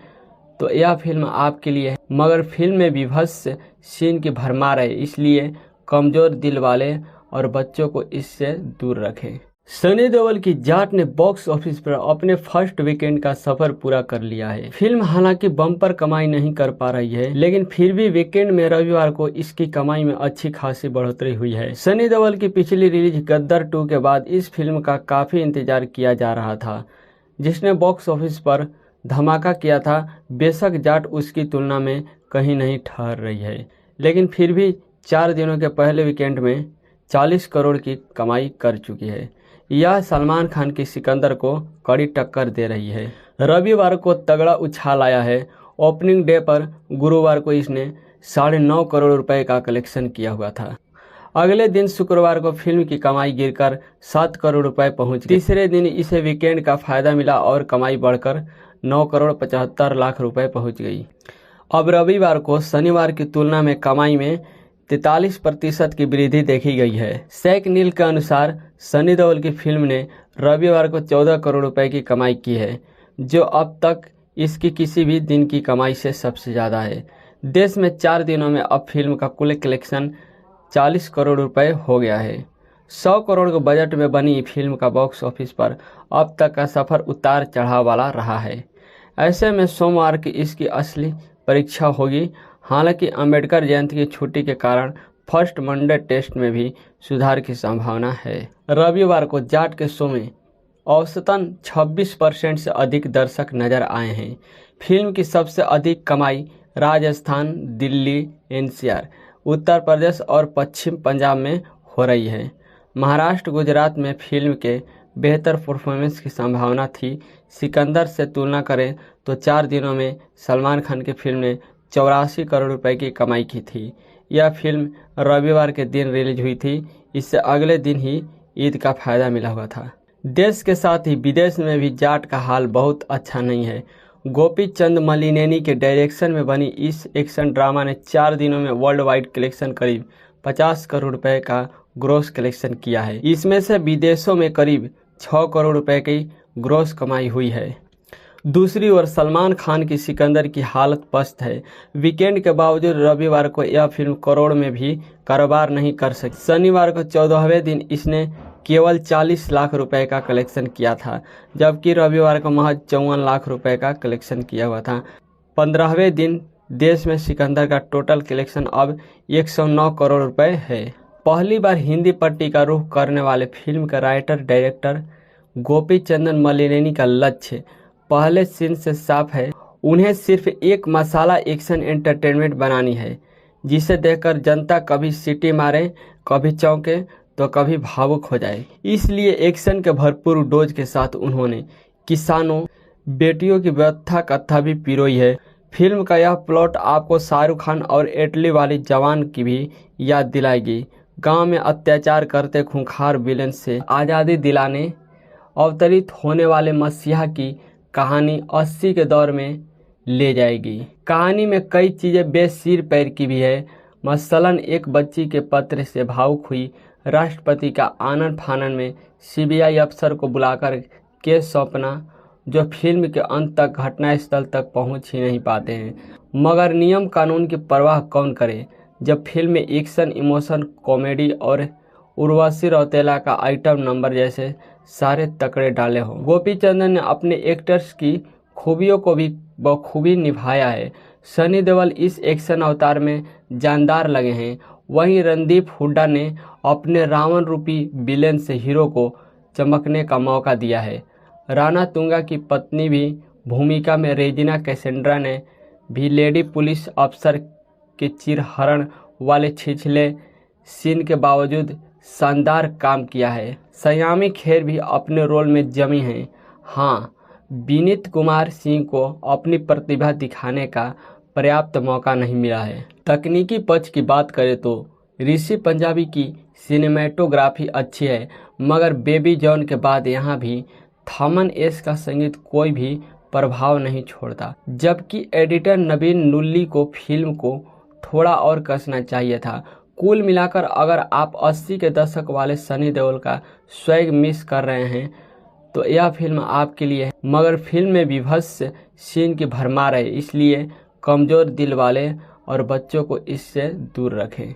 तो यह फिल्म आपके लिए है। मगर फिल्म में विभत्स सीन की भरमार है, इसलिए कमज़ोर दिल वाले और बच्चों को इससे दूर रखें। सनी देओल की जाट ने बॉक्स ऑफिस पर अपने फर्स्ट वीकेंड का सफर पूरा कर लिया है। फिल्म हालांकि बम्पर कमाई नहीं कर पा रही है, लेकिन फिर भी वीकेंड में रविवार को इसकी कमाई में अच्छी खासी बढ़ोतरी हुई है। सनी देओल की पिछली रिलीज गद्दार 2 के बाद इस फिल्म का काफी इंतजार किया जा रहा था, जिसने बॉक्स ऑफिस पर धमाका किया था। बेशक जाट उसकी तुलना में कहीं नहीं ठहर रही है, लेकिन फिर भी 4 दिनों के पहले वीकेंड में 40 करोड़ की कमाई कर चुकी है। यह सलमान खान की सिकंदर को कड़ी टक्कर दे रही है। रविवार को तगड़ा उछाल आया है। ओपनिंग डे पर गुरुवार को इसने 9.5 करोड़ रुपए का कलेक्शन किया हुआ था। अगले दिन शुक्रवार को फिल्म की कमाई गिरकर 7 करोड़ रुपए पहुंच गई। तीसरे दिन इसे वीकेंड का फायदा मिला और कमाई बढ़कर 9 करोड़ 75 लाख रुपए पहुंच गई। अब रविवार को शनिवार की तुलना में कमाई में 43% की वृद्धि देखी गई है। शेख नील के अनुसार सनी देओल की फिल्म ने रविवार को 14 करोड़ रुपए की कमाई की है, जो अब तक इसकी किसी भी दिन की कमाई से सबसे ज़्यादा है। देश में 4 दिनों में अब फिल्म का कुल कलेक्शन 40 करोड़ रुपए हो गया है। 100 करोड़ के बजट में बनी फिल्म का बॉक्स ऑफिस पर अब तक का सफर उतार चढ़ाव वाला रहा है। ऐसे में सोमवार की इसकी असली परीक्षा होगी। हालांकि अंबेडकर जयंती की छुट्टी के कारण फर्स्ट मंडे टेस्ट में भी सुधार की संभावना है। रविवार को जाट के शो में औसतन 26% से अधिक दर्शक नजर आए हैं। फिल्म की सबसे अधिक कमाई राजस्थान, दिल्ली, एनसीआर, उत्तर प्रदेश और पश्चिम पंजाब में हो रही है। महाराष्ट्र, गुजरात में फिल्म के बेहतर परफॉर्मेंस की संभावना थी। सिकंदर से तुलना करें तो 4 दिनों में सलमान खान की फिल्म ने 84 करोड़ रुपए की कमाई की थी। यह फिल्म रविवार के दिन रिलीज हुई थी। इससे अगले दिन ही ईद का फायदा मिला हुआ था। देश के साथ ही विदेश में भी जाट का हाल बहुत अच्छा नहीं है। गोपी चंद मलिनेनी के डायरेक्शन में बनी इस एक्शन ड्रामा ने 4 दिनों में वर्ल्ड वाइड कलेक्शन करीब 50 करोड़ रुपए का ग्रॉस कलेक्शन किया है। इसमें से विदेशों में करीब 6 करोड़ रुपए की ग्रॉस कमाई हुई है। दूसरी ओर सलमान खान की सिकंदर की हालत पस्त है। वीकेंड के बावजूद रविवार को यह फिल्म करोड़ में भी कारोबार नहीं कर सकी। शनिवार को 14वें दिन इसने केवल 40 लाख रुपए का कलेक्शन किया था, जबकि रविवार को महज 54 लाख रुपए का कलेक्शन किया हुआ था। 15वें दिन देश में सिकंदर का टोटल कलेक्शन अब 109 करोड़ रुपए है। पहली बार हिंदी पट्टी का रुख करने वाले फिल्म के राइटर डायरेक्टर गोपी चंदन मलिनेनी का लक्ष्य पहले सीन से साफ है। उन्हें सिर्फ एक मसाला एक्शन एंटरटेनमेंट बनानी है, जिसे देखकर जनता कभी सीटी मारे, कभी चौंके तो कभी भावुक हो जाए। इसलिए एक्शन के भरपूर डोज के साथ उन्होंने किसानों, बेटियों की व्यथा कथा भी पिरोई है। फिल्म का यह प्लॉट आपको शाहरुख खान और इटली वाली जवान की भी याद दिलाएगी। गांव में अत्याचार करते खूंखार विलेन से आज़ादी दिलाने अवतरित होने वाले मसीहा की कहानी 80 के दौर में ले जाएगी। कहानी में कई चीज़ें बेसिर पैर की भी है। मसलन एक बच्ची के पत्र से भावुक हुई राष्ट्रपति का आनन फानन में सीबीआई अफसर को बुलाकर केस सौंपना, जो फिल्म के अंत तक घटनास्थल तक पहुंच ही नहीं पाते हैं। मगर नियम कानून की परवाह कौन करे जब फिल्म में एक्शन, इमोशन, कॉमेडी और उर्वशी रौतेला का आइटम नंबर जैसे सारे तकड़े डाले हों। गोपी चंदन ने अपने एक्टर्स की खूबियों को भी बखूबी निभाया है। सनी देओल इस एक्शन अवतार में जानदार लगे हैं। वहीं रणदीप हुड्डा ने अपने रावण रूपी विलेन से हीरो को चमकने का मौका दिया है। राणा तुंगा की पत्नी भी भूमिका में रेजिना कैसेंड्रा ने भी लेडी पुलिस अफसर के चिरहरण वाले छिछले सीन के बावजूद शानदार काम किया है। सयामी खेर भी अपने रोल में जमी हैं। हाँ, विनीत कुमार सिंह को अपनी प्रतिभा दिखाने का पर्याप्त मौका नहीं मिला है। तकनीकी पक्ष की बात करें तो ऋषि पंजाबी की सिनेमेटोग्राफी अच्छी है, मगर बेबी जॉन के बाद यहाँ भी थमन एस का संगीत कोई भी प्रभाव नहीं छोड़ता। जबकि एडिटर नवीन नुल्ली को फिल्म को थोड़ा और कसना चाहिए था। कुल मिलाकर अगर आप 80 के दशक वाले सनी देओल का स्वैग मिस कर रहे हैं तो यह फिल्म आपके लिए है। मगर फिल्म में विभत्स सीन की भरमार है, इसलिए कमज़ोर दिल वाले और बच्चों को इससे दूर रखें।